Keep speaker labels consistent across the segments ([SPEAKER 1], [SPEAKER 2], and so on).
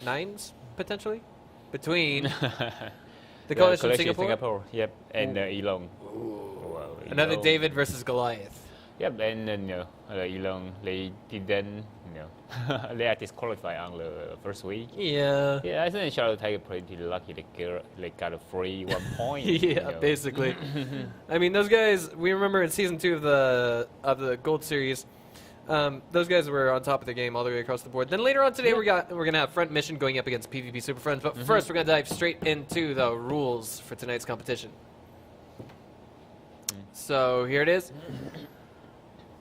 [SPEAKER 1] nines potentially between the Coalition Singapore.
[SPEAKER 2] Yep, and Elong.
[SPEAKER 1] Wow, another David versus Goliath.
[SPEAKER 2] Yep, and then Elong, they didn't, they are disqualified on the first week.
[SPEAKER 1] Yeah.
[SPEAKER 2] Yeah, I think Charlotte Tiger pretty lucky they got a free 1 point.
[SPEAKER 1] Yeah, basically. I mean, those guys. We remember in season 2 of the Gold Series. Those guys were on top of the game all the way across the board. Then later on today, we're gonna have Front Mission going up against PvP Super Friends. But first, we're gonna dive straight into the rules for tonight's competition. So here it is.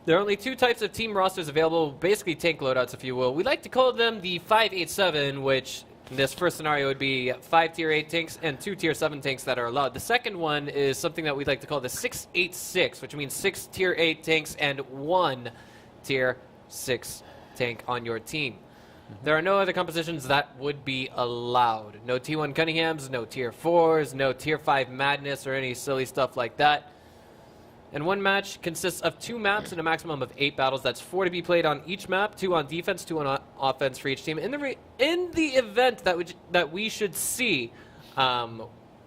[SPEAKER 1] There are only 2 types of team rosters available, basically tank loadouts, if you will. We like to call them the 5-8-7, which in this first scenario would be 5 tier 8 tanks and 2 tier 7 tanks that are allowed. The second one is something that we'd like to call the 6-8-6, which means 6 tier 8 tanks and 1 tier 6 tank on your team. There are no other compositions that would be allowed. No T1 Cunninghams, no tier 4s, no tier 5 Madness or any silly stuff like that. And one match consists of 2 maps and a maximum of 8 battles. That's 4 to be played on each map, 2 on defense, 2 on offense for each team. In the event that we should see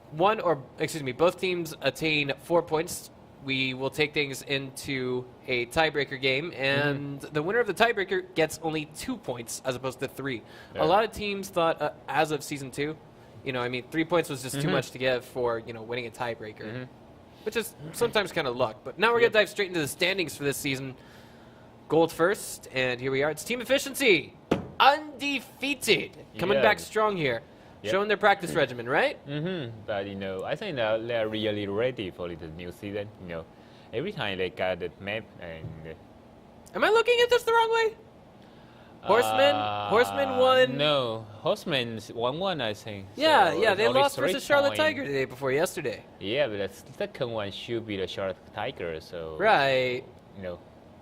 [SPEAKER 1] both teams attain 4 points, we will take things into a tiebreaker game, and the winner of the tiebreaker gets only 2 points as opposed to 3. Yeah. A lot of teams thought, as of season 2, 3 points was just too much to give for winning a tiebreaker. Which is sometimes kind of luck. But now we're going to dive straight into the standings for this season. Gold first, and here we are. It's Team Efficiency. Undefeated. Coming back strong here. Showing their practice regimen, right?
[SPEAKER 2] But, I think they're really ready for the new season. Every time they got the map and...
[SPEAKER 1] Am I looking at this the wrong way? Horseman won.
[SPEAKER 2] No, Horseman won, I think.
[SPEAKER 1] Yeah,
[SPEAKER 2] so
[SPEAKER 1] they lost versus Charlotte Tiger the day before yesterday.
[SPEAKER 2] Yeah, but the second one should be the Charlotte Tiger, so...
[SPEAKER 1] Right.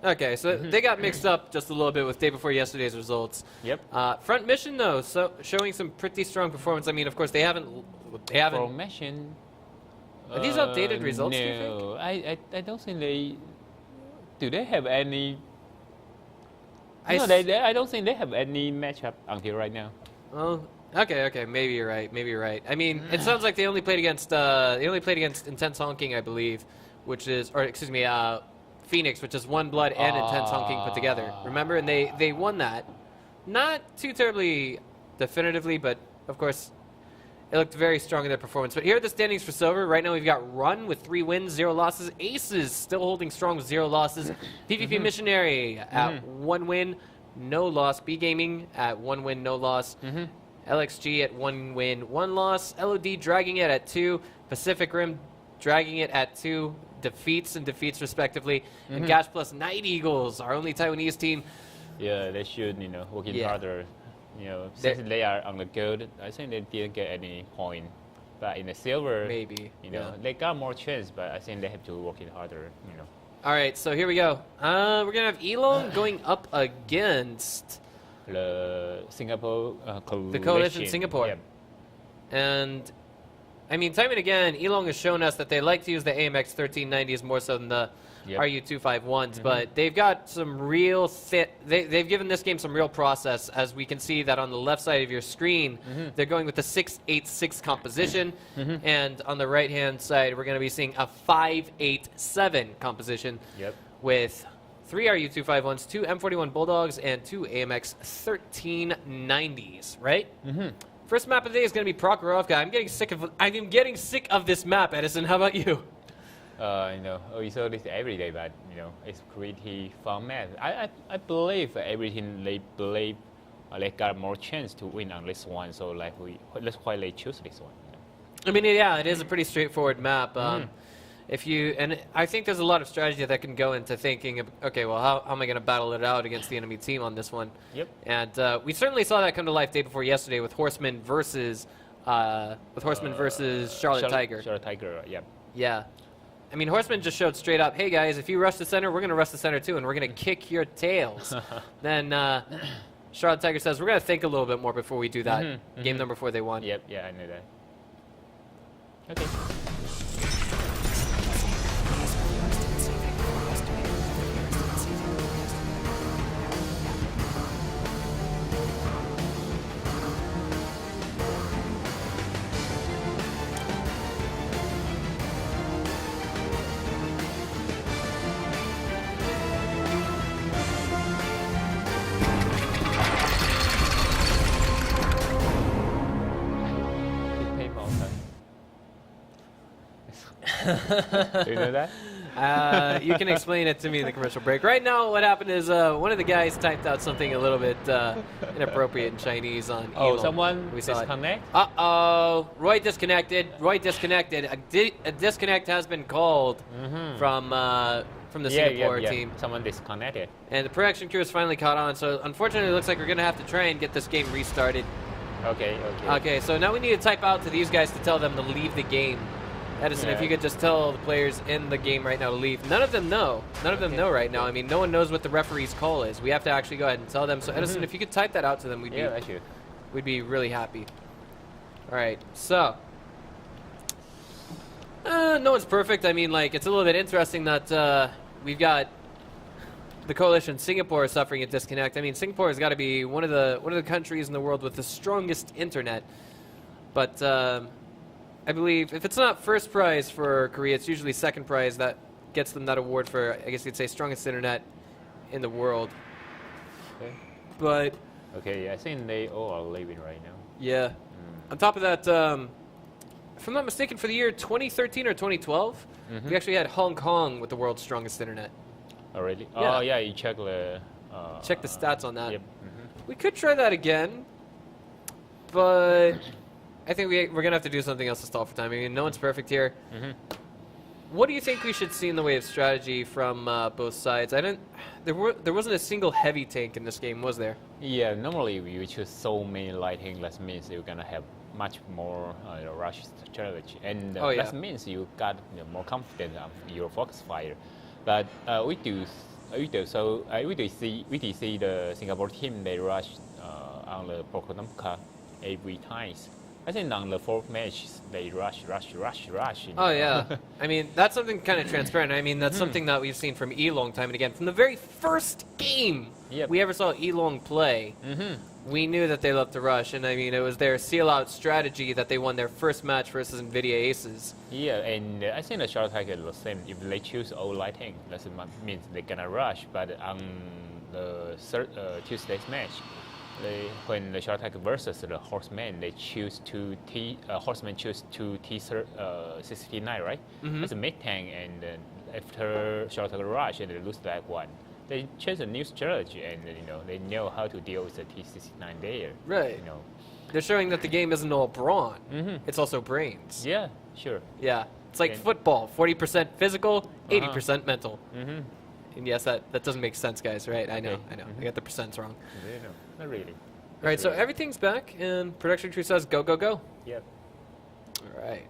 [SPEAKER 1] Okay, so they got mixed up just a little bit with day before yesterday's results.
[SPEAKER 2] Yep.
[SPEAKER 1] Front Mission, though, so showing some pretty strong performance. I mean, of course, they haven't...
[SPEAKER 2] Front Mission...
[SPEAKER 1] Are these updated results, do you think?
[SPEAKER 2] No, I don't think they... Do they have any... I don't think they have any matchup until right now.
[SPEAKER 1] Oh, okay, maybe you're right. I mean, it sounds like they only played against Intense Honking, I believe, Phoenix, which is One Blood and Intense Honking put together. Remember, and they won that, not too terribly definitively, but of course, it looked very strong in their performance. But here are the standings for Silver. Right now, we've got Run with 3 wins, 0 losses. Aces still holding strong with 0 losses. PvP Missionary at 1 win, no loss. B Gaming at 1 win, no loss. LXG at 1 win, 1 loss. LOD dragging it at 2. Pacific Rim dragging it at 2 defeats respectively. And Gash Plus Night Eagles, our only Taiwanese team.
[SPEAKER 2] Yeah, they should, working harder. Since they are on the gold, I think they didn't get any point. But in the silver,
[SPEAKER 1] maybe,
[SPEAKER 2] they got more chance, but I think they have to work it harder,
[SPEAKER 1] All right, so here we go. We're going to have Elon going up against...
[SPEAKER 2] the Singapore Coalition.
[SPEAKER 1] The Coalition Singapore.
[SPEAKER 2] Yep.
[SPEAKER 1] And, I mean, time and again, Elong has shown us that they like to use the AMX 1390s more so than the RU251s, but they've got some real they've given this game some real process, as we can see that on the left side of your screen, they're going with the 6-8-6 composition, and on the right-hand side, we're going to be seeing a 5-8-7 composition with 3 RU251s, 2 M41 Bulldogs, and 2 AMX 1390s, right? First map of the day is going to be Prokhorovka. I'm getting sick of this map, Edison. How about you?
[SPEAKER 2] We saw this every day, but it's pretty fun map. I believe everything they believe they got more chance to win on this one. So that's why they choose this one.
[SPEAKER 1] I mean, yeah, it is a pretty straightforward map. And I think there's a lot of strategy that can go into thinking, okay, well, how am I going to battle it out against the enemy team on this one?
[SPEAKER 2] Yep.
[SPEAKER 1] And we certainly saw that come to life day before yesterday with Horseman versus Charlotte Tiger.
[SPEAKER 2] Charlotte Tiger, yeah.
[SPEAKER 1] Yeah. I mean, Horseman just showed straight up, hey, guys, if you rush the center, we're going to rush the center, too, and we're going to kick your tails. Then Charlotte Tiger says, we're going to think a little bit more before we do that. Game number 4 they won.
[SPEAKER 2] Yep, yeah, I know that. Okay. Do you know that?
[SPEAKER 1] You can explain it to me in the commercial break. Right now, what happened is one of the guys typed out something a little bit inappropriate in Chinese on
[SPEAKER 2] Oh,
[SPEAKER 1] Elon.
[SPEAKER 2] someone
[SPEAKER 1] We saw it.
[SPEAKER 2] disconnect?
[SPEAKER 1] Uh-oh. Roy disconnected. Roy disconnected. A disconnect has been called from the Singapore team.
[SPEAKER 2] Someone disconnected.
[SPEAKER 1] And the production crew is finally caught on. So unfortunately, it looks like we're going to have to try and get this game restarted.
[SPEAKER 2] Okay.
[SPEAKER 1] Okay, so now we need to type out to these guys to tell them to leave the game. Edison, if you could just tell the players in the game right now to leave. None of them know. None of them know right now. I mean, no one knows what the referee's call is. We have to actually go ahead and tell them. So Edison, if you could type that out to them, we'd be really happy. All right, so no one's perfect. I mean, like, it's a little bit interesting that we've got the coalition Singapore suffering a disconnect. I mean, Singapore has got to be one of the countries in the world with the strongest internet. But I believe if it's not first prize for Korea, it's usually second prize that gets them that award for, I guess you'd say, strongest internet in the world.
[SPEAKER 2] Okay.
[SPEAKER 1] But
[SPEAKER 2] Okay, I think they all are leaving right now.
[SPEAKER 1] yeah. On top of that, if I'm not mistaken, for the year 2013 or 2012, we actually had Hong Kong with the world's strongest internet.
[SPEAKER 2] Oh, really?
[SPEAKER 1] Yeah.
[SPEAKER 2] Oh, yeah, you check the...
[SPEAKER 1] Check the stats on that.
[SPEAKER 2] Yep.
[SPEAKER 1] We could try that again, but I think we're going to have to do something else to stall for time. I mean, no one's perfect here. What do you think we should see in the way of strategy from both sides? There wasn't a single heavy tank in this game, was there?
[SPEAKER 2] Yeah, normally if you choose so many lighting, that means you're gonna have much more rush strategy, and that means you got more confidence of your focus fire. But we do see the Singapore team, they rush on the Pokonamka every times. I think on the fourth match they rush.
[SPEAKER 1] Oh yeah, I mean that's something kind of transparent. I mean that's something that we've seen from Elong time and again. From the very first game we ever saw Elong play, we knew that they loved to rush, and I mean it was their seal-out strategy that they won their first match versus Nvidia Aces.
[SPEAKER 2] Yeah, and I think the short attack is the same. If they choose all lighting, that means they're gonna rush. But on the Tuesday's match, when the short attack versus the horseman, they choose horseman choose two T69, right? It's a mid tank, and after short attack rush, and they lose that one. They change a new strategy, and they know how to deal with the T69 there.
[SPEAKER 1] Right. They're showing that the game isn't all brawn; it's also brains.
[SPEAKER 2] Yeah, sure.
[SPEAKER 1] Yeah, it's like football: 40% physical, 80% mental. And yes, that doesn't make sense, guys. Right? I know. I got the percents wrong.
[SPEAKER 2] No, not really.
[SPEAKER 1] All right, so everything's back, and production crew says go, go, go.
[SPEAKER 2] Yep.
[SPEAKER 1] All right.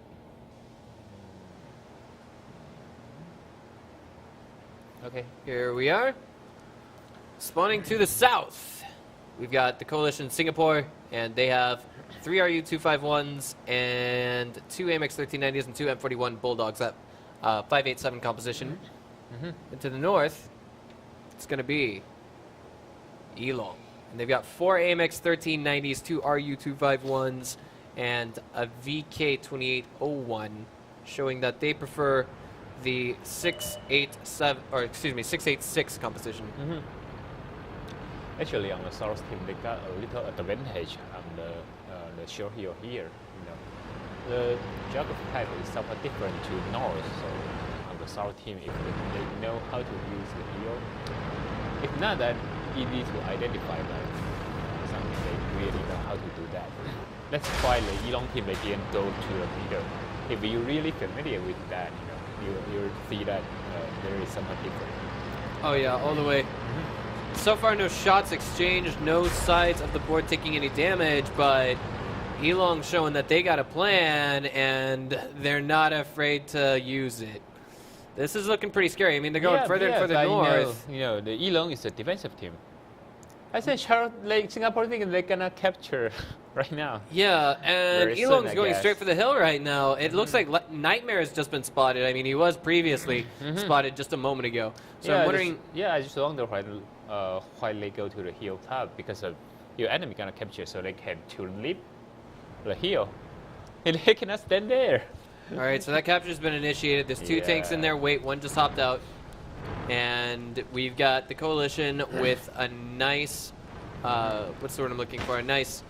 [SPEAKER 2] Okay.
[SPEAKER 1] Here we are. Spawning to the south, we've got the coalition Singapore, and they have 3 RU-251s and 2 AMX-1390s and 2 M41 Bulldogs, that 587 composition. And to the north, it's going to be Elong. And they've got 4 AMX-1390s, 2 RU-251s, and a VK-2801, showing that they prefer the 686 composition.
[SPEAKER 2] Actually, on the South team, they got a little advantage on the shore hill here. The geography type is somewhat different to North, so on the South team, if they know how to use the hill, if not that easy to identify that, something they really know how to do that. That's why the Elong team, they didn't go to the middle. If you're really familiar with that, you'll see that there is something different.
[SPEAKER 1] Oh yeah, all the way. So far, no shots exchanged, no sides of the board taking any damage, but Elong showing that they got a plan, and they're not afraid to use it. This is looking pretty scary. I mean, they're going further and further north.
[SPEAKER 2] The Elong is a defensive team. I think Singapore think they're gonna capture right now.
[SPEAKER 1] Yeah, and
[SPEAKER 2] Very
[SPEAKER 1] Elong's
[SPEAKER 2] soon, I
[SPEAKER 1] going
[SPEAKER 2] guess.
[SPEAKER 1] straight for the hill right now. It looks like Nightmare has just been spotted. I mean, he was previously spotted just a moment ago. So I'm wondering...
[SPEAKER 2] I just wonder why they go to the hilltop, because of your enemy gonna capture, so they can to leap the hill. And they cannot stand there.
[SPEAKER 1] All right, so that capture's been initiated. There's 2 tanks in there. Wait, one just hopped out. And we've got the coalition with a nice, what's the word I'm looking for? A nice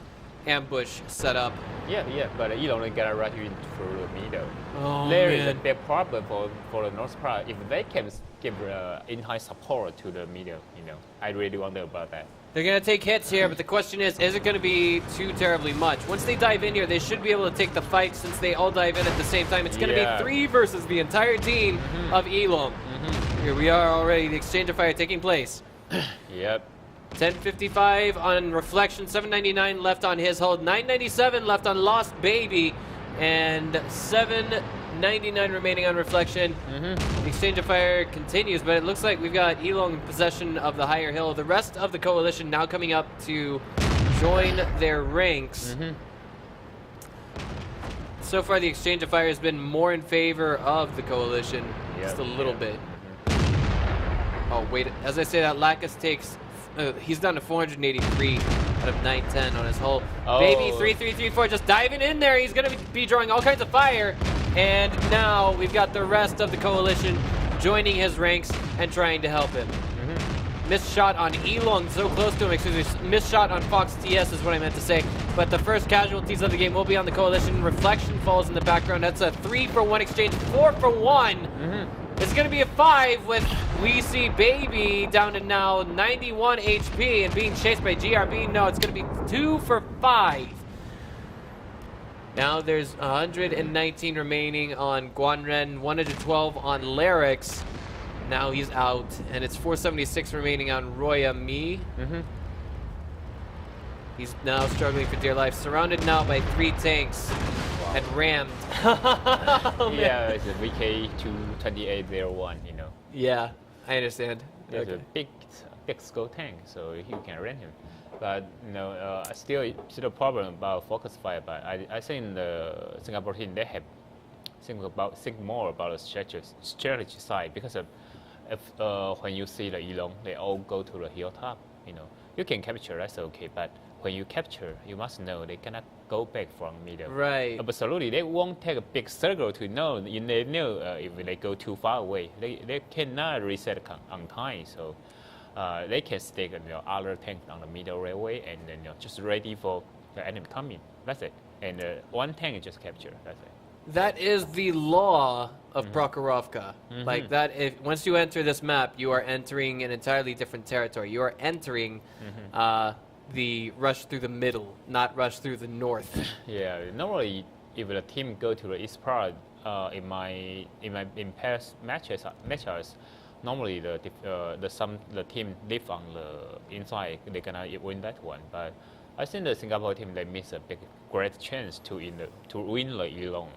[SPEAKER 1] ambush set up.
[SPEAKER 2] Yeah, but you only gotta rush in through the middle.
[SPEAKER 1] Oh,
[SPEAKER 2] There is a
[SPEAKER 1] man.
[SPEAKER 2] big problem for the North part. If they can give in-high support to the middle, I really wonder about that.
[SPEAKER 1] They're going to take hits here, but the question is it going to be too terribly much? Once they dive in here, they should be able to take the fight since they all dive in at the same time. It's going to be 3 versus the entire team of Elong. Here we are already, the exchange of fire taking place.
[SPEAKER 2] Yep.
[SPEAKER 1] 1055 on Reflection, 799 left on his hold, 997 left on Lost Baby, and 799 remaining on Reflection. The exchange of fire continues, but it looks like we've got Elong in possession of the higher hill. The rest of the coalition now coming up to join their ranks. So far, the exchange of fire has been more in favor of the coalition, just a little bit. Oh, wait, as I say that, Lacus takes, he's down to 483 out of 910 on his hull. Baby 3334 just diving in there. He's going to be drawing all kinds of fire. And now we've got the rest of the coalition joining his ranks and trying to help him. Missed shot on Elong, so close to him. Excuse me, missed shot on Fox TS is what I meant to say. But the first casualties of the game will be on the coalition. Reflection falls in the background. That's a 3-for-1 exchange, 4-for-1. It's going to be a 5 with We See Baby down to now 91 HP and being chased by GRB. No, it's going to be 2 for 5. Now there's 119 remaining on Guanren, 112 on Larix. Now he's out, and it's 476 remaining on Roya Mi. He's now struggling for dear life, surrounded now by 3 tanks and rammed.
[SPEAKER 2] Yeah, it's a VK22801,
[SPEAKER 1] Yeah, I understand.
[SPEAKER 2] It's a big skull tank, so you can rent him. But still a problem about focus fire. But I think the Singapore team they have think more about the strategy side because when you see the Elong, they all go to the hilltop. You can capture, that's okay. But when you capture, you must know they cannot go back from middle.
[SPEAKER 1] Right.
[SPEAKER 2] Absolutely, they won't take a big circle to know. They know if they go too far away, they cannot reset on time. So. They can stick other tank on the middle railway and then just ready for the enemy coming. That's it. And one tank just capture. That's it.
[SPEAKER 1] That is the law of Prokhorovka. Like that, once you enter this map, you are entering an entirely different territory. You are entering the rush through the middle, not rush through the north.
[SPEAKER 2] Yeah. Normally, if the team go to the east part, in past matches. Normally the team live on the inside, they gonna win that one. But I think the Singapore team they miss a great chance to win the Elong.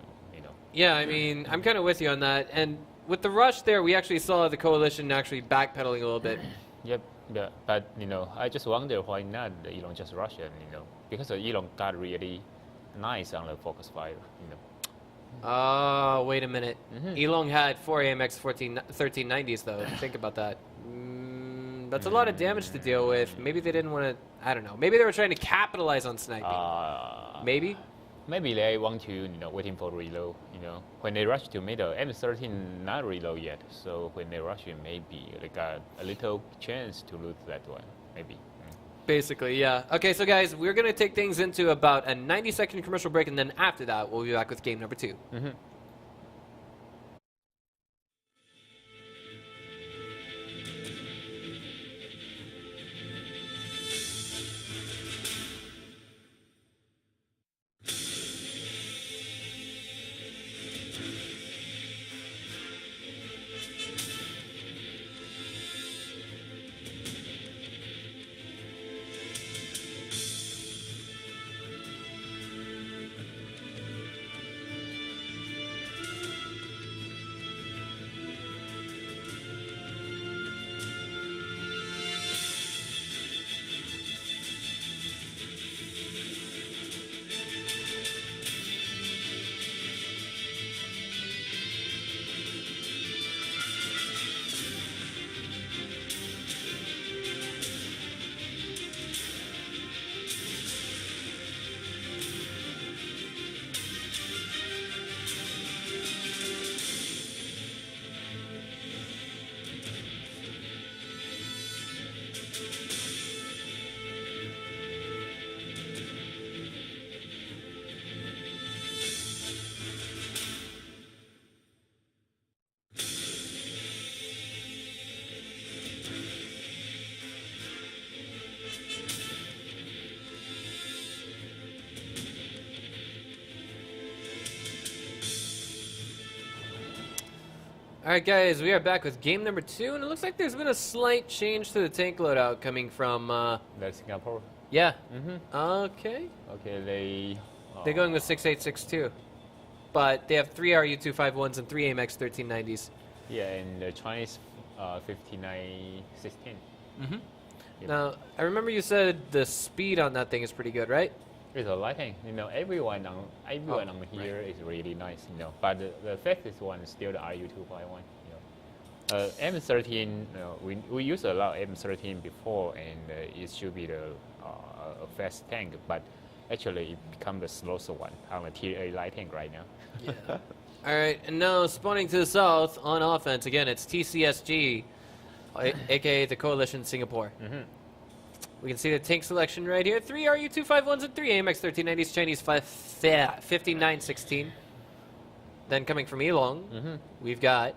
[SPEAKER 1] Yeah, I mean I'm kind of with you on that. And with the rush there, we actually saw the coalition actually backpedaling a little bit.
[SPEAKER 2] Yep. Yeah, but I just wonder why not the Elong just rush it. Because the Elong got really nice on the focus fire.
[SPEAKER 1] Oh, wait a minute. Elong had 4 AMX 1390s, though. Think about that. That's a lot of damage to deal with. Maybe they didn't want to... I don't know. Maybe they were trying to capitalize on sniping. Maybe?
[SPEAKER 2] Maybe they want to, waiting for reload. When they rush to middle, M13 not reload yet. So when they rush it, maybe they got a little chance to lose that one. Maybe.
[SPEAKER 1] Basically, yeah. Okay, so guys, we're going to take things into about a 90-second commercial break, and then after that, we'll be back with game number 2. All right, guys, we are back with game number 2, and it looks like there's been a slight change to the tank loadout coming from.
[SPEAKER 2] Like Singapore.
[SPEAKER 1] Yeah.
[SPEAKER 2] Mm-hmm.
[SPEAKER 1] Okay.
[SPEAKER 2] Okay,
[SPEAKER 1] They're going with 6862, but they have 3 RU-251s and 3 AMX 1390s.
[SPEAKER 2] Yeah, and the Chinese 5916.
[SPEAKER 1] Mm-hmm.
[SPEAKER 2] Yep.
[SPEAKER 1] Now, I remember you said the speed on that thing is pretty good, right?
[SPEAKER 2] It's a lighting. Everyone on here is really nice. But the fastest one is still the RU-251. M13. We use a lot of M13 before, and it should be the a fast tank. But actually, it becomes the slowest one on the Tier A light tank right now.
[SPEAKER 1] Yeah. All right, and now spawning to the south on offense again. It's TCSG, aka the Coalition Singapore.
[SPEAKER 2] Mm-hmm.
[SPEAKER 1] We can see the tank selection right here. 3 RU-251s and 3 AMX 1390s, Chinese 5916. Then coming from Elong, we've got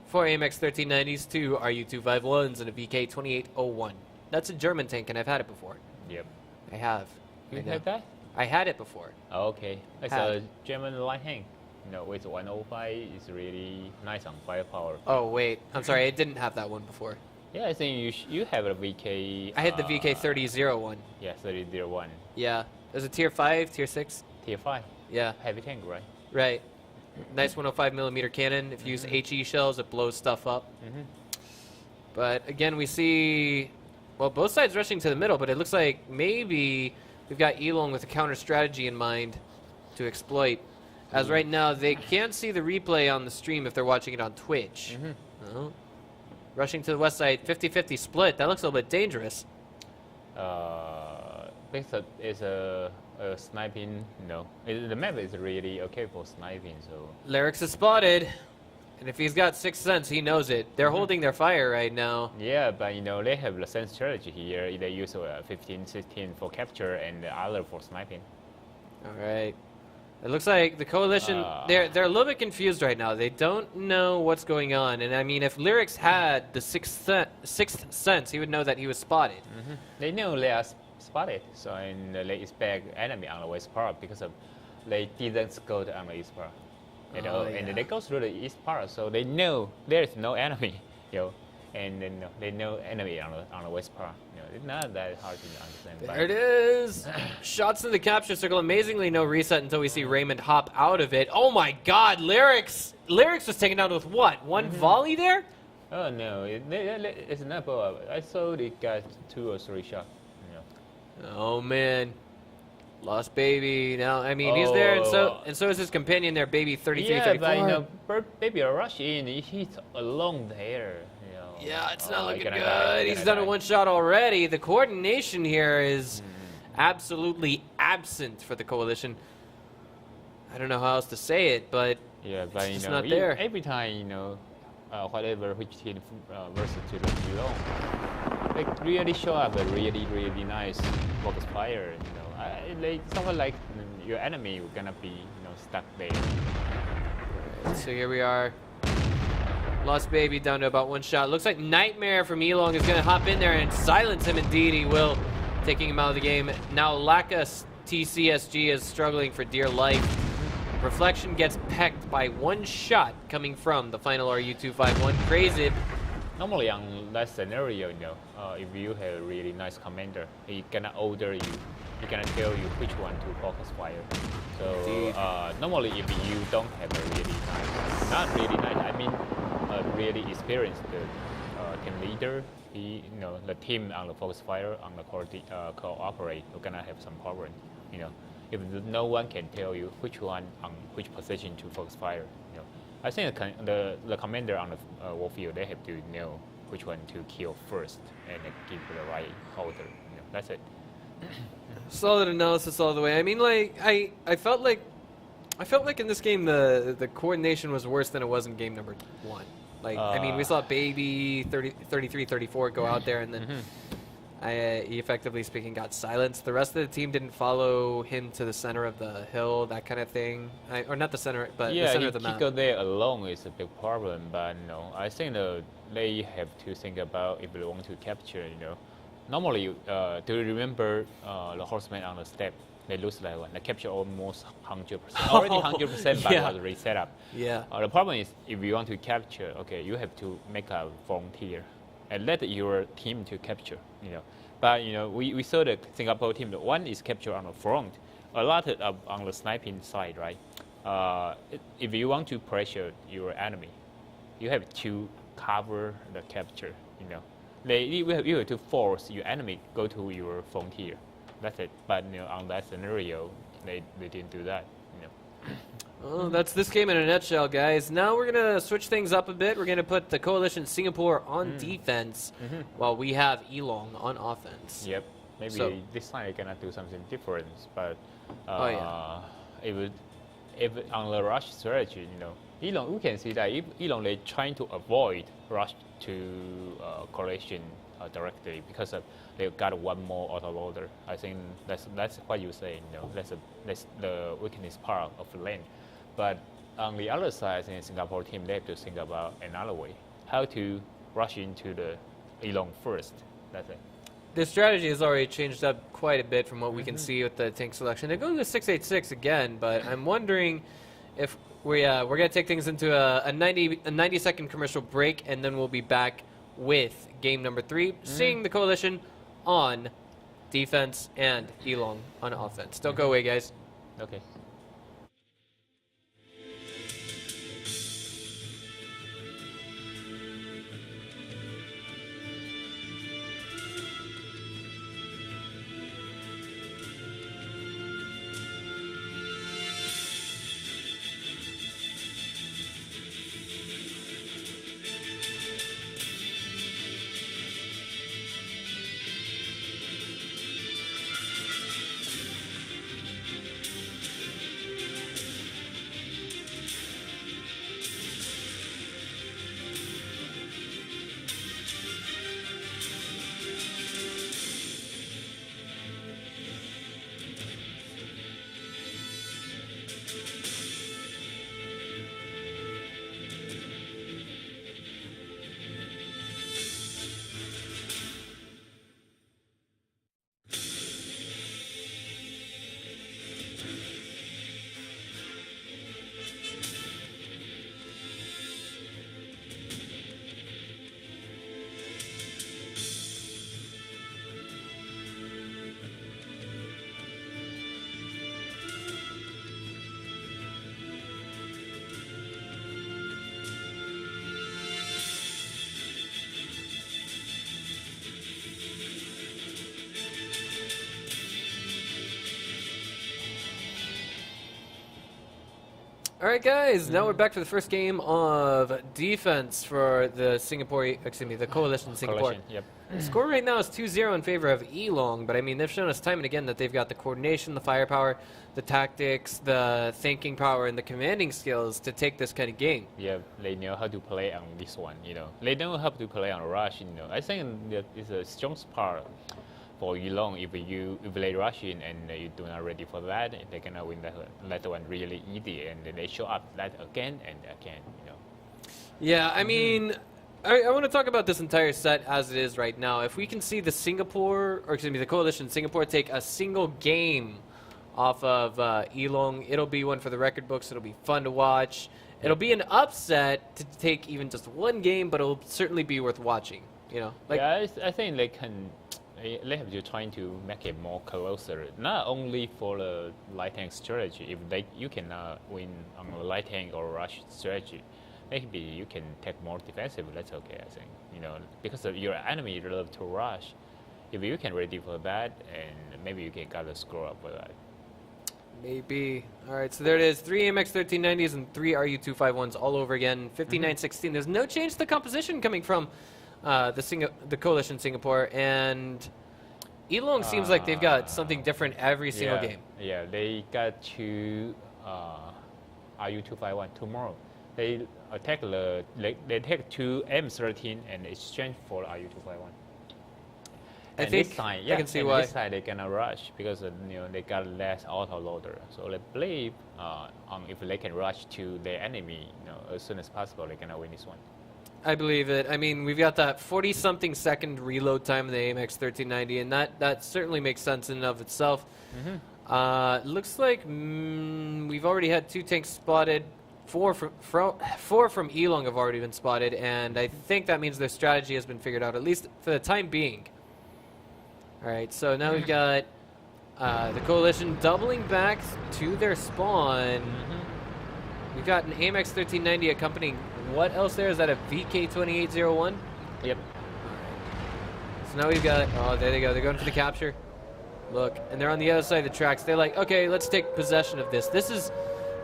[SPEAKER 1] 4 AMX 1390s, 2 RU-251s, and a VK-2801. That's a German tank, and I've had it before.
[SPEAKER 2] Yep.
[SPEAKER 1] I have.
[SPEAKER 2] You had that?
[SPEAKER 1] I had it before.
[SPEAKER 2] Oh, okay. It's a German light tank. With 105, it's really nice on firepower.
[SPEAKER 1] Oh, wait. I'm sorry. I didn't have that one before.
[SPEAKER 2] Yeah, I think you have a VK.
[SPEAKER 1] I had the VK-3001.
[SPEAKER 2] Yeah, 3001.
[SPEAKER 1] Yeah. There's a Tier 5, Tier 6.
[SPEAKER 2] Tier 5.
[SPEAKER 1] Yeah.
[SPEAKER 2] Heavy tank, right?
[SPEAKER 1] Right. Nice 105mm cannon. If you use HE shells, it blows stuff up. But again, we see, well, both sides rushing to the middle, but it looks like maybe we've got Elong with a counter strategy in mind to exploit. As right now, they can't see the replay on the stream if they're watching it on Twitch. Oh. Rushing to the west side, 50-50 split. That looks a little bit dangerous.
[SPEAKER 2] It's a sniping. The map is really okay for sniping. So
[SPEAKER 1] Lyrics is spotted, and if he's got Sixth Sense, he knows it. They're holding their fire right now.
[SPEAKER 2] Yeah, but they have the same strategy here. They use 15, 16 for capture and the other for sniping.
[SPEAKER 1] All right. It looks like the Coalition, they're a little bit confused right now. They don't know what's going on. And I mean, if Lyrics had the sixth sense, he would know that he was spotted.
[SPEAKER 2] They know they are spotted, so they expect enemy on the west part because they didn't go on the east part. And they go through the east part, so they know there is no enemy. And then they know enemy on the west part. It's not that hard to understand.
[SPEAKER 1] There it is. Shots in the capture circle. Amazingly, no reset until we see Raymond hop out of it. Oh my God, Lyrics was taken down with what? One volley there?
[SPEAKER 2] Oh no, it's not blow up. I saw they got 2 or 3 shots.
[SPEAKER 1] Oh man. Lost Baby. Now, I mean, he's there, and so is his companion there, Baby 33,
[SPEAKER 2] yeah,
[SPEAKER 1] 34.
[SPEAKER 2] but Baby rush in. He's alone there.
[SPEAKER 1] Yeah, it's not looking good. He's done a one shot already. The coordination here is absolutely absent for the Coalition. I don't know how else to say it, but
[SPEAKER 2] but
[SPEAKER 1] it's just not there.
[SPEAKER 2] Every time whatever which team versus to the below, they really show up a really nice focus fire. Something like your enemy are gonna be stuck there.
[SPEAKER 1] Right, so here we are. Lost Baby down to about 1 shot. Looks like Nightmare from Elong is going to hop in there and silence him. Indeed, he will, taking him out of the game. Now Lacus TCSG is struggling for dear life. Reflection gets pecked by 1 shot coming from the final RU-251. Crazy.
[SPEAKER 2] Normally on that scenario, if you have a really nice commander, he gonna order you. He gonna tell you which one to focus fire. So normally if you don't have a really nice, not really nice, I mean a really experienced team leader, the team on the focus fire on the cooperate, you're gonna have some problem. If no one can tell you which one on which position to focus fire. I think the commander on the warfield, they have to know which one to kill first and give the right order. That's it.
[SPEAKER 1] Solid analysis all the way. I mean, like I felt like in this game the coordination was worse than it was in game number 1. Like I mean, we saw Baby 33, 34 go out there, and then he effectively speaking got silenced. The rest of the team didn't follow him to the center of the hill, that kind of thing, or not the center, but the center of the map.
[SPEAKER 2] Yeah, he go there alone is a big problem. But no, I think they have to think about if they want to capture. Normally, do you remember the horseman on the step? they lose level 1. They capture almost 100%. Already 100%, but
[SPEAKER 1] Yeah.
[SPEAKER 2] was reset up.
[SPEAKER 1] Yeah.
[SPEAKER 2] The problem is if you want to capture, okay, you have to make a frontier and let your team to capture, But we saw the Singapore team. One is capture on the front, a lot of on the sniping side, right? If you want to pressure your enemy, you have to cover the capture. You have to force your enemy go to your frontier. That's it. But on that scenario, they didn't do that.
[SPEAKER 1] Well, that's this game in a nutshell, guys. Now we're going to switch things up a bit. We're going to put the Coalition Singapore on defense while we have Elong on offense.
[SPEAKER 2] Yep. Maybe this time they cannot do something different. But if on the rush strategy, Elong, we can see that if Elong, they're trying to avoid rush to Coalition directly because they've got one more autoloader. I think that's what you say. That's the weakness part of the lane. But on the other side, I think the Singapore team, they have to think about another way, how to rush into the Elong first. That's it.
[SPEAKER 1] The strategy has already changed up quite a bit from what we can see with the tank selection. They're going to 686 again, but I'm wondering if we're going to take things into a 90-second commercial break, and then we'll be back with game number 3, seeing the Coalition on defense and Elong on offense. Don't go away, guys.
[SPEAKER 2] Okay.
[SPEAKER 1] All right, guys. Now we're back for the first game of defense for the Coalition Singapore.
[SPEAKER 2] Coalition, yep.
[SPEAKER 1] The score right now is 2-0 in favor of Elong, but I mean, they've shown us time and again that they've got the coordination, the firepower, the tactics, the thinking power, and the commanding skills to take this kind of game.
[SPEAKER 2] Yeah, they know how to play on this one, They know how to play on rush, I think that is a strong part for Elong. If they rush in and you do not ready for that, they cannot win that one really easy, and they show up that again and again,
[SPEAKER 1] Yeah, I mean, I want to talk about this entire set as it is right now. If we can see the Coalition Singapore take a single game off of Elong, it'll be one for the record books. It'll be fun to watch. It'll be an upset to take even just one game, but it'll certainly be worth watching.
[SPEAKER 2] Yeah, I think they can. They have to trying to make it more closer, not only for the light tank strategy. If you cannot win on the light tank or rush strategy, maybe you can take more defensive. That's okay, I think. Because your enemy love to rush. If you can ready for that, and maybe you can get a score up for that.
[SPEAKER 1] Maybe. All right, so there it is. 3 AMX 1390s and 3 RU251s all over again. 59-16. There's no change to the composition coming from the Coalition Singapore, and Elong seems like they've got something different every single game.
[SPEAKER 2] Yeah, they got two RU251 tomorrow. They take two M13 and exchange for RU251.
[SPEAKER 1] I think I can see why.
[SPEAKER 2] This side they cannot rush because they got less autoloader. So they believe if they can rush to their enemy as soon as possible, they cannot win this one.
[SPEAKER 1] I believe it. I mean, we've got that 40-something second reload time in the AMX 1390, and that certainly makes sense in and of itself. Looks like we've already had 2 tanks spotted. 4 from Elong have already been spotted, and I think that means their strategy has been figured out, at least for the time being. All right, so now we've got the coalition doubling back to their spawn. We've got an AMX 1390 accompanying. What else there? Is that a VK 2801?
[SPEAKER 2] Yep.
[SPEAKER 1] So now we've got. Oh, there they go. They're going for the capture. Look, and they're on the other side of the tracks. They're like, okay, let's take possession of this. This is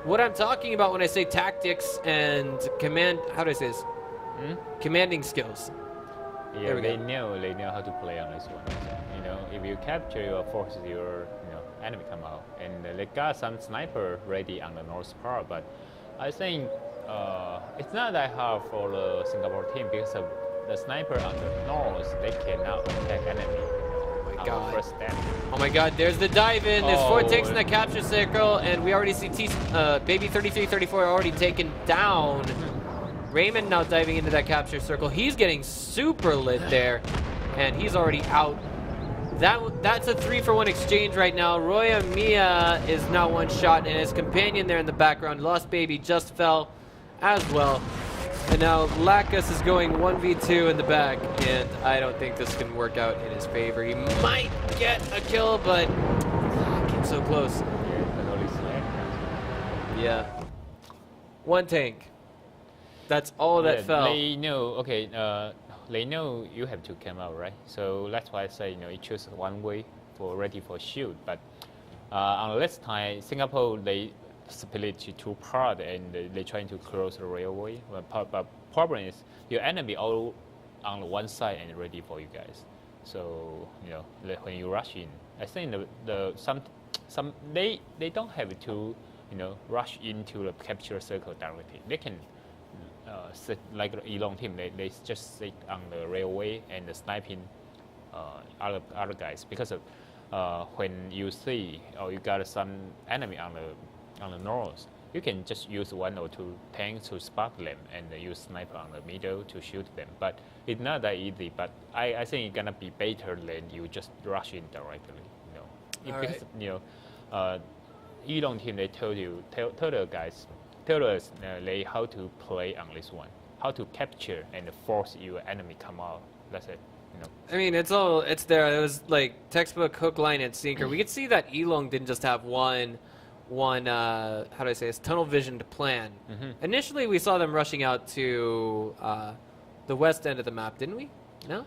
[SPEAKER 1] what I'm talking about when I say tactics and command. How do I say this? Commanding skills.
[SPEAKER 2] Yeah, they know how to play on this one. You know, if you capture your forces, your enemy come out, and they got some sniper ready on the north part. But I think it's not that hard for the Singapore team because of the sniper on the north. They cannot attack enemy.
[SPEAKER 1] God.
[SPEAKER 2] First step.
[SPEAKER 1] Oh my God, there's the dive in. There's 4 tanks in the capture circle, and we already see Baby 3334 already taken down. Raymond now diving into that capture circle. He's getting super lit there, and he's already out. That's a 3-for-1 exchange right now. Roya Mia is now 1 shot, and his companion there in the background, Lost Baby, just fell as well. And now Lacus is going 1v2 in the back, and I don't think this can work out in his favor. He might get a kill, but came so close. Yeah. 1 tank. That's all that fell.
[SPEAKER 2] They know, okay, they know you have to come out, right? So that's why I say, you choose one way ready for shoot. But on this time, Singapore, they split to 2 parts, and they're trying to close the railway. But problem is your enemy all on one side and ready for you guys. So when you rush in, I think they don't have to rush into the capture circle directly. They can sit like the Elong team. They just sit on the railway and sniping other guys, because of when you see you got some enemy on the north, you can just use 1 or 2 tanks to spot them and use sniper on the middle to shoot them. But it's not that easy. But I think it's gonna be better than you just rush in directly. Because Elong team, they tell the guys, tell us how to play on this one, how to capture and force your enemy come out. That's it.
[SPEAKER 1] I mean, it's there. It was like textbook hook, line, and sinker. We could see that Elong didn't just have one how do I say this, tunnel vision to plan. Initially, we saw them rushing out to the west end of the map, didn't we? No?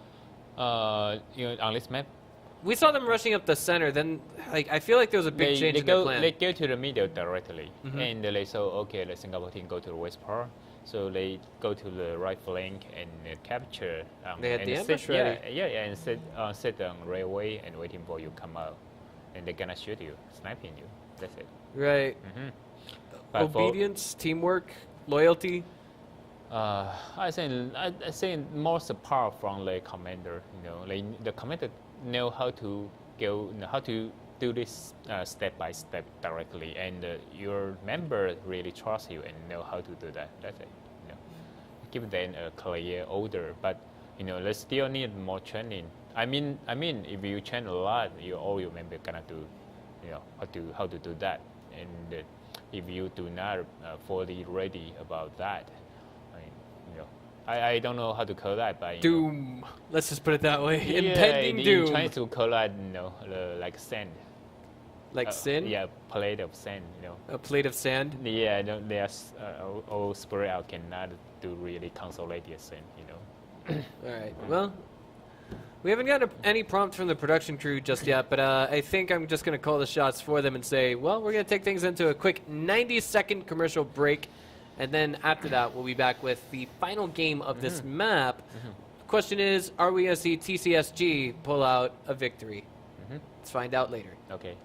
[SPEAKER 2] On this map?
[SPEAKER 1] We saw them rushing up the center. Then, I feel like there was a big change in their plan.
[SPEAKER 2] They go to the middle directly, and they say, okay, the Singapore team go to the west part. So they go to the right flank and capture.
[SPEAKER 1] They had the ambush ready.
[SPEAKER 2] And sit on railway and waiting for you come out, and they're gonna shoot you, sniping you. That's it.
[SPEAKER 1] Right. Obedience, teamwork, loyalty.
[SPEAKER 2] I think most apart from the commander, the commander know how to go, how to do this step by step directly, and your member really trust you and know how to do that. That's it. Give them a clear order, but they still need more training. I mean, if you train a lot, all your member gonna do, how to do that. And if you do not fully ready about that, I don't know how to call that, but
[SPEAKER 1] doom. Let's just put it that way. Impending doom.
[SPEAKER 2] Trying to call that, like sand.
[SPEAKER 1] Like sin?
[SPEAKER 2] Yeah, plate of sand.
[SPEAKER 1] A plate of sand.
[SPEAKER 2] Yeah, they are all spread out. Cannot do really consolidated sand.
[SPEAKER 1] All right. Well, we haven't got any prompt from the production crew just yet, but I think I'm just going to call the shots for them and say, well, we're going to take things into a quick 90-second commercial break, and then after that, we'll be back with the final game of this map. The question is, are we going to see TCSG pull out a victory? Let's find out later.
[SPEAKER 2] Okay.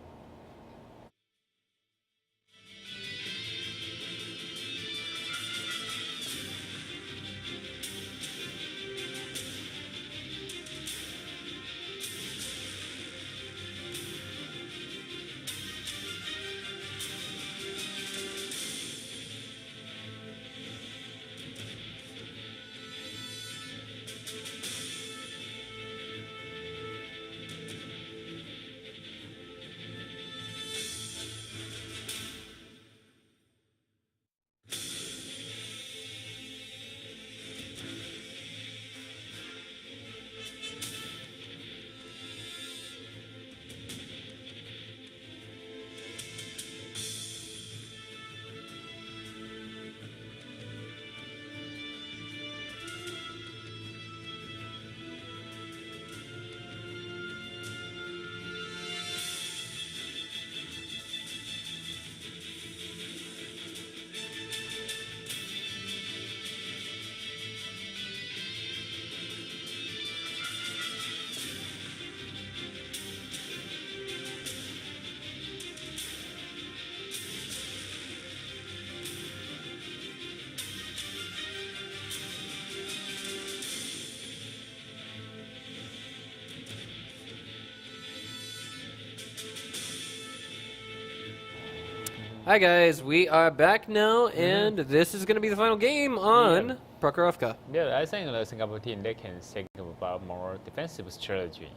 [SPEAKER 1] Hi guys, we are back now, and this is going to be the final game on Prokhorovka.
[SPEAKER 2] Yeah, I think the Singapore team, they can think about more defensive strategy,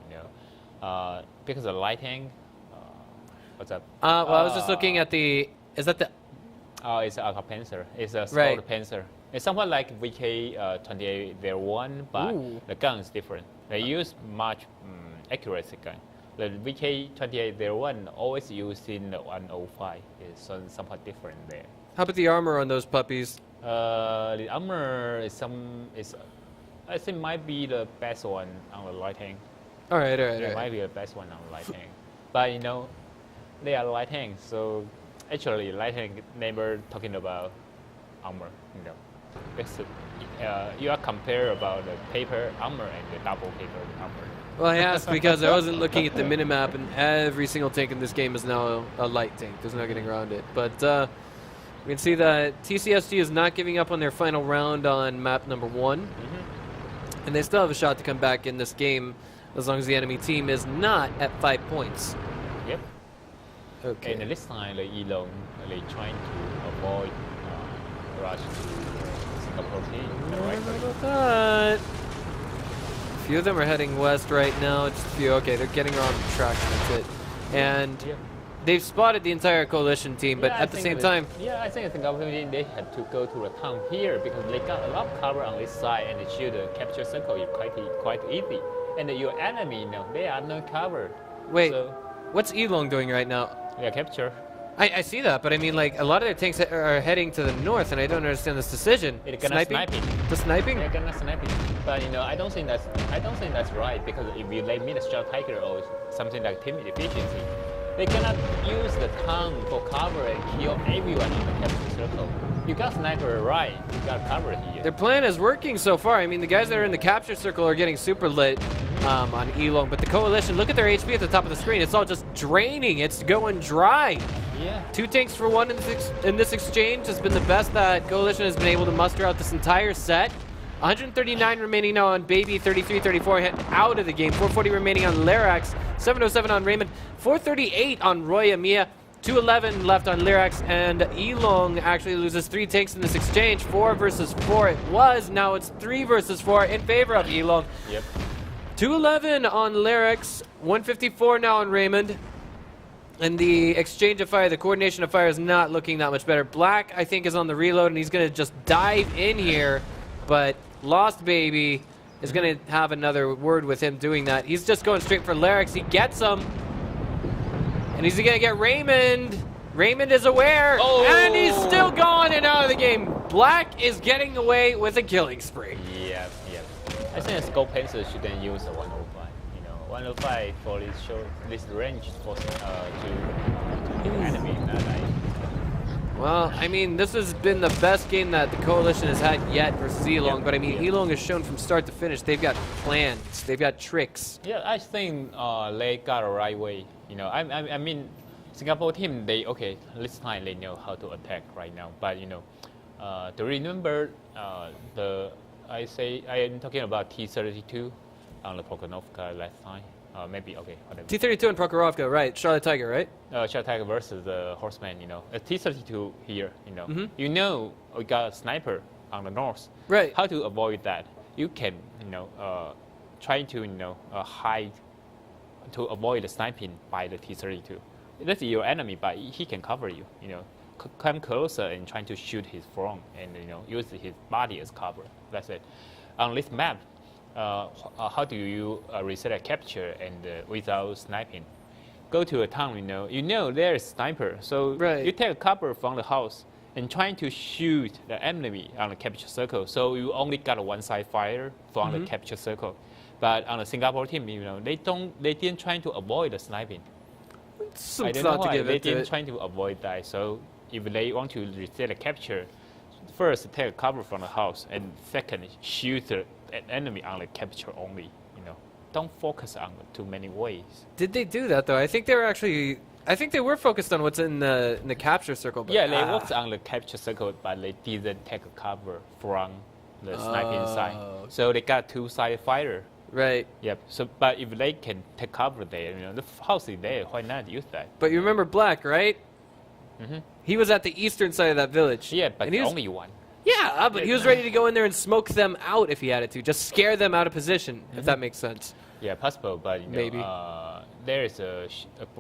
[SPEAKER 2] because of lighting. What's up?
[SPEAKER 1] Well, I was just looking at the. Is that the?
[SPEAKER 2] Oh, it's a Panzer. It's a
[SPEAKER 1] Right.
[SPEAKER 2] small Panzer. It's somewhat like VK-2801, but
[SPEAKER 1] Ooh.
[SPEAKER 2] the gun is different. They use much accuracy gun. The VK-2801 always used in the 105. It's somewhat different there.
[SPEAKER 1] How about the armor on those puppies?
[SPEAKER 2] The armor is I think might be the best one on the lighting.
[SPEAKER 1] All right.
[SPEAKER 2] It might be the best one on lighting. But they are lighting, so actually lighting never talking about armor. It's, you are compare about the paper armor and the double paper armor.
[SPEAKER 1] Well, I asked because I wasn't looking at the minimap, and every single tank in this game is now a light tank. There's no getting around it. But we can see that TCSG is not giving up on their final round on map number 1. And they still have a shot to come back in this game as long as the enemy team is not at 5 points.
[SPEAKER 2] Yep.
[SPEAKER 1] Okay.
[SPEAKER 2] And this time, the Elon, they trying to avoid rush to Singapore team.
[SPEAKER 1] Right about that. A few of them are heading west right now. Just a few. Okay, they're getting around the tracks. That's it. And they've spotted the entire coalition team, but at the same time.
[SPEAKER 2] Yeah, I think the Singapore team, they had to go to the town here because they got a lot of cover on this side, and they shoot the capture circle is quite easy. And your enemy, they are not covered.
[SPEAKER 1] Wait,
[SPEAKER 2] so,
[SPEAKER 1] what's Elong doing right now?
[SPEAKER 2] Yeah, capture.
[SPEAKER 1] I see that, but I mean, like, a lot of their tanks are heading to the north, and I don't understand this decision.
[SPEAKER 2] They're gonna snipe it.
[SPEAKER 1] The sniping?
[SPEAKER 2] They're gonna snipe it. But I don't think that's right, because if you let me the Strike Tiger or something like team efficiency, they cannot use the town for cover and kill everyone on the capture circle. You got sniper right, you got cover here.
[SPEAKER 1] Their plan is working so far. I mean, the guys that are in the capture circle are getting super lit on Elong, but the coalition, look at their HP at the top of the screen. It's all just draining. It's going dry.
[SPEAKER 2] Yeah.
[SPEAKER 1] 2 tanks for 1 in this exchange has been the best that Coalition has been able to muster out this entire set. 139 remaining now on Baby, 33-34 hit out of the game. 440 remaining on Lyrax, 707 on Raymond, 438 on Roya Mia, 211 left on Lyrax, and Elong actually loses 3 tanks in this exchange. 4 versus 4 it was, now it's 3 versus 4 in favor of Elong.
[SPEAKER 2] Yep.
[SPEAKER 1] 211 on Lyrax, 154 now on Raymond. And the exchange of fire, the coordination of fire is not looking that much better. Black, I think, is on the reload, and he's going to just dive in here. But Lost Baby is going to have another word with him doing that. He's just going straight for Lyrax. He gets him. And he's going to get Raymond. Raymond is aware.
[SPEAKER 2] Oh.
[SPEAKER 1] And he's still gone and out of the game. Black is getting away with a killing spree.
[SPEAKER 2] Yeah. I think a Scope Pencil shouldn't use a 105. 105 for this range for to enemy.
[SPEAKER 1] Well, I mean, this has been the best game that the Coalition has had yet versus Elong, but I mean, Elong has shown from start to finish they've got plans, they've got tricks.
[SPEAKER 2] Yeah, I think they got a right way. I mean, Singapore team, this time they know how to attack right now. But to remember I am talking about T-32 on the Prokhorovka last time. Maybe, whatever.
[SPEAKER 1] T-32 and Prokhorovka, right. Charlotte Tiger, right?
[SPEAKER 2] Charlotte Tiger versus the Horseman, A T-32 here, we got a sniper on the north.
[SPEAKER 1] Right.
[SPEAKER 2] How to avoid that? You can, try to, hide to avoid the sniping by the T-32. That's your enemy, but he can cover you, come closer and trying to shoot his front and, use his body as cover. That's it. On this map, how do you reset a capture and without sniping? Go to a town, there is sniper. So you take a cover from the house and trying to shoot the enemy on the capture circle. So you only got a one-side fire from the capture circle. But on the Singapore team, they didn't try to avoid the sniping.
[SPEAKER 1] I don't know why.
[SPEAKER 2] They didn't try to avoid that. So if they want to reset a capture, first take a cover from the house, and second shoot the enemy on the capture only. Don't focus on too many ways.
[SPEAKER 1] Did they do that though? I think they were focused on what's in the capture circle. But
[SPEAKER 2] yeah, they worked on the capture circle, but they didn't take a cover from the sniping side. So they got two-sided fighter.
[SPEAKER 1] Right.
[SPEAKER 2] Yep. So, but if they can take cover there, the house is there. Why not use that?
[SPEAKER 1] But you remember Black, right? He was at the eastern side of that village.
[SPEAKER 2] Yeah, but
[SPEAKER 1] and he was,
[SPEAKER 2] only one.
[SPEAKER 1] Yeah, but he was ready to go in there and smoke them out if he had to, just scare them out of position, if that makes sense.
[SPEAKER 2] Yeah, possible, but
[SPEAKER 1] Maybe.
[SPEAKER 2] There is a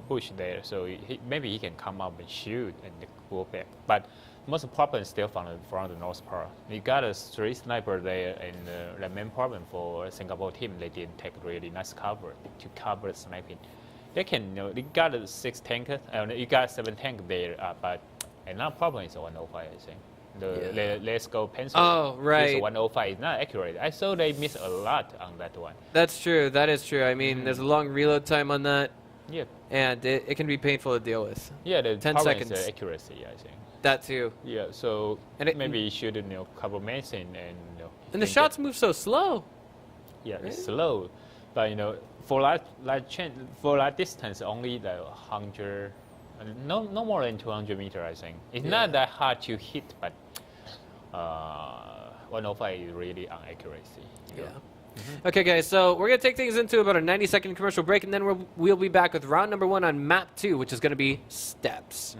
[SPEAKER 2] bush there, so maybe he can come up and shoot and go back. But most problem is still from the north part. We got a 3 sniper there, and the main problem for Singapore team, they didn't take really nice cover to cover sniping. They can, they got a 6 tank, you got 7 tank there, but another problem is 105, I think. Let's go pencil.
[SPEAKER 1] Oh, right.
[SPEAKER 2] This 105 is not accurate. I saw they miss a lot on that one.
[SPEAKER 1] That's true. That is true. I mean, there's a long reload time on that.
[SPEAKER 2] Yeah.
[SPEAKER 1] And it can be painful to deal with.
[SPEAKER 2] Yeah, the
[SPEAKER 1] 10
[SPEAKER 2] problem
[SPEAKER 1] seconds.
[SPEAKER 2] is the accuracy, I think.
[SPEAKER 1] That too.
[SPEAKER 2] Yeah, so maybe you should cover Mason and
[SPEAKER 1] And the shots move so slow.
[SPEAKER 2] Yeah, it's slow, but for that distance, only the 100, no more than 200 meter, I think. It's not that hard to hit, but 105 is really on accuracy.
[SPEAKER 1] Yeah. Okay, guys, so we're going to take things into about a 90-second commercial break, and then we'll be back with round number 1 on map 2, which is going to be steps.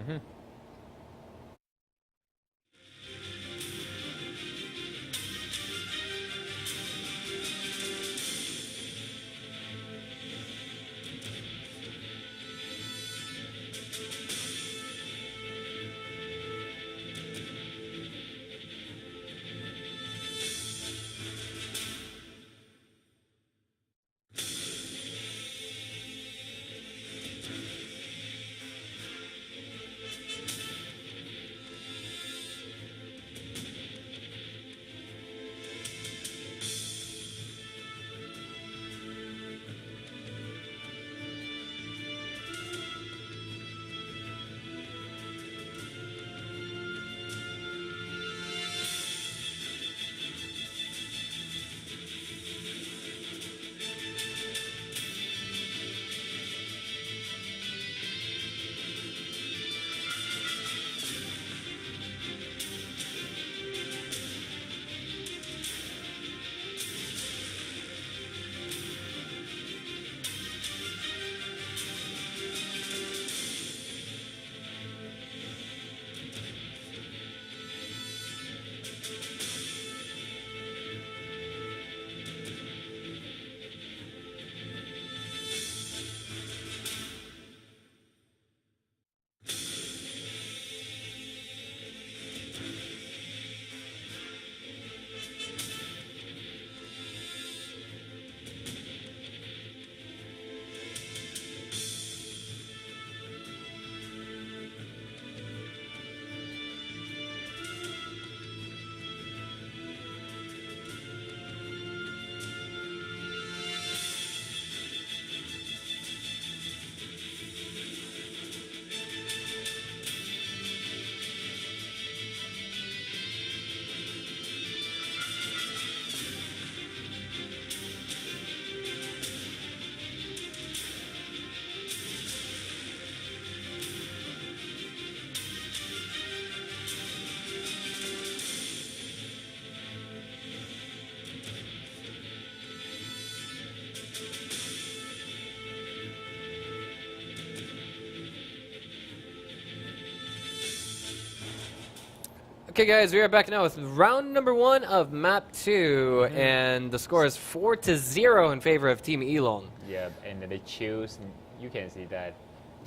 [SPEAKER 1] Okay, guys, we are back now with round number 1 of map 2, and the score is 4-0 in favor of Team Elong.
[SPEAKER 2] Yeah, and they choose, you can see that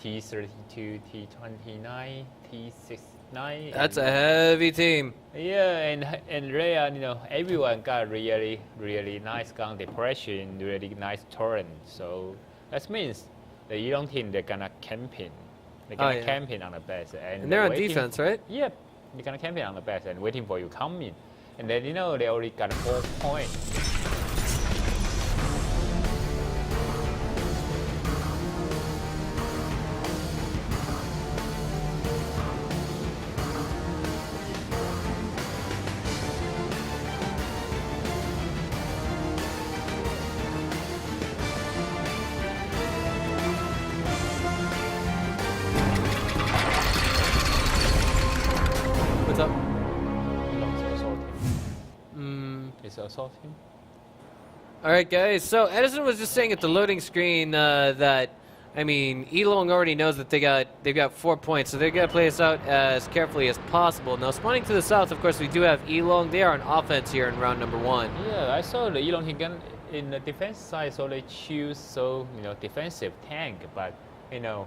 [SPEAKER 2] T32, T29, T69.
[SPEAKER 1] That's a heavy team.
[SPEAKER 2] Yeah, and Rhea, everyone got really, really nice gun depression, really nice turn. So that means the Elong team, they're gonna camping. They're gonna camping on the base.
[SPEAKER 1] And they're on defense, right?
[SPEAKER 2] Yep. They're gonna camp it on the base and waiting for you come in. And then they already got 4 points.
[SPEAKER 1] What's up?
[SPEAKER 2] It's assault him.
[SPEAKER 1] All right, guys. So Edison was just saying at the loading screen that I mean, Elong already knows that they've got 4 points, so they're gonna play this out as carefully as possible. Now, spawning to the south, of course, we do have Elong. They are on offense here in round number 1.
[SPEAKER 2] Yeah, I saw the Elon Higan in the defense side, so they choose defensive tank, but they are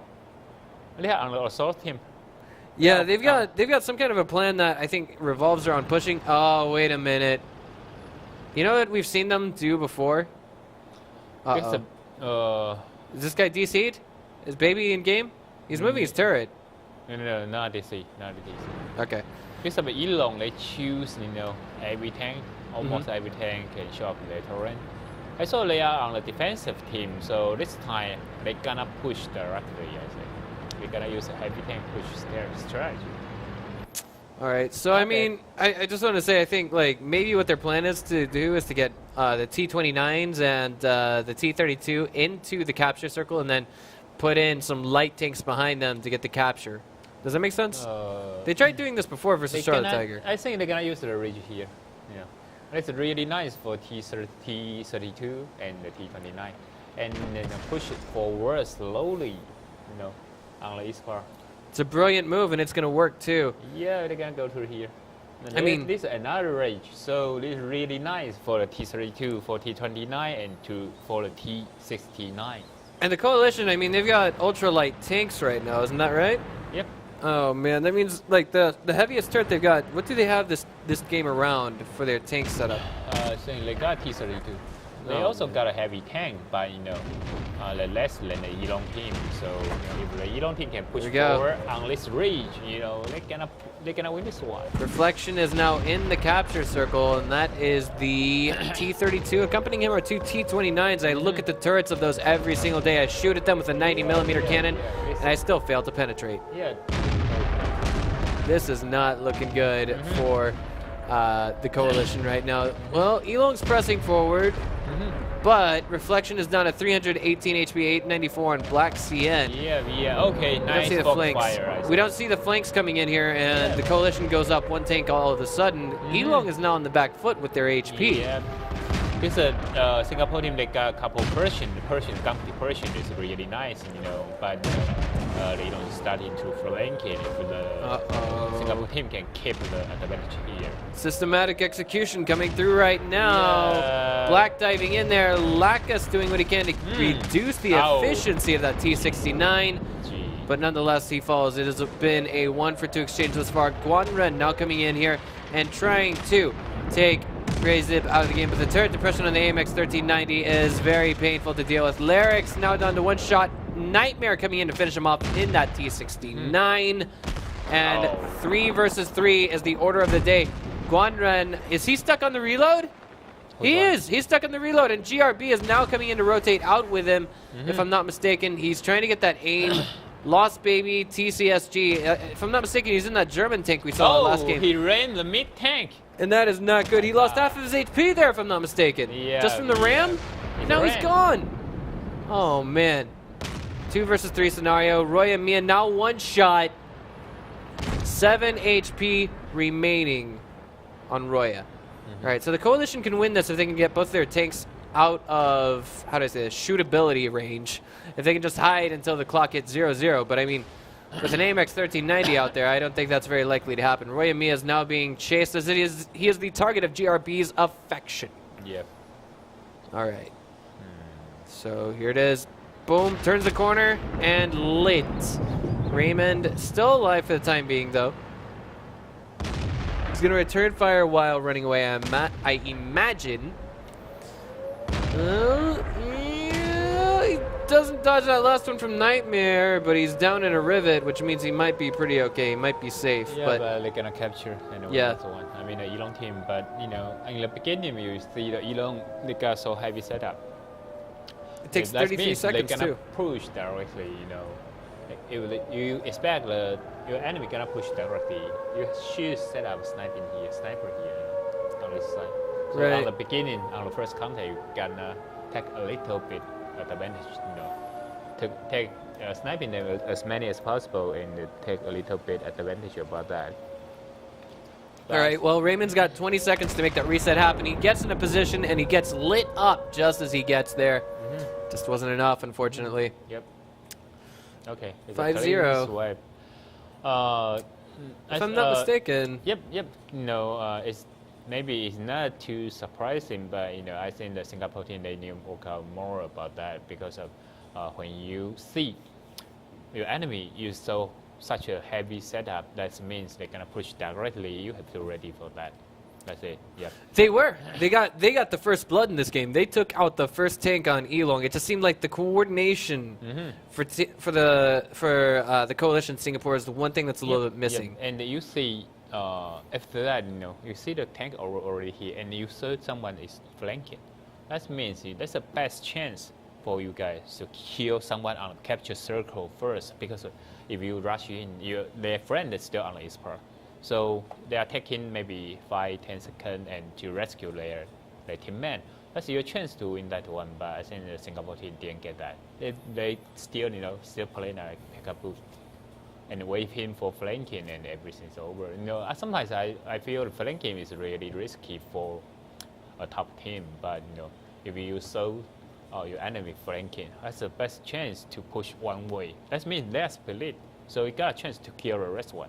[SPEAKER 2] on the assault team.
[SPEAKER 1] Yeah, they've got some kind of a plan that I think revolves around pushing. Oh, wait a minute. You know what we've seen them do before? Is this guy DC'd? Is Baby in game? He's moving his turret.
[SPEAKER 2] No, not DC.
[SPEAKER 1] Okay.
[SPEAKER 2] Because of Elon, they choose every tank, almost every tank can show up in their turret. I saw they are on the defensive team, so this time they're gonna push directly. I think we're gonna use a heavy tank push strategy.
[SPEAKER 1] All right, so I mean, I just want to say, I think like maybe what their plan is to do is to get the T-29s and the T-32 into the capture circle, and then put in some light tanks behind them to get the capture. Does that make sense? They tried doing this before versus Charlotte Tiger.
[SPEAKER 2] I think they're gonna use the ridge here. It's really nice for T-32 and the T-29, and then push it forward slowly, on the east part.
[SPEAKER 1] It's a brilliant move, and it's going to work too.
[SPEAKER 2] Yeah, they're going to go through here. And
[SPEAKER 1] I mean,
[SPEAKER 2] this is another range, so this is really nice for the T-32, for T-29, and for the T-69.
[SPEAKER 1] And the Coalition, I mean, they've got ultralight tanks right now, isn't that right?
[SPEAKER 2] Yep.
[SPEAKER 1] Oh man, that means like the heaviest turret they've got. What do they have this game around for their tank setup?
[SPEAKER 2] Saying they got T-32. They also got a heavy tank, but less than the Elon team. So if the Elon team can push forward on this ridge, they're gonna win this one.
[SPEAKER 1] Reflection is now in the capture circle, and that is the T-32. Accompanying him are 2 T-29s. I look at the turrets of those every single day. I shoot at them with a 90mm cannon, and I still fail to penetrate.
[SPEAKER 2] Yeah.
[SPEAKER 1] This is not looking good for the Coalition right now. Well, Elong's pressing forward. But Reflection is down at 318 HP, 894 on Black CN.
[SPEAKER 2] Yeah, okay, nice
[SPEAKER 1] We don't see the flanks. We don't see the flanks coming in here, and the Coalition goes up 1 tank all of a sudden. Elong is now on the back foot with their HP.
[SPEAKER 2] Yeah. This Singapore team, they got a couple Persian. The Persian is really nice, but they don't start into flank it if the Singapore team can keep the advantage here.
[SPEAKER 1] Systematic execution coming through right now.
[SPEAKER 2] Yeah.
[SPEAKER 1] Black diving in there. Lacus doing what he can to reduce the efficiency of that T-69. But nonetheless, he falls. It has been a 1-for-2 exchange thus far. Guanren now coming in here and trying to take Zip out of the game, but the turret depression on the AMX 1390 is very painful to deal with. Larix now down to 1 shot. Nightmare coming in to finish him off in that T-69. And 3 versus 3 is the order of the day. Guanren, is he stuck on the reload? He is. He's stuck on the reload, and GRB is now coming in to rotate out with him, if I'm not mistaken. He's trying to get that aim. Lost Baby, TCSG. If I'm not mistaken, he's in that German tank we saw last game.
[SPEAKER 2] He ran the mid tank.
[SPEAKER 1] And that is not good. He lost half of his HP there, if I'm not mistaken.
[SPEAKER 2] Yeah,
[SPEAKER 1] just from the ram? Now he's gone. Oh, man. 2 versus 3 scenario. Roy and Mia now 1 shot. 7 HP remaining on Roya. All right, so the Coalition can win this if they can get both their tanks out of, how do I say this, shootability range. If they can just hide until the clock hits 0-0. But I mean, with an AMX 1390 out there, I don't think that's very likely to happen. Roy Mia is now being chased as he is the target of GRB's affection.
[SPEAKER 2] Yep.
[SPEAKER 1] All right. So here it is. Boom, turns the corner, and lit. Raymond still alive for the time being, though. He's going to return fire while running away, I imagine. He doesn't dodge that last one from Nightmare, but he's down in a rivet, which means he might be pretty okay. He might be safe.
[SPEAKER 2] Yeah, but they're going to capture anyway.
[SPEAKER 1] Yeah.
[SPEAKER 2] That's the one. I mean, the Elon team, but, in the beginning, you see the Elon, they got so heavy setup.
[SPEAKER 1] It takes 33 seconds,
[SPEAKER 2] they're gonna
[SPEAKER 1] too.
[SPEAKER 2] push directly, you expect your enemy gonna push directly. You should set up sniper here, on this side. So
[SPEAKER 1] right.
[SPEAKER 2] on the beginning, on the first contact, you gonna take a little bit advantage, to take sniping them as many as possible and take a little bit advantage about that.
[SPEAKER 1] All right, well, Raymond's got 20 seconds to make that reset happen. He gets in a position, and he gets lit up just as he gets there. Just wasn't enough, unfortunately.
[SPEAKER 2] Yep. Okay. It's
[SPEAKER 1] 5-0.
[SPEAKER 2] Swipe.
[SPEAKER 1] If I'm not mistaken.
[SPEAKER 2] Yep. No, it's not too surprising, but I think the Singapore team they need to work out more about that because of when you see your enemy use such a heavy setup, that means they're gonna push directly. You have to be ready for that. That's it. Yeah.
[SPEAKER 1] They were. They got the first blood in this game. They took out the first tank on Elong. It just seemed like the coordination for the coalition Singapore is the one thing that's a little bit missing.
[SPEAKER 2] And you see after that, you see the tank already here, and you saw someone is flanking. That means that's the best chance for you guys to kill someone on capture circle first, because if you rush in, their friend is still on the expert. So they are taking maybe 5-10 seconds and to rescue their teammate. That's your chance to win that one, but I think the Singapore team didn't get that. They still playing like pickup boost and wait him for flanking and everything's over. Sometimes I feel flanking is really risky for a top team, but if you saw your enemy flanking, that's the best chance to push one way. That means they're split, so you got a chance to kill the rest one.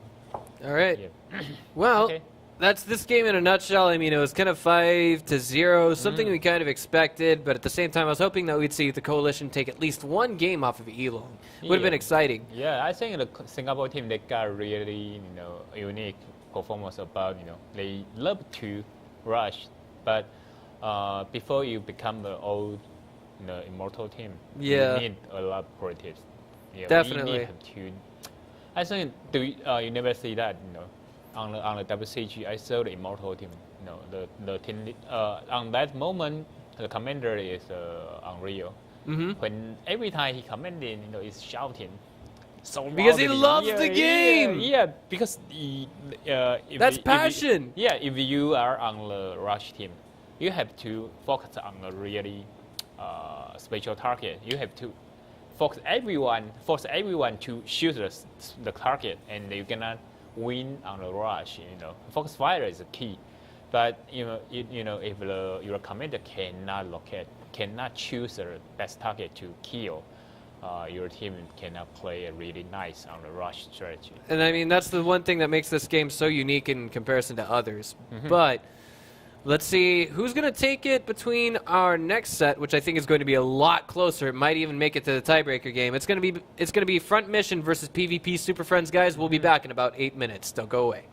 [SPEAKER 1] All right.
[SPEAKER 2] Yeah.
[SPEAKER 1] Well,
[SPEAKER 2] okay.
[SPEAKER 1] That's this game in a nutshell. I mean, it was kind of 5-0, something we kind of expected, but at the same time, I was hoping that we'd see the coalition take at least one game off of Elong. Would have been exciting.
[SPEAKER 2] Yeah, I think the Singapore team, they got really unique performance about they love to rush, but before you become the old immortal team, you need a lot of practice. Yeah,
[SPEAKER 1] definitely.
[SPEAKER 2] We need to. I think you never see that on the WCG. I saw the immortal team. The team on that moment the commander is unreal. When every time he commanding, he's shouting. So
[SPEAKER 1] because he loves the game.
[SPEAKER 2] Yeah, because
[SPEAKER 1] that's passion.
[SPEAKER 2] If you are on the rush team, you have to focus on a really special target. You have to force everyone to shoot the target, and you cannot win on the rush. Focus fire is the key. But if your commander cannot choose the best target to kill, your team cannot play a really nice on the rush strategy.
[SPEAKER 1] And I mean, that's the one thing that makes this game so unique in comparison to others. But let's see who's going to take it between our next set, which I think is going to be a lot closer. It might even make it to the tiebreaker game. It's going to be Front Mission versus PvP Super Friends, guys. We'll be back in about 8 minutes. Don't go away.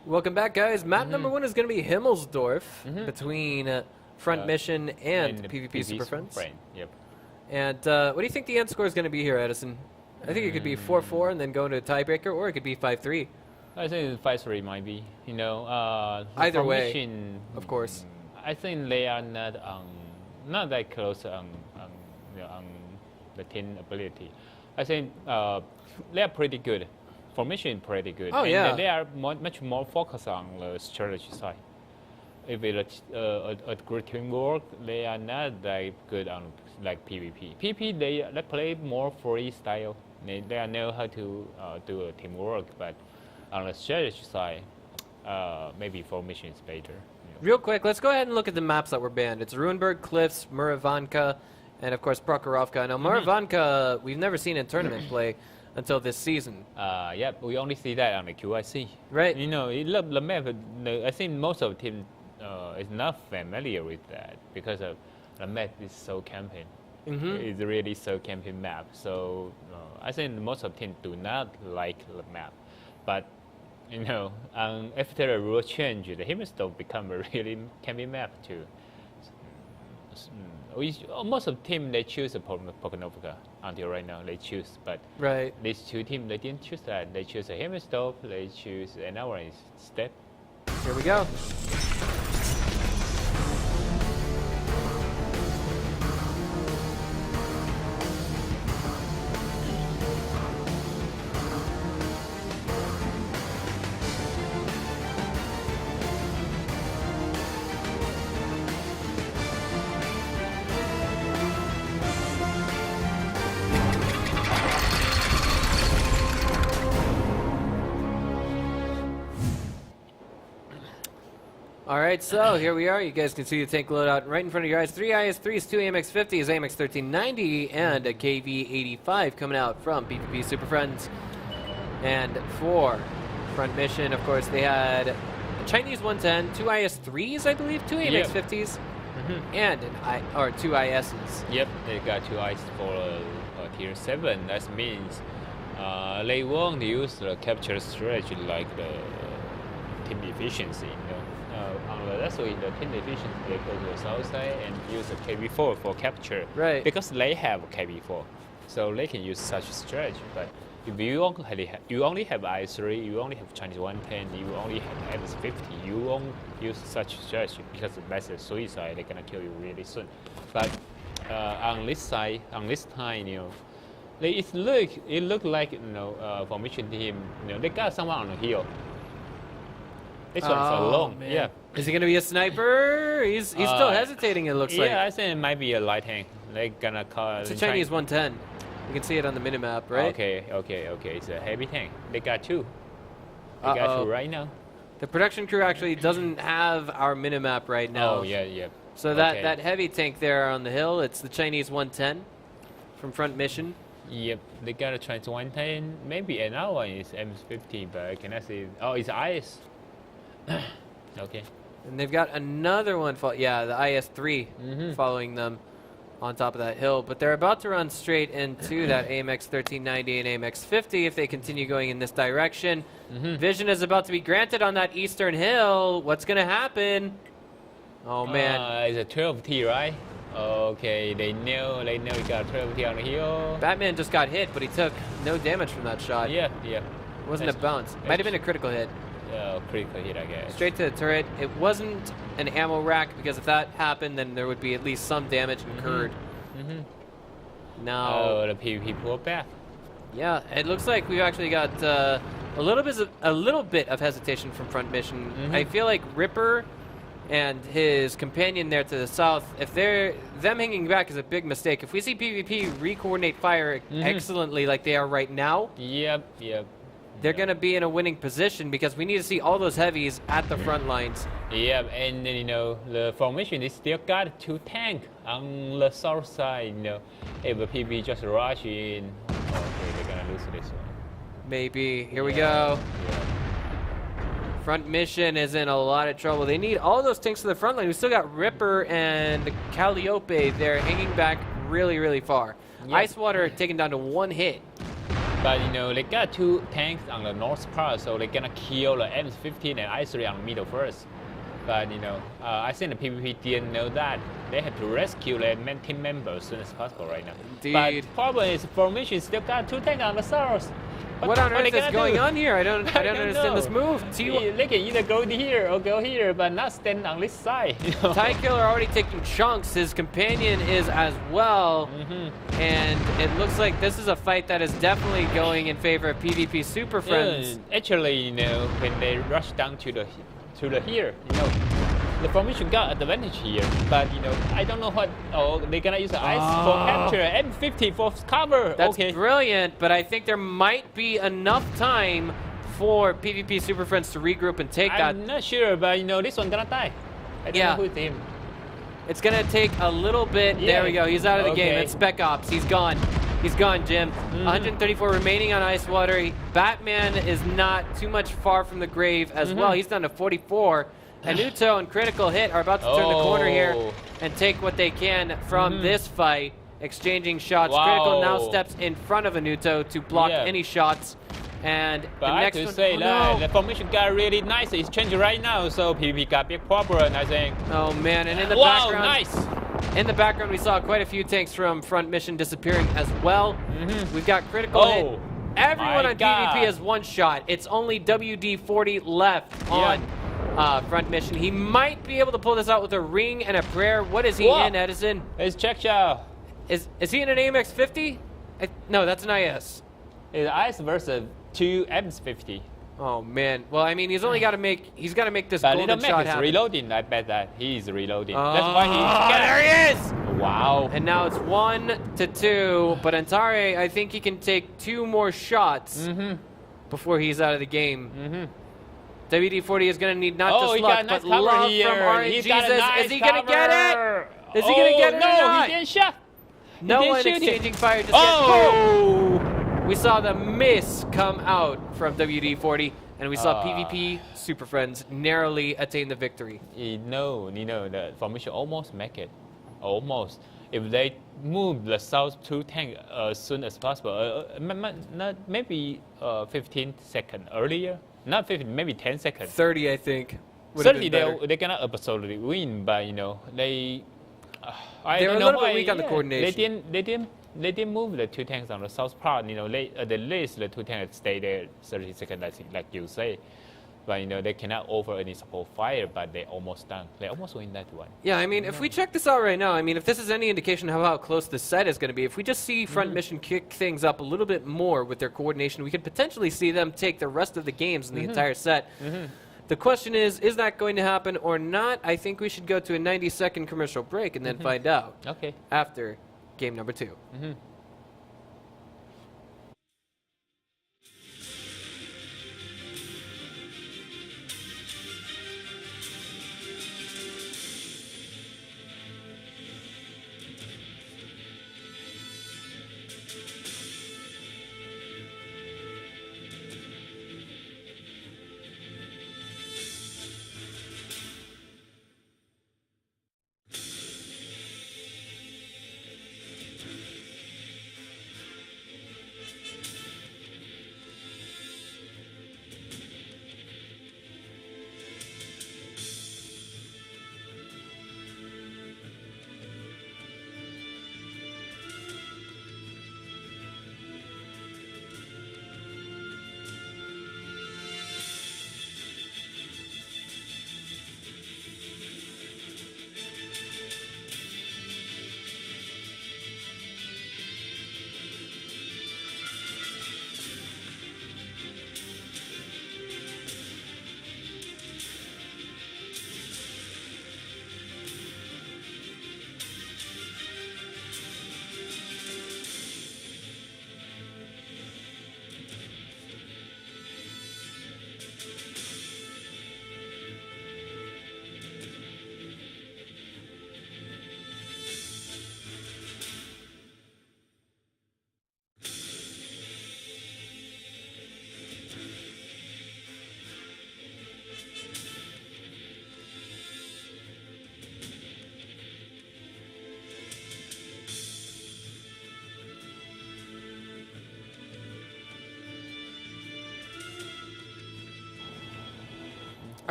[SPEAKER 1] Welcome back, guys. Map number 1 is going to be Himmelsdorf between Front Mission and PvP Super Friends.
[SPEAKER 2] Yep.
[SPEAKER 1] And what do you think the end score is going to be here, Edison? I think it could be 4-4 and then go into a tiebreaker, or it could be 5-3.
[SPEAKER 2] I think 5-3 might be.
[SPEAKER 1] Either way,
[SPEAKER 2] Mission,
[SPEAKER 1] of course.
[SPEAKER 2] I think they are not that close on the team ability. I think they are pretty good. Formation is pretty good.
[SPEAKER 1] Oh, yeah.
[SPEAKER 2] They are much more focused on the strategy side. If it's a good teamwork, they are not that good on like PvP. PvP, they play more freestyle. They know how to do a teamwork, but on the strategy side, maybe formation is better.
[SPEAKER 1] Real quick, let's go ahead and look at the maps that were banned. It's Ruinberg, Cliffs, Muravanka, and of course Prokhorovka. Now Muravanka, we've never seen in tournament play until this season.
[SPEAKER 2] Yeah, we only see that on the QIC.
[SPEAKER 1] Right.
[SPEAKER 2] The map, I think most of the team is not familiar with that because of the map is so camping. It's really so camping map. So I think most of the team do not like the map. But after the rule change, the Himmelsdorf become a really camping map too. Most of the team they choose Prokhorovka until right now they choose, but these two teams they didn't choose that. They choose a Himmelsdorf, they choose another instead.
[SPEAKER 1] Here we go. Alright, so here we are. You guys can see the tank loadout right in front of your eyes. 3 IS-3s, 2 AMX-50s, AMX-1390, and a KV-85 coming out from PvP Super Friends. And for Front Mission, of course, they had a Chinese 110, 2 IS-3s, I believe, 2 AMX-50s, and an 2 ISs.
[SPEAKER 2] Yep, they got 2 IS for Tier 7. That means they won't use the capture strategy like the team efficiency. That's why the team efficiency they go to the south side and use a KV4 for capture. Right. Because they have KV4, so they can use such a strategy. But if you only have IS-3, you only have Chinese 110, you only have MS-50, you won't use such a strategy because that's a suicide. They're gonna kill you really soon. But on this side, on this time, it look like formation team. They got someone on the hill. This one's alone.
[SPEAKER 1] Man.
[SPEAKER 2] Yeah.
[SPEAKER 1] Is he gonna be a sniper? He's still hesitating. It looks like.
[SPEAKER 2] Yeah, I think it might be a light tank. They're gonna call.
[SPEAKER 1] It's a Chinese 110. You can see it on the minimap, right?
[SPEAKER 2] Okay. It's a heavy tank. They got 2. They got 2 right now.
[SPEAKER 1] The production crew actually doesn't have our minimap right now.
[SPEAKER 2] Oh yeah.
[SPEAKER 1] So that heavy tank there on the hill, it's the Chinese 110 from Front Mission.
[SPEAKER 2] Yep, they got a Chinese 110. Maybe another one is MS-50, but I cannot see. Oh, it's IS. Okay.
[SPEAKER 1] And they've got another one, the IS-3 following them on top of that hill. But they're about to run straight into that AMX-1390 and AMX-50 if they continue going in this direction. Vision is about to be granted on that eastern hill. What's going to happen? Oh, man.
[SPEAKER 2] It's a 12T, right? Okay, they know you got a 12T on the hill.
[SPEAKER 1] Batman just got hit, but he took no damage from that shot.
[SPEAKER 2] Yeah.
[SPEAKER 1] It wasn't a bounce. Might have been a critical hit.
[SPEAKER 2] Critical hit, I guess.
[SPEAKER 1] Straight to the turret. It wasn't an ammo rack, because if that happened, then there would be at least some damage incurred. Now,
[SPEAKER 2] oh, the PvP pull back.
[SPEAKER 1] Yeah, it looks like we've actually got a little bit of hesitation from Front Mission. I feel like Ripper and his companion there to the south, if them hanging back is a big mistake. If we see PvP re-coordinate fire excellently like they are right now, they're going to be in a winning position, because we need to see all those heavies at the front lines.
[SPEAKER 2] Yeah, and the formation is still got 2 tanks on the south side. If the PvP just rush in, okay, they're going to lose this one.
[SPEAKER 1] Maybe. Here we go. Front Mission is in a lot of trouble. They need all those tanks to the front line. We still got Ripper and Calliope there hanging back really, really far. Ice Water taken down to 1 hit.
[SPEAKER 2] But you know, they got 2 tanks on the north part, so they're gonna kill the M15 and I3 on the middle first. But you know, I think the PvP didn't know that. They have to rescue their team members as soon as possible right now.
[SPEAKER 1] Indeed.
[SPEAKER 2] But problem is, formation still got 2 tanks on the south.
[SPEAKER 1] What on earth is going on here? I don't understand this move.
[SPEAKER 2] They can either go here or go here, but not stand on this side. You know?
[SPEAKER 1] Ty Killer already taking chunks. His companion is as well. And it looks like this is a fight that is definitely going in favor of PvP Super Friends.
[SPEAKER 2] Yeah, actually, you know, when they rush down to the here, you know, the formation got advantage here. But you know, I don't know what. Oh, they're gonna use the ice for capture, M50 for cover.
[SPEAKER 1] That's
[SPEAKER 2] okay.
[SPEAKER 1] brilliant, but I think there might be enough time for PvP Super Friends to regroup and take that.
[SPEAKER 2] I'm not sure, but you know, this one gonna die. I don't know who's him.
[SPEAKER 1] It's gonna take a little bit.
[SPEAKER 2] Yeah.
[SPEAKER 1] There we go. He's out of the game. It's Spec Ops. He's gone. He's gone, Jim. 134 remaining on Ice Water. Batman is not too much far from the grave as well. He's down to 44. Anuto and Critical Hit are about to turn the corner here and take what they can from this fight. Exchanging shots. Critical now steps in front of Anuto to block any shots. And
[SPEAKER 2] but
[SPEAKER 1] the next
[SPEAKER 2] I have
[SPEAKER 1] one,
[SPEAKER 2] to say that the formation got really nice. It's changing right now, so PvP got big problem, I think.
[SPEAKER 1] Oh man, and in the background, in the background we saw quite a few tanks from front mission disappearing as well. We've got Critical Hit. Everyone on PvP has one shot. It's only WD-40 left on front mission. He might be able to pull this out with a ring and a prayer. What is he in, Edison?
[SPEAKER 2] It's check shot.
[SPEAKER 1] Is he in an AMX-50? No, that's an IS.
[SPEAKER 2] It's IS versus 2 M50.
[SPEAKER 1] Oh man. Well, I mean, he's got to make this
[SPEAKER 2] but
[SPEAKER 1] golden shot happen.
[SPEAKER 2] Reloading. I bet that he's reloading.
[SPEAKER 1] Oh,
[SPEAKER 2] that's why he's
[SPEAKER 1] there he is.
[SPEAKER 2] Wow.
[SPEAKER 1] And now it's 1-2, but Antare, I think he can take 2 more shots before he's out of the game. WD-40 is going to need not just luck, but love from RNGesus. Is he going to get it? Is he going to get it or not?
[SPEAKER 2] He didn't shot.
[SPEAKER 1] No one exchanging fire just yet. We saw the miss come out from WD-40, and we saw PvP Super Friends narrowly attain the victory.
[SPEAKER 2] No, the formation almost make it. Almost. If they move the south 2 tank as soon as possible, maybe 15 seconds earlier. Not 15, maybe 10 seconds.
[SPEAKER 1] 30, I think.
[SPEAKER 2] 30, they cannot absolutely win, but you know, they
[SPEAKER 1] were a little bit weak on the coordination.
[SPEAKER 2] They didn't move the 2 tanks on the south part. You know, at the least the 2 tanks stay there 30 seconds, I think, like you say. But you know, they cannot offer any support fire, but they almost done. They almost win that one.
[SPEAKER 1] Yeah, I mean, if we check this out right now, I mean, if this is any indication of how close this set is going to be, if we just see front mission kick things up a little bit more with their coordination, we could potentially see them take the rest of the games in the entire set. The question is that going to happen or not? I think we should go to a 90-second commercial break and then find out.
[SPEAKER 2] Okay.
[SPEAKER 1] After game number 2.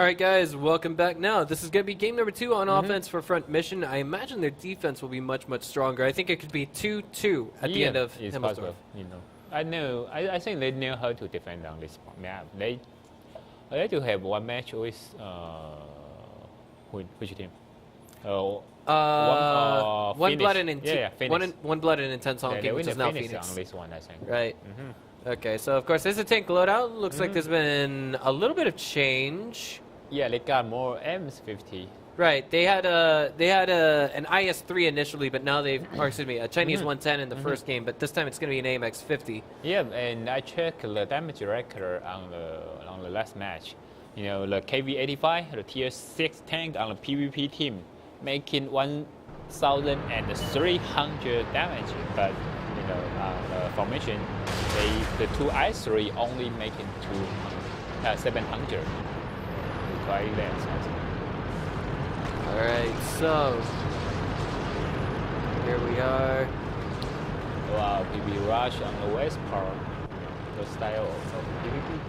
[SPEAKER 1] All right, guys, welcome back. Now, this is going to be game number 2 on offense for Front Mission. I imagine their defense will be much, much stronger. I think it could be 2-2 at the end of
[SPEAKER 2] it's
[SPEAKER 1] Himmelsdorf.
[SPEAKER 2] possible, I think they know how to defend on this map. They like to have one match with which team?
[SPEAKER 1] One blood and
[SPEAKER 2] Phoenix.
[SPEAKER 1] one blood and intense honking, which is now
[SPEAKER 2] Phoenix
[SPEAKER 1] Phoenix.
[SPEAKER 2] on this one, I think.
[SPEAKER 1] Right. Okay, so of course there's a tank loadout. Looks like there's been a little bit of change.
[SPEAKER 2] Yeah, they got more M50.
[SPEAKER 1] Right. They had an IS-3 initially, but now a Chinese 110 in the first game, but this time it's going to be an AMX-50.
[SPEAKER 2] Yeah, and I checked the damage record on the last match. The KV-85, the tier 6 tank on the PvP team, making 1,300 damage, but formation, the two I3 only making 700. Quite less.
[SPEAKER 1] All right, so here we are.
[SPEAKER 2] Wow, PvP rush on the west part, the style of PvP.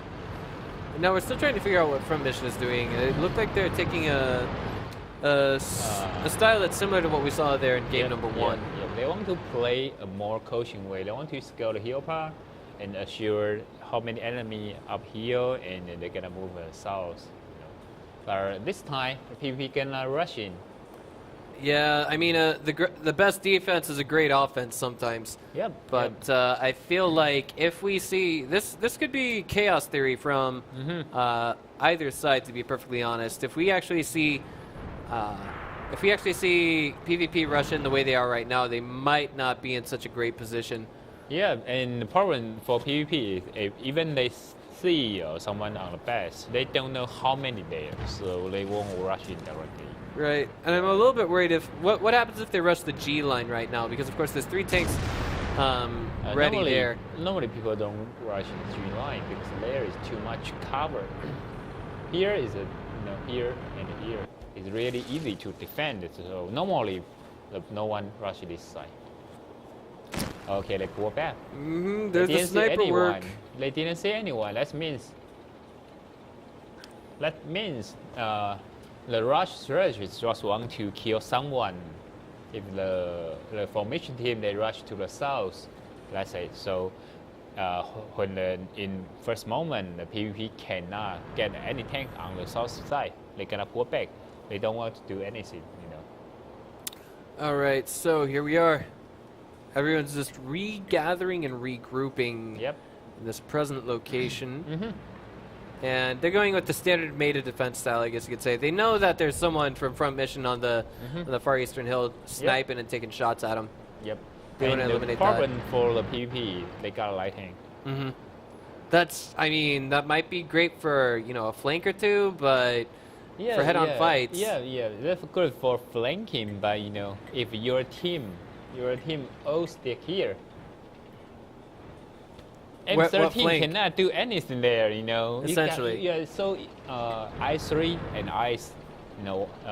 [SPEAKER 1] Now we're still trying to figure out what Front Mission is doing. It looked like they're taking a style that's similar to what we saw there in game number 1.
[SPEAKER 2] Yeah, they want to play a more coaching way. They want to scale the hill part and assure how many enemy up here, and then they're gonna move south. But this time, the PvP gonna rush in.
[SPEAKER 1] Yeah, I mean, the best defense is a great offense sometimes.
[SPEAKER 2] Yep.
[SPEAKER 1] But I feel like if we see this could be chaos theory from either side. To be perfectly honest, if we actually see PvP rush in the way they are right now, they might not be in such a great position.
[SPEAKER 2] Yeah, and the problem for PvP is even they see someone on the base, they don't know how many there, so they won't rush in directly.
[SPEAKER 1] Right, and I'm a little bit worried if what happens if they rush the G line right now, because of course there's 3 tanks ready there.
[SPEAKER 2] Normally people don't rush the G line because there is too much cover. Here is here and here. It's really easy to defend it, so normally no one rushes this side. Okay, let's go back.
[SPEAKER 1] There's the sniper work.
[SPEAKER 2] They didn't see anyone. That means the rush strategy just want to kill someone. If the formation team they rush to the south, let's say, so when in first moment the PvP cannot get any tank on the south side, they gonna pull back. They don't want to do anything,
[SPEAKER 1] All right, so here we are. Everyone's just regathering and regrouping in this present location. And they're going with the standard meta defense style, I guess you could say. They know that there's someone from Front Mission on the far eastern hill sniping and taking shots at them.
[SPEAKER 2] Yep.
[SPEAKER 1] They want to eliminate
[SPEAKER 2] the problem for the PvP, they got a light tank.
[SPEAKER 1] That might be great for, a flank or two, but for head-on fights.
[SPEAKER 2] Yeah, that's good for flanking, but, if your team all stick here, M13 cannot do anything there,
[SPEAKER 1] Essentially.
[SPEAKER 2] I3 and I,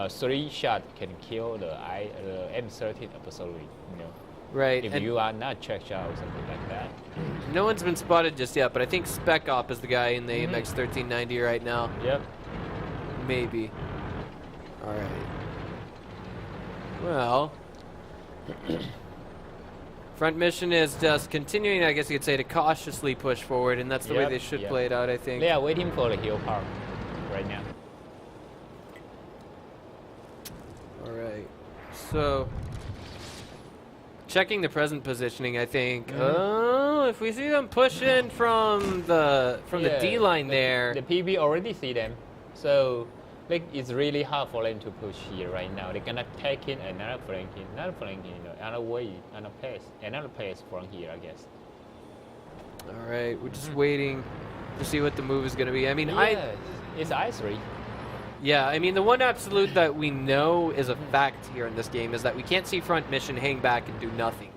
[SPEAKER 2] 3 shot can kill the M13 absolutely,
[SPEAKER 1] Right.
[SPEAKER 2] If you are not checked out or something like that.
[SPEAKER 1] No one's been spotted just yet, but I think Spec Op is the guy in the AMX 1390 right now.
[SPEAKER 2] Yep.
[SPEAKER 1] Maybe. All right. Well, Front Mission is just continuing, I guess you could say, to cautiously push forward, and that's the way they should play it out, I think.
[SPEAKER 2] They are waiting for the hill part right now.
[SPEAKER 1] All right. So, checking the present positioning, I think. Oh, if we see them push in from the D line there.
[SPEAKER 2] The PB already see them, so it's really hard for them to push here right now. They're gonna take in another flanking, another way, another place from here, I guess.
[SPEAKER 1] All right, we're just waiting to see what the move is gonna be. I mean,
[SPEAKER 2] it's I3.
[SPEAKER 1] Yeah, I mean, the one absolute that we know is a fact here in this game is that we can't see Front Mission hang back and do nothing.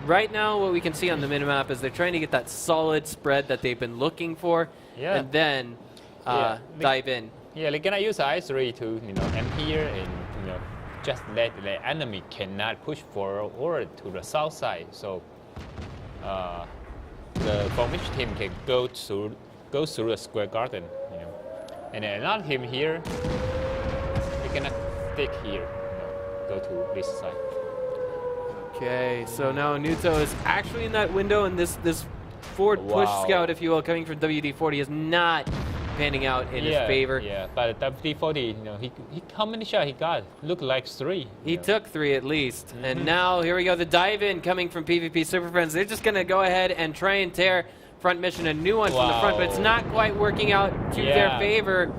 [SPEAKER 1] Right now, what we can see on the minimap is they're trying to get that solid spread that they've been looking for, and then dive in.
[SPEAKER 2] Yeah, they're gonna use I3 to aim here and just let the enemy cannot push forward to the south side. So the formation team can go through the square garden. And then not him here. He cannot stick here. Go to this side.
[SPEAKER 1] Okay, so now Nuto is actually in that window, and this forward push scout, if you will, coming from WD-40 is not panning out in his favor.
[SPEAKER 2] Yeah, but WD-40, he how many shots he got? Look like 3.
[SPEAKER 1] He took 3 at least. And now here we go, the dive in coming from PvP Super Friends. They're just gonna go ahead and try and tear Front Mission a new one from the front, but it's not quite working out to their favor.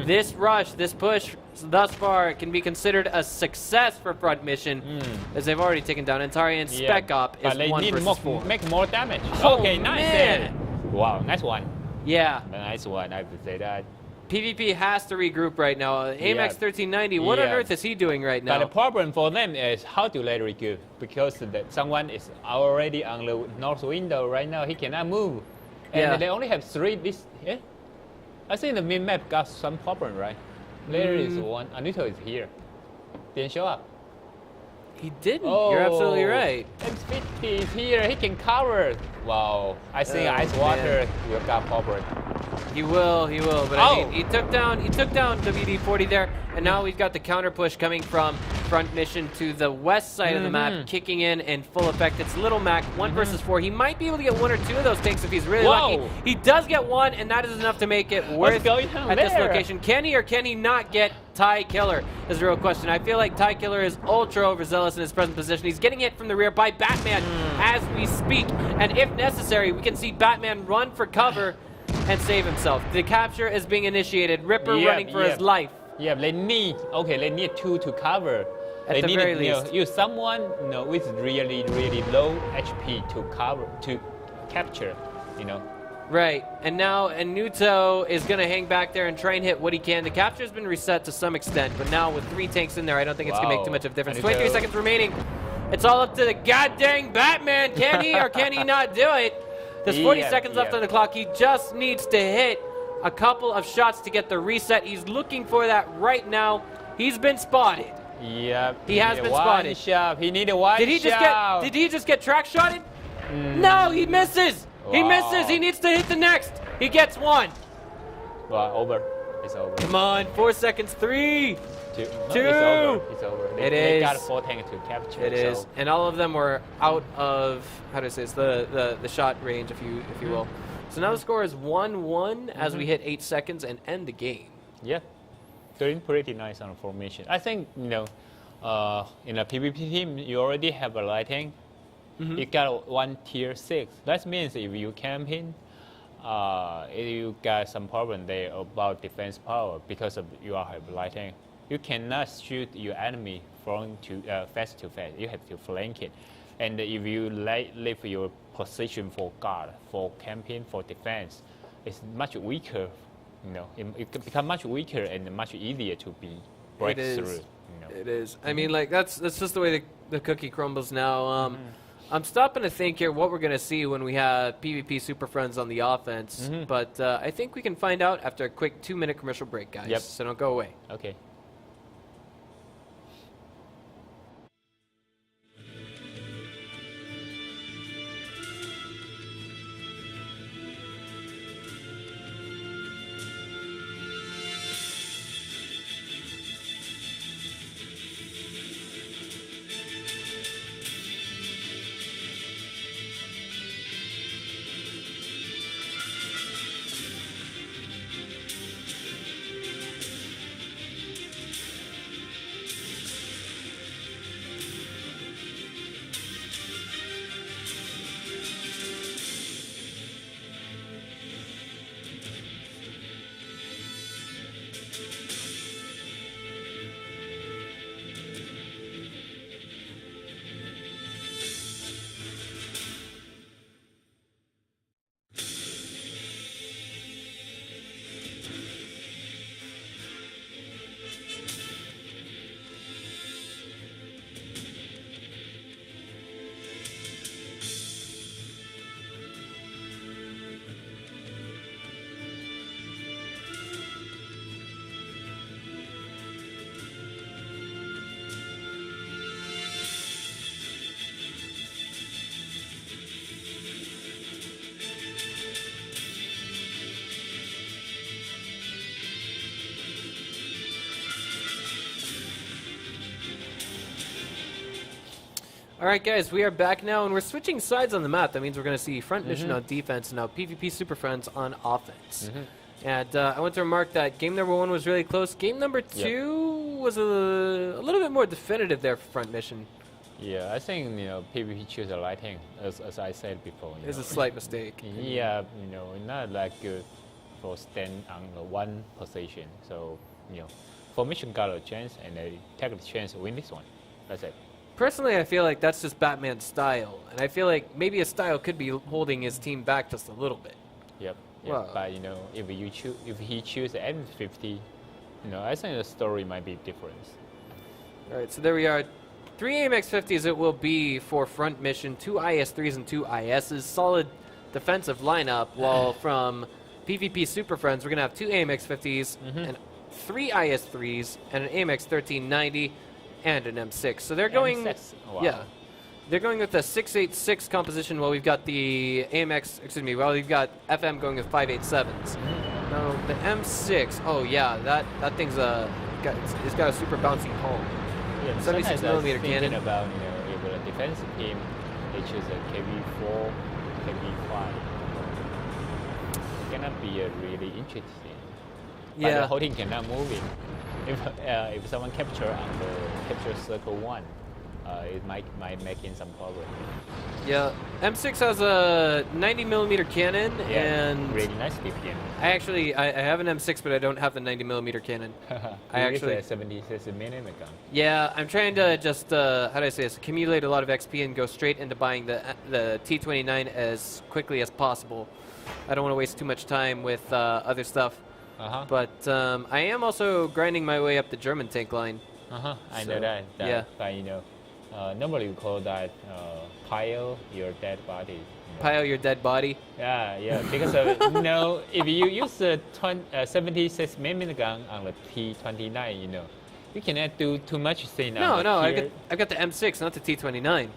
[SPEAKER 1] This rush, this push, thus far can be considered a success for Front Mission, as they've already taken down Antari, and Spec Op is 1 versus 4.
[SPEAKER 2] Make more damage.
[SPEAKER 1] Oh,
[SPEAKER 2] okay, nice.
[SPEAKER 1] Man.
[SPEAKER 2] Wow, nice one.
[SPEAKER 1] Yeah.
[SPEAKER 2] Nice one, I have to say that.
[SPEAKER 1] PvP has to regroup right now. AMAX 1390, what on earth is he doing right now?
[SPEAKER 2] But the problem for them is how do they regroup? Because someone is already on the north window right now. He cannot move. And they only have 3. I think the mid map got some problem, right? There is one. Anito is here. Didn't show up.
[SPEAKER 1] He didn't. You're absolutely right.
[SPEAKER 2] M50 is here. He can cover. Wow. I think Ice Water will got problem.
[SPEAKER 1] He will. But I mean, he took down WD-40 there, and now we've got the counter push coming from Front Mission to the west side of the map, kicking in full effect. It's Little Mac, 1 versus 4. He might be able to get 1 or 2 of those tanks if he's really lucky. He does get 1, and that is enough to make it worth at this location. Can he or can he not get Ty Killer is the real question. I feel like Ty Killer is ultra overzealous in his present position. He's getting hit from the rear by Batman as we speak, and if necessary, we can see Batman run for cover and save himself. The capture is being initiated. Ripper running for his life.
[SPEAKER 2] Yeah, they need 2 to cover.
[SPEAKER 1] At the very least.
[SPEAKER 2] Use someone with really low HP to capture,
[SPEAKER 1] Right, and now Nuto is going to hang back there and try and hit what he can. The capture has been reset to some extent, but now with 3 tanks in there, I don't think it's going to make too much of a difference. 23 seconds remaining. It's all up to the goddamn Batman. Can he or can he not do it? There's 40 seconds left on the clock. He just needs to hit a couple of shots to get the reset. He's looking for that right now. He's been spotted.
[SPEAKER 2] Yep.
[SPEAKER 1] He has been spotted.
[SPEAKER 2] He needed one shot.
[SPEAKER 1] Did he just get track shotted? No, he misses.
[SPEAKER 2] Wow.
[SPEAKER 1] He misses. He needs to hit the next. He gets 1.
[SPEAKER 2] Well, over. It's over.
[SPEAKER 1] Come on, 4 seconds. 3, 2.
[SPEAKER 2] It's over. They got 4 tanks to capture.
[SPEAKER 1] It is, and all of them were out of the shot range, if you will. So now the score is 1-1 as we hit 8 seconds and end the game.
[SPEAKER 2] Yeah, doing pretty nice on formation. I think in a PvP team you already have a lighting. You got 1 tier 6. That means if you camp in, you got some problem there about defense power because of you have lighting. You cannot shoot your enemy from face to face. You have to flank it. And if you leave your position for guard, for camping, for defense, it's much weaker. It can become much weaker and much easier to be break through.
[SPEAKER 1] It is. I mean, like that's just the way the cookie crumbles now. I'm stopping to think here what we're going to see when we have PvP Super Friends on the offense, but I think we can find out after a quick 2-minute commercial break, guys.
[SPEAKER 2] Yep.
[SPEAKER 1] So don't go away.
[SPEAKER 2] Okay.
[SPEAKER 1] All right, guys, we are back now, and we're switching sides on the map. That means we're going to see Front Mission on defense, and now PvP Super Friends on offense. And I want to remark that game number 1 was really close. Game number 2 was a little bit more definitive there for Front Mission.
[SPEAKER 2] Yeah, I think PvP choose a lighting, as I said before.
[SPEAKER 1] It's a slight mistake.
[SPEAKER 2] Yeah, not that good for stand on the one position. So formation got a chance, and they take the chance to win this one. That's it.
[SPEAKER 1] Personally, I feel like that's just Batman's style, and I feel like maybe his style could be holding his team back just a little bit.
[SPEAKER 2] Yep.
[SPEAKER 1] Wow.
[SPEAKER 2] But if he choose the M50, I think the story might be different.
[SPEAKER 1] All right, so there we are. 3 AMX-50s it will be for Front Mission, 2 IS-3s and 2 ISs. Solid defensive lineup, while from PvP Super Friends, we're going to have 2 AMX-50s and 3 IS-3s and an AMX-1390 and an M6. So they're going...
[SPEAKER 2] M6. Wow.
[SPEAKER 1] Yeah. They're going with a 686 composition while we've got the while we've got FM going with 587s. Now, the M6, oh yeah, that thing's it's got a super bouncy hull.
[SPEAKER 2] Yeah,
[SPEAKER 1] 76 millimeter cannon.
[SPEAKER 2] About if a defensive team they choose a KV4, KV5, it's gonna be a really interesting. But the whole team cannot move it. If someone capture on the capture circle 1, it might making some problem.
[SPEAKER 1] Yeah, M6 has a 90 millimeter cannon, and
[SPEAKER 2] really nice cannon.
[SPEAKER 1] I have an M6, but I don't have the 90 millimeter cannon. I actually
[SPEAKER 2] a 76 millimeter gun.
[SPEAKER 1] Yeah, I'm trying to just how do I say this? Accumulate a lot of XP and go straight into buying the T29 as quickly as possible. I don't want to waste too much time with other stuff. But I am also grinding my way up the German tank line.
[SPEAKER 2] I know that.
[SPEAKER 1] Yeah.
[SPEAKER 2] But normally we call that pile your dead body.
[SPEAKER 1] Pile your dead body.
[SPEAKER 2] Yeah. Because if you use a 76 millimeter gun on the T29, you cannot do too much thing.
[SPEAKER 1] No, I've got the M6, not the T29.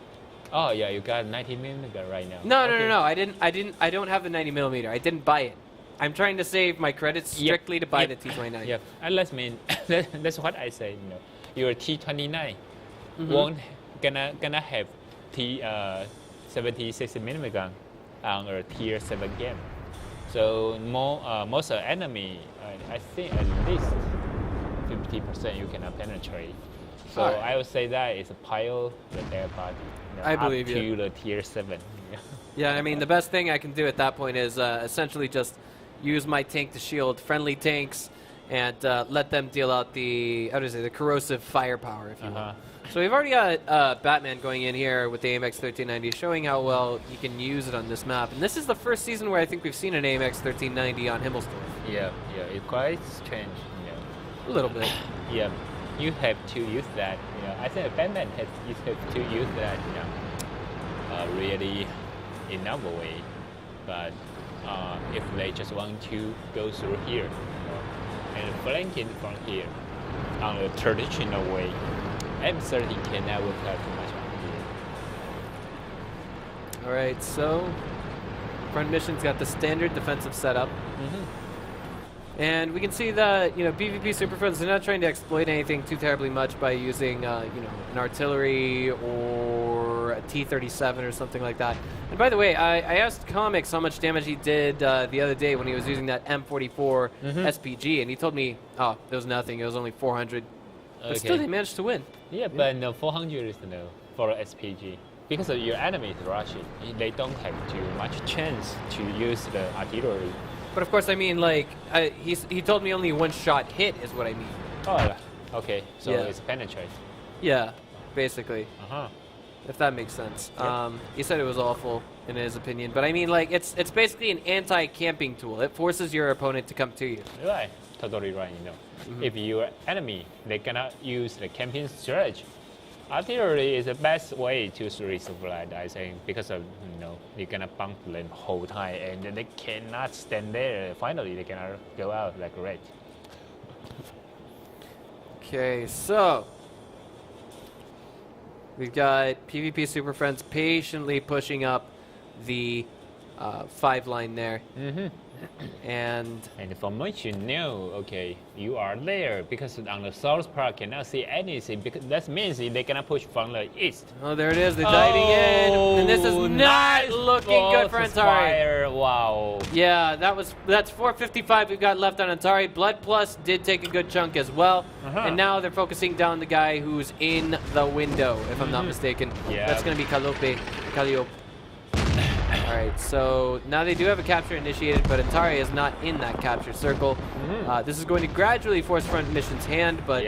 [SPEAKER 2] Oh yeah, you got 90 millimeter right now.
[SPEAKER 1] No. I don't have the 90 millimeter. I didn't buy it. I'm trying to save my credits strictly to buy the T29.
[SPEAKER 2] Yeah, and that's what I say. Your T29 won't gonna have T 76 millimeter gun on a tier 7 game. So most enemy, I think at least 50% you cannot penetrate. So I would say that is a pile the dead body.
[SPEAKER 1] I believe
[SPEAKER 2] up
[SPEAKER 1] you.
[SPEAKER 2] To the tier 7.
[SPEAKER 1] Yeah, I mean the best thing I can do at that point is essentially just use my tank to shield friendly tanks and let them deal out the corrosive firepower, if you will. So we've already got Batman going in here with the AMX 1390, showing how well you can use it on this map. And this is the first season where I think we've seen an AMX 1390 on Himmelsdorf.
[SPEAKER 2] Yeah, it's quite strange.
[SPEAKER 1] A little bit.
[SPEAKER 2] Yeah, you have to use that. I think Batman has to use that. Really in another way, but if they just want to go through here and flanking from here on a traditional way, M30 cannot work out too much on here.
[SPEAKER 1] All right, so Front Mission's got the standard defensive setup. And we can see that, PvP Super Friends, they're not trying to exploit anything too terribly much by using, an artillery or a T-37 or something like that. And by the way, I asked Comics how much damage he did the other day when he was using that M44 SPG, and he told me, there was nothing. It was only 400. But still, they managed to win.
[SPEAKER 2] Yeah, but 400 is for a SPG. Because your enemy is rushing, they don't have too much chance to use the artillery.
[SPEAKER 1] But of course, I mean, he told me only one shot hit is what I mean.
[SPEAKER 2] Oh, okay. So it's penetrate.
[SPEAKER 1] Yeah, basically. If that makes sense. Yep. He said it was awful in his opinion, but I mean, it's basically an anti-camping tool. It forces your opponent to come to you.
[SPEAKER 2] Right. Totally right. If your enemy they cannot use the camping strategy, artillery is the best way to resupply, I think, because of you're gonna bump them whole time and they cannot stand there. Finally, they cannot go out like red.
[SPEAKER 1] Okay, so we've got PvP Super Friends patiently pushing up the 5 line there. And
[SPEAKER 2] the formation, no, okay, you are there because on the south part cannot see anything because that means they cannot push from the east.
[SPEAKER 1] oh, there it is. They're diving in, and this is not
[SPEAKER 2] nice
[SPEAKER 1] looking good for Antari.
[SPEAKER 2] Wow.
[SPEAKER 1] Yeah, that's 455 we've got left on Antari. Blood Plus did take a good chunk as well, and now they're focusing down the guy who's in the window, if I'm not mistaken.
[SPEAKER 2] Yeah.
[SPEAKER 1] That's going to be Calliope. All right, so now they do have a capture initiated, but Antari is not in that capture circle. This is going to gradually force Front Mission's hand, but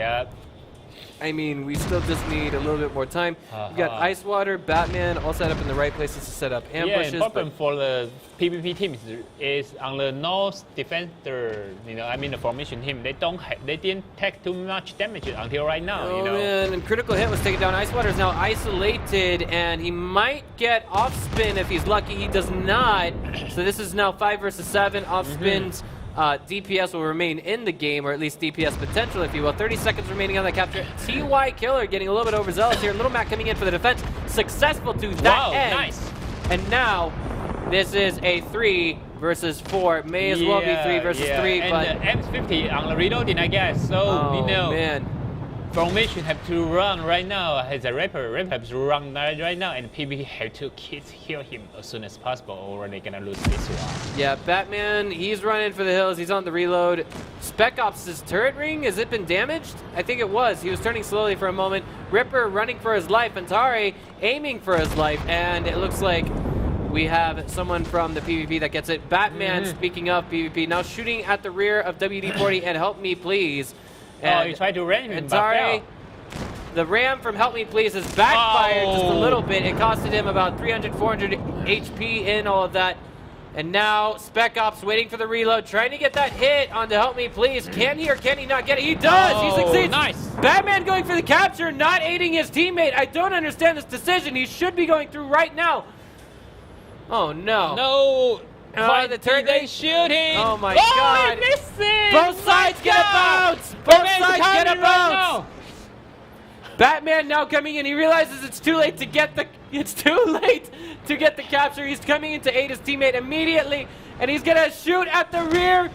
[SPEAKER 1] I mean, we still just need a little bit more time. We got Ice Water, Batman, all set up in the right places to set up ambushes.
[SPEAKER 2] Yeah, problem for the PvP teams is on the north defender. I mean the formation team. They didn't take too much damage until right now.
[SPEAKER 1] Oh man, and critical hit was taken down. Ice Water is now isolated, and he might get off spin if he's lucky. He does not. So this is now 5 versus 7 off spins. DPS will remain in the game, or at least DPS potential, if you will. 30 seconds remaining on that capture. TY Killer getting a little bit overzealous here. Little Mac coming in for the defense. Successful to that end.
[SPEAKER 2] Nice.
[SPEAKER 1] And now, this is a 3 versus 4. May as well be 3 versus 3.
[SPEAKER 2] And
[SPEAKER 1] but
[SPEAKER 2] M50 on the reloading, I guess. So,
[SPEAKER 1] man.
[SPEAKER 2] Formation have to run right now. Has a Rapper have to run right now, and PvP have to kill him as soon as possible, or they're gonna lose this one.
[SPEAKER 1] Yeah, Batman, he's running for the hills. He's on the reload. Spec Ops' turret ring, has it been damaged? I think it was. He was turning slowly for a moment. Ripper running for his life. Antari aiming for his life, and it looks like we have someone from the PvP that gets it. Batman, speaking of PvP, now shooting at the rear of WD-40 and Help Me Please. And
[SPEAKER 2] you tried to ram him,
[SPEAKER 1] Antari, the ram from Help Me Please has backfired just a little bit. It costed him about 300, 400 HP in all of that. And now Spec Ops waiting for the reload, trying to get that hit on the Help Me Please. Can he or can he not get it? He does! He succeeds!
[SPEAKER 2] Nice!
[SPEAKER 1] Batman going for the capture, not aiding his teammate. I don't understand this decision. He should be going through right now. Oh no.
[SPEAKER 2] No!
[SPEAKER 1] The turret
[SPEAKER 2] they shooting!
[SPEAKER 1] Oh my god!
[SPEAKER 2] Missing!
[SPEAKER 1] Both sides get a bounce! Both sides get a bounce! Batman now coming in. He realizes it's too late to get the capture. He's coming in to aid his teammate immediately, and he's gonna shoot at the rear.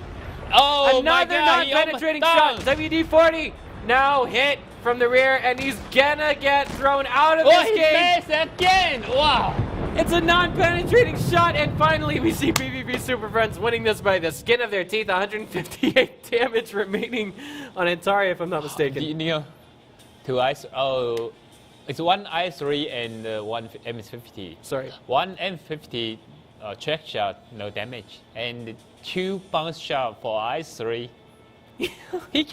[SPEAKER 2] Oh
[SPEAKER 1] Another
[SPEAKER 2] my god!
[SPEAKER 1] non-penetrating shot. WD-40 now hit from the rear, and he's gonna get thrown out of this game.
[SPEAKER 2] He missed again! Wow!
[SPEAKER 1] It's a non-penetrating shot, and finally we see PvP Super Friends winning this by the skin of their teeth. 158 damage remaining on Antari, if I'm not mistaken.
[SPEAKER 2] Two ice. Oh, it's one I3 and one M50.
[SPEAKER 1] Sorry.
[SPEAKER 2] One M50 check shot, no damage, and 2 bounce shot for I3. They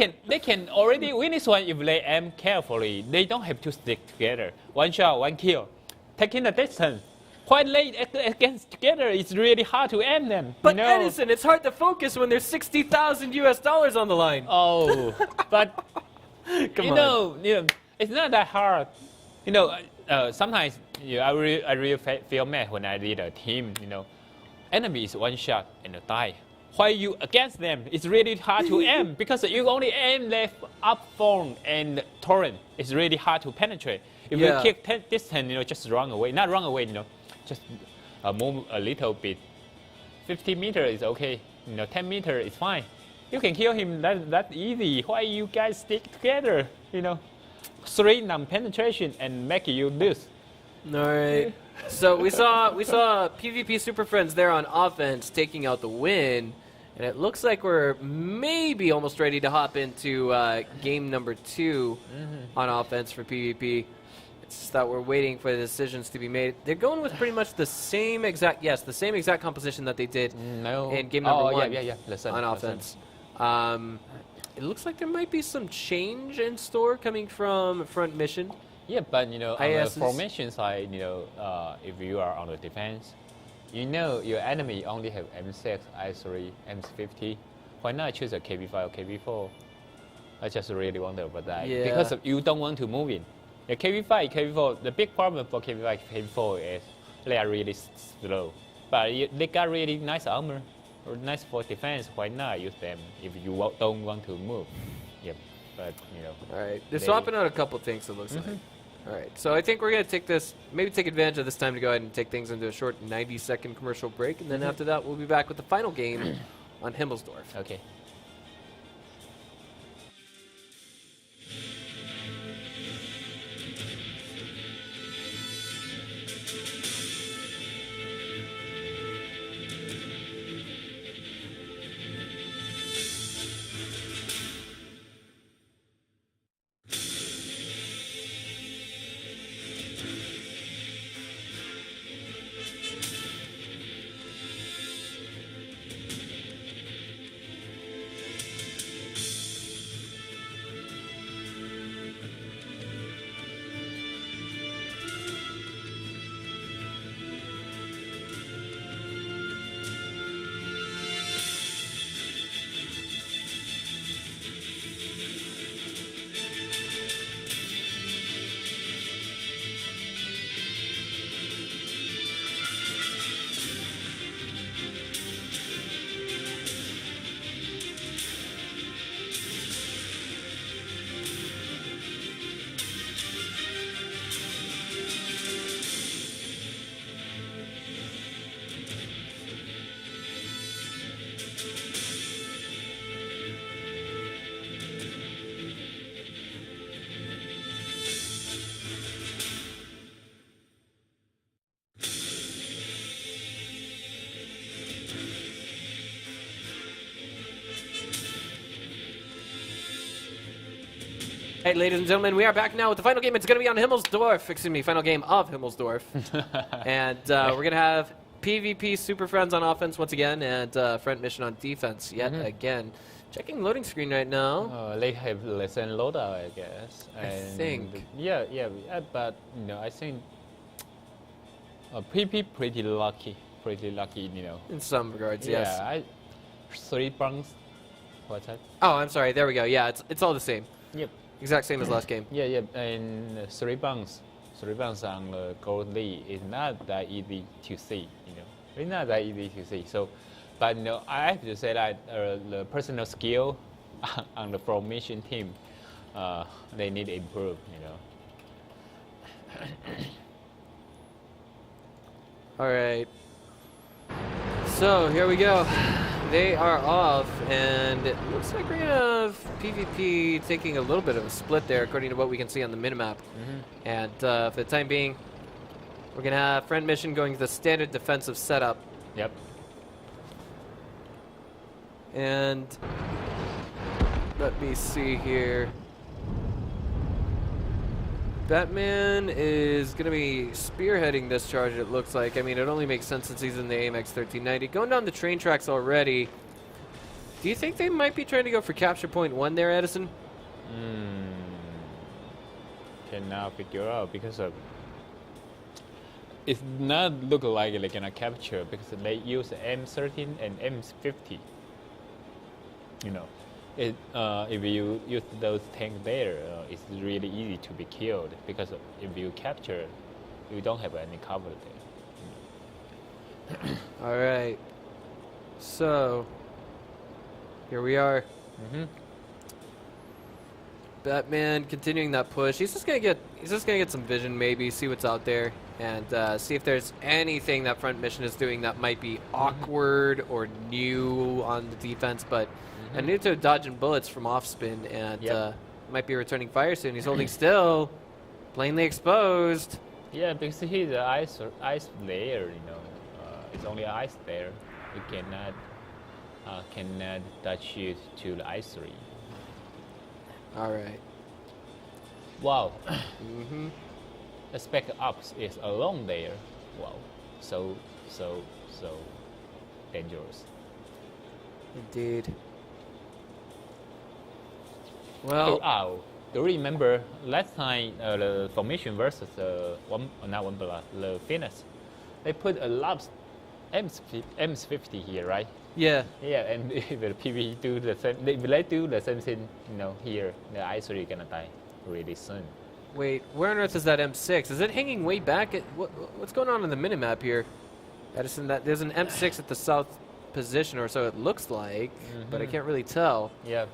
[SPEAKER 2] can already win this one if they aim carefully. They don't have to stick together. One shot, one kill. Taking the distance. Quite late against together, it's really hard to aim them.
[SPEAKER 1] But Edison, it's hard to focus when there's $60,000 US on the line.
[SPEAKER 2] Oh, but
[SPEAKER 1] Come on.
[SPEAKER 2] it's not that hard. Sometimes I really feel mad when I lead a team. Enemy is one shot and die. While you against them, it's really hard to aim because you only aim left, up, form, and torrent. It's really hard to penetrate. If you kick distance, just run away. Not run away, just move a little bit. 50 meters is okay. 10 meters is fine. You can kill him that easy. Why you guys stick together? 3 non-penetration and make you lose.
[SPEAKER 1] All right. So we saw PvP Super Friends there on offense taking out the win, and it looks like we're maybe almost ready to hop into game number 2 on offense for PvP. It's just that we're waiting for the decisions to be made. They're going with pretty much the same exact composition that they did in game number 1 on offense. It looks like there might be some change in store coming from Front Mission.
[SPEAKER 2] Yeah, but on the formation side, if you are on the defense, your enemy only have M6, I3, M50. Why not choose a KB5 or KB4? I just really wonder about that.
[SPEAKER 1] Yeah.
[SPEAKER 2] Because you don't want to move in. The KB5, KB4, the big problem for KB5, KB4 is they are really slow. But they got really nice armor, or nice for defense. Why not use them if you don't want to move? Yep. But
[SPEAKER 1] All right, they're swapping out a couple things. It looks like. All right, so I think we're gonna take advantage of this time to go ahead and take things into a short 90-second commercial break, and then after that we'll be back with the final game on Himmelsdorf.
[SPEAKER 2] Okay.
[SPEAKER 1] Hey, ladies and gentlemen, we are back now with the final game. It's going to be on Himmelsdorf. Excuse me, final game of Himmelsdorf. And we're going to have PvP Super Friends on offense once again, and Front Mission on defense yet again. Checking loading screen right now.
[SPEAKER 2] They have lesson loadout, I guess.
[SPEAKER 1] I think.
[SPEAKER 2] Yeah, but I think PP pretty lucky,
[SPEAKER 1] In some regards,
[SPEAKER 2] Yeah,
[SPEAKER 1] yes.
[SPEAKER 2] 3 bunks. What's that?
[SPEAKER 1] Oh, I'm sorry. There we go. Yeah, it's all the same.
[SPEAKER 2] Yep.
[SPEAKER 1] Exact same as last game.
[SPEAKER 2] Yeah, and 3 bunks on the gold league is not that easy to see, It's not that easy to see. So, but I have to say that the personal skill on the formation team, they need to improve,
[SPEAKER 1] All right. So here we go. They are off, and it looks like we're going to have PvP taking a little bit of a split there, according to what we can see on the minimap. And for the time being, we're going to have Friend Mission going to the standard defensive setup.
[SPEAKER 2] Yep.
[SPEAKER 1] And let me see here. Batman is going to be spearheading this charge, it looks like. I mean, it only makes sense since he's in the AMX 1390. Going down the train tracks already. Do you think they might be trying to go for capture point 1 there, Edison?
[SPEAKER 2] Cannot figure out because of it's not look like they're gonna capture because they use M13 and M50. If you use those tanks there, it's really easy to be killed because if you capture, you don't have any cover there.
[SPEAKER 1] All right. So here we are. Batman continuing that push. He's just gonna get some vision, maybe see what's out there, and see if there's anything that Front Mission is doing that might be awkward or new on the defense. But Anuto dodging bullets from off spin, and might be returning fire soon. He's holding still, plainly exposed.
[SPEAKER 2] Yeah, because he's the ice layer. It's only ice there. You cannot touch it to the ice 3.
[SPEAKER 1] All right.
[SPEAKER 2] Wow. The spec ups is alone there. Wow. So dangerous.
[SPEAKER 1] Indeed. Well,
[SPEAKER 2] do you remember last time the formation versus the Phoenix? They put a lot of M50 here, right?
[SPEAKER 1] yeah.
[SPEAKER 2] Yeah, and if the PV do the same, if they do the same thing, here, the I3 is gonna die really soon.
[SPEAKER 1] Wait, where on earth is that M6? Is it hanging way back? What's going on in the minimap here? Edison, there's an M6 at the south position, or so it looks like, but I can't really tell.
[SPEAKER 2] Yeah.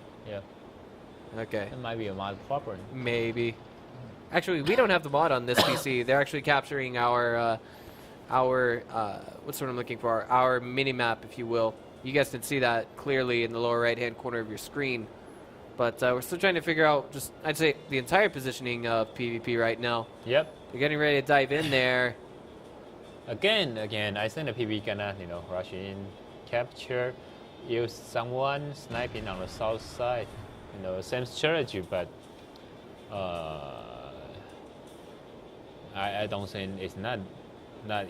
[SPEAKER 1] Okay.
[SPEAKER 2] It might be a mod problem.
[SPEAKER 1] Maybe. Actually, we don't have the mod on this PC. They're actually capturing our what's what I'm looking for? Our minimap, if you will. You guys can see that clearly in the lower right-hand corner of your screen. But we're still trying to figure out just, I'd say, the entire positioning of PvP right now.
[SPEAKER 2] Yep.
[SPEAKER 1] We're getting ready to dive in there.
[SPEAKER 2] Again, I think the PvP gonna, rush in, capture, use someone sniping on the south side. Same strategy, but I don't think it's not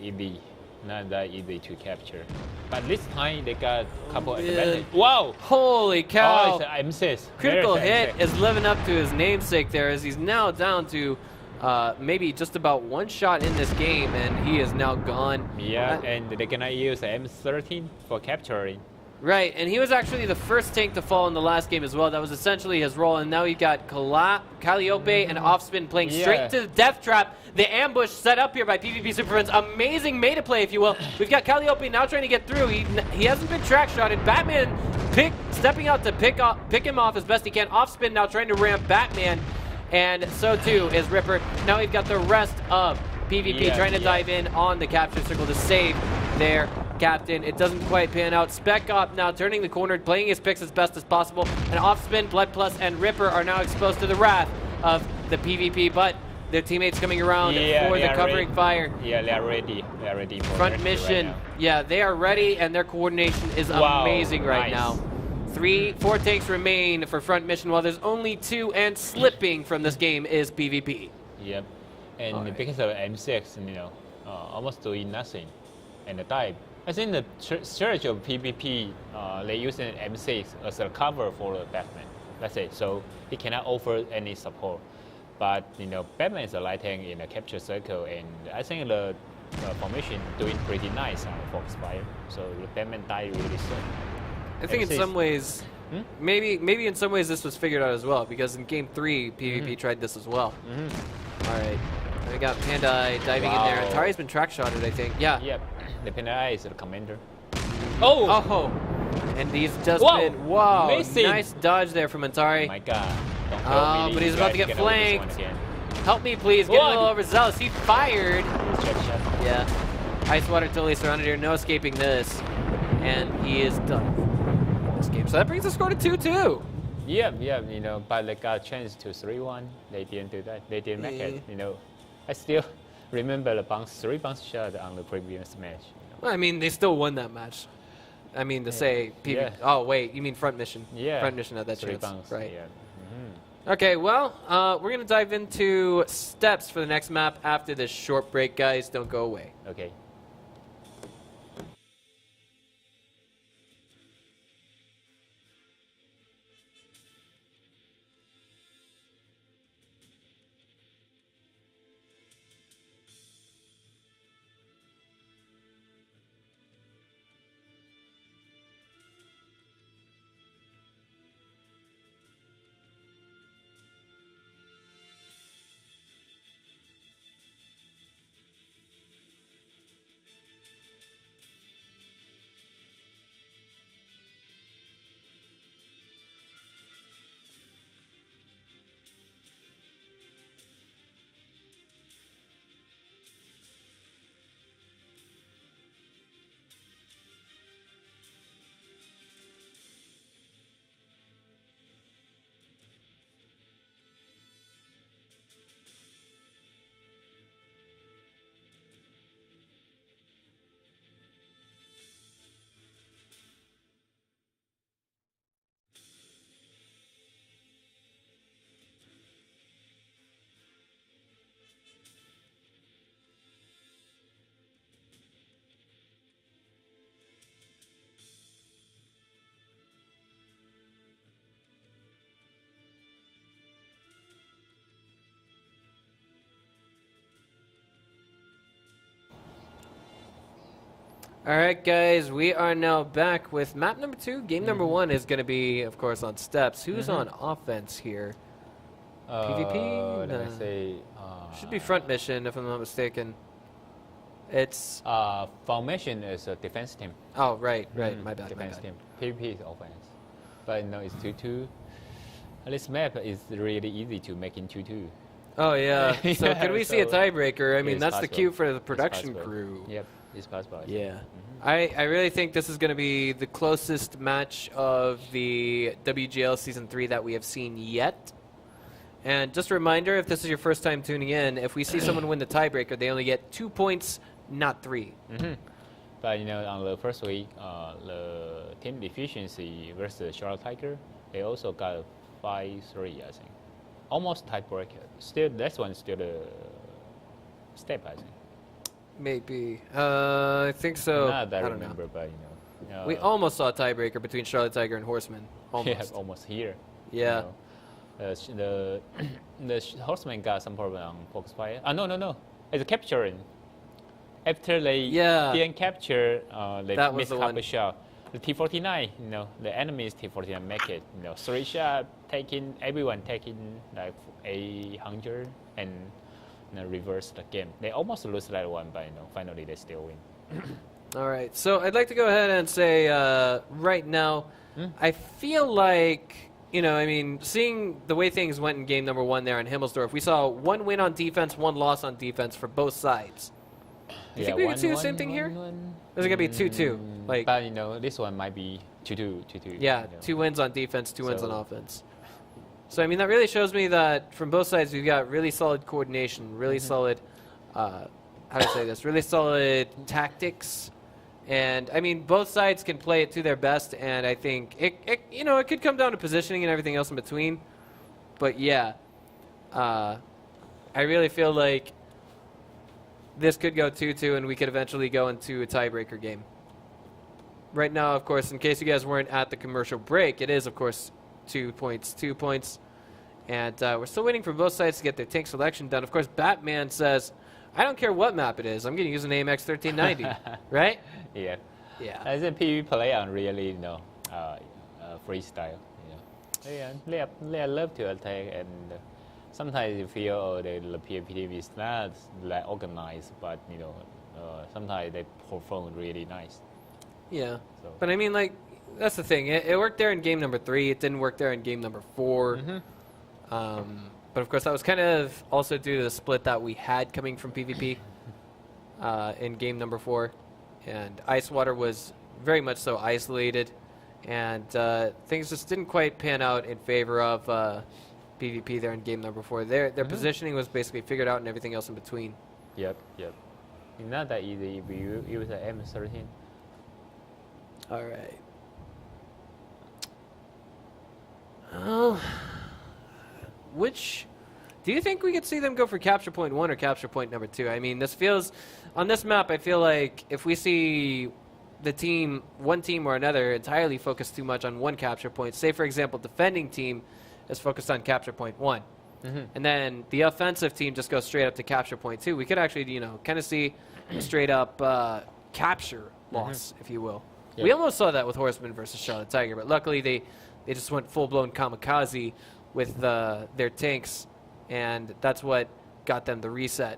[SPEAKER 2] easy, not that easy to capture. But this time they got a couple advantage. Wow!
[SPEAKER 1] Holy cow!
[SPEAKER 2] Oh, it's an M6.
[SPEAKER 1] Critical hit is living up to his namesake there, as he's now down to maybe just about one shot in this game, and he is now gone.
[SPEAKER 2] Yeah, and they're gonna use the M13 for capturing.
[SPEAKER 1] Right, and he was actually the first tank to fall in the last game as well. That was essentially his role, and now you've got Calliope and Offspin playing straight to the death trap. The ambush set up here by PvP Super Friends. Amazing meta play, if you will. We've got Calliope now trying to get through. He hasn't been track shotted. Batman stepping out to pick him off as best he can. Offspin now trying to ramp Batman, and so too is Ripper. Now we've got the rest of PvP trying to dive in on the capture circle to save their captain. It doesn't quite pan out. Spec Op now turning the corner, playing his picks as best as possible. And Offspin, Blood Plus, and Ripper are now exposed to the wrath of the PvP, but their teammates coming around for the covering fire.
[SPEAKER 2] Yeah, they're ready. They're ready for
[SPEAKER 1] front mission.
[SPEAKER 2] Right,
[SPEAKER 1] yeah, they are ready, and their coordination is amazing right now. 4 tanks remain for front mission, while there's only 2, and slipping from this game is PvP.
[SPEAKER 2] Yep, and because of M6, almost doing nothing, and the type. I think the strategy of PvP, they use an M6 as a cover for the Batman. That's it. So he cannot offer any support. But Batman is a light tank in a capture circle, and I think the formation doing pretty nice on Foxfire. So the Batman died really soon.
[SPEAKER 1] I think in some ways, maybe in some ways this was figured out as well, because in Game 3, PvP tried this as well. All right, we got Panda diving in there. Atari's been track shotted, I think. Yeah.
[SPEAKER 2] Yep. The Panda is the commander.
[SPEAKER 1] Oh! And he's just been
[SPEAKER 2] amazing.
[SPEAKER 1] Nice dodge there from Atari.
[SPEAKER 2] Oh my God. Don't kill me,
[SPEAKER 1] but he's about to get flanked. Help me, please. Get a little overzealous. He fired. Yeah. Ice Water totally surrounded here. No escaping this. And he is done this game. So that brings the score to 2-2.
[SPEAKER 2] Yeah, but they got a chance to 3-1. They didn't do that. They didn't make it. I still remember the 3 bounce shot on the previous match.
[SPEAKER 1] Well, I mean, they still won that match. I mean, to say PvP. Oh, wait, you mean front mission?
[SPEAKER 2] Yeah.
[SPEAKER 1] Front mission had that
[SPEAKER 2] 3
[SPEAKER 1] chance.
[SPEAKER 2] bounce.
[SPEAKER 1] Right.
[SPEAKER 2] Yeah.
[SPEAKER 1] Okay, well, we're going to dive into steps for the next map after this short break, guys. Don't go away.
[SPEAKER 2] Okay.
[SPEAKER 1] All right, guys, we are now back with map number 2. Game number 1 is going to be, of course, on steps. Who's on offense here? PvP?
[SPEAKER 2] Let me say.
[SPEAKER 1] Should be front mission, if I'm not mistaken. It's...
[SPEAKER 2] Formation is a defense team.
[SPEAKER 1] Oh, right. My bad.
[SPEAKER 2] Defense team. PvP is offense. But it's 2-2. This map is really easy to make in 2-2.
[SPEAKER 1] Oh, yeah. So could we see a tiebreaker? I mean, that's
[SPEAKER 2] possible.
[SPEAKER 1] the cue for the production crew.
[SPEAKER 2] Yep. It's possible.
[SPEAKER 1] Yeah. I really think this is going to be the closest match of the WGL Season 3 that we have seen yet. And just a reminder, if this is your first time tuning in, if we see someone win the tiebreaker, they only get 2 points, not 3.
[SPEAKER 2] But on the first week, the team efficiency versus Charlotte Tiger, they also got 5-3, I think. Almost tiebreaker. Still, that one's still a step, I think.
[SPEAKER 1] Maybe. I think so.
[SPEAKER 2] Not that I
[SPEAKER 1] don't
[SPEAKER 2] remember,
[SPEAKER 1] know.
[SPEAKER 2] but
[SPEAKER 1] We almost saw a tiebreaker between Charlotte Tiger and Horseman. Almost.
[SPEAKER 2] Yeah, almost here.
[SPEAKER 1] Yeah.
[SPEAKER 2] The Horseman got some problem on Foxfire. No. It's capturing. After they didn't capture, they missed a couple shot. The T49, the enemy's T49 make it. 3 shot everyone taking like 800 and reverse the game. They almost lose that one, but finally they still win.
[SPEAKER 1] All right. So I'd like to go ahead and say right now, I feel like, seeing the way things went in game number 1 there in Himmelsdorf, we saw 1 win on defense, 1 loss on defense for both sides. Do you think we could see the same thing here? Or is it going to be 2-2?
[SPEAKER 2] But, this one might be 2-2.
[SPEAKER 1] Yeah, 2 wins on defense, 2 wins on offense. So, that really shows me that from both sides, we've got really solid coordination, really solid, how do I say this, really solid tactics. And, both sides can play it to their best, and I think it could come down to positioning and everything else in between. But, yeah, I really feel like this could go 2-2, and we could eventually go into a tiebreaker game. Right now, of course, in case you guys weren't at the commercial break, it is, of course, 2 points. And we're still waiting for both sides to get their tank selection done. Of course, Batman says, I don't care what map it is. I'm going to use an AMX 1390, right?
[SPEAKER 2] Yeah.
[SPEAKER 1] Yeah.
[SPEAKER 2] As a PvP player, I'm really, freestyle. They love to attack, and sometimes you feel the PvP is not like organized, but sometimes they perform really nice.
[SPEAKER 1] Yeah.
[SPEAKER 2] So.
[SPEAKER 1] But that's the thing. It worked there in game number 3. It didn't work there in game number 4. But of course, that was kind of also due to the split that we had coming from PvP in game number 4. And Icewater was very much so isolated. And things just didn't quite pan out in favor of PvP there in game number 4. Their positioning was basically figured out and everything else in between.
[SPEAKER 2] Yep. It's not that easy if you use an M13.
[SPEAKER 1] All right. Oh. Do you think we could see them go for capture point 1 or capture point number 2? This feels, on this map, I feel like if we see one team or another entirely focused too much on one capture point, say for example, defending team is focused on capture point 1, and then the offensive team just goes straight up to capture point 2, we could actually, kind of see a straight up capture loss, if you will. Yep. We almost saw that with Horseman versus Charlotte Tiger, but luckily they just went full-blown kamikaze with their tanks, and that's what got them the reset.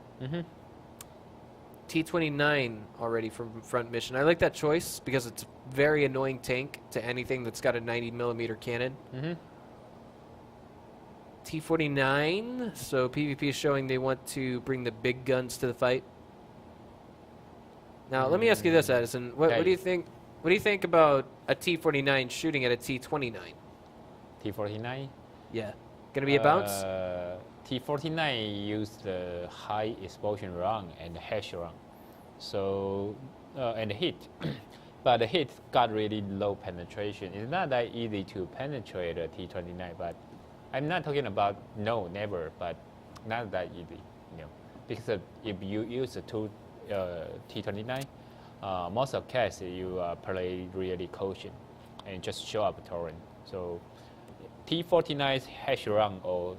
[SPEAKER 1] T29 already from front mission. I like that choice because it's a very annoying tank to anything that's got a 90mm cannon. T49, so PvP is showing they want to bring the big guns to the fight. Now, let me ask you this, Addison. What do you think? What do you think about a T49 shooting at a T29?
[SPEAKER 2] T49?
[SPEAKER 1] Yeah. Gonna be a bounce?
[SPEAKER 2] T49 used the high explosion round and the hash round. So, and the hit. But the hit got really low penetration. It's not that easy to penetrate a T29, but I'm not talking about never, but not that easy, because if you use the T29, most of the cases you play really caution and just show up torrent. So T49's hash run or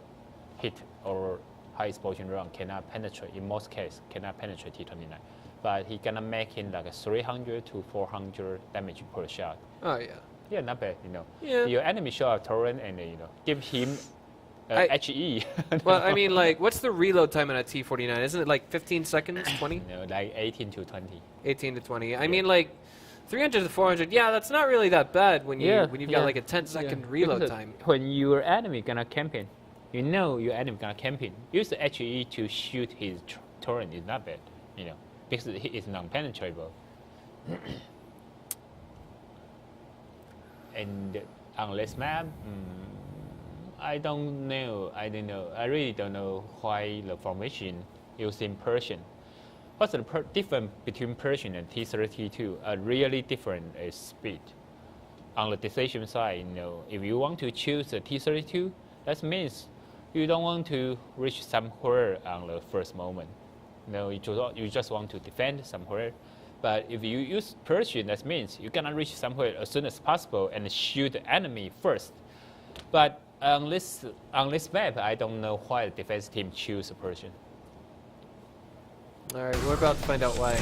[SPEAKER 2] hit or high explosion run cannot penetrate, in most cases, cannot penetrate T29. But he gonna make him like a 300 to 400 damage per shot.
[SPEAKER 1] Oh, yeah.
[SPEAKER 2] Yeah, not bad,
[SPEAKER 1] Yeah.
[SPEAKER 2] Your enemy show up torrent and, give him HE.
[SPEAKER 1] Well, what's the reload time on a T49? Isn't it like 15 seconds, 20?
[SPEAKER 2] Like 18 to 20.
[SPEAKER 1] 18 to 20. I mean, 300 to 400, yeah, that's not really that bad when you've got like a 10-second reload time.
[SPEAKER 2] When your enemy gonna camping, your enemy gonna camping. Use the HE to shoot his turret is not bad, because it is non-penetrable. And on this map, I don't know. I really don't know why the formation using Persian. What's the difference between Persian and T-32? A really different is speed. On the decision side, if you want to choose a T-32, that means you don't want to reach somewhere on the first moment. You just want to defend somewhere. But if you use Persian, that means you're gonna reach somewhere as soon as possible and shoot the enemy first. But on this map, I don't know why the defense team choose Persian.
[SPEAKER 1] All right, we're about to find out why.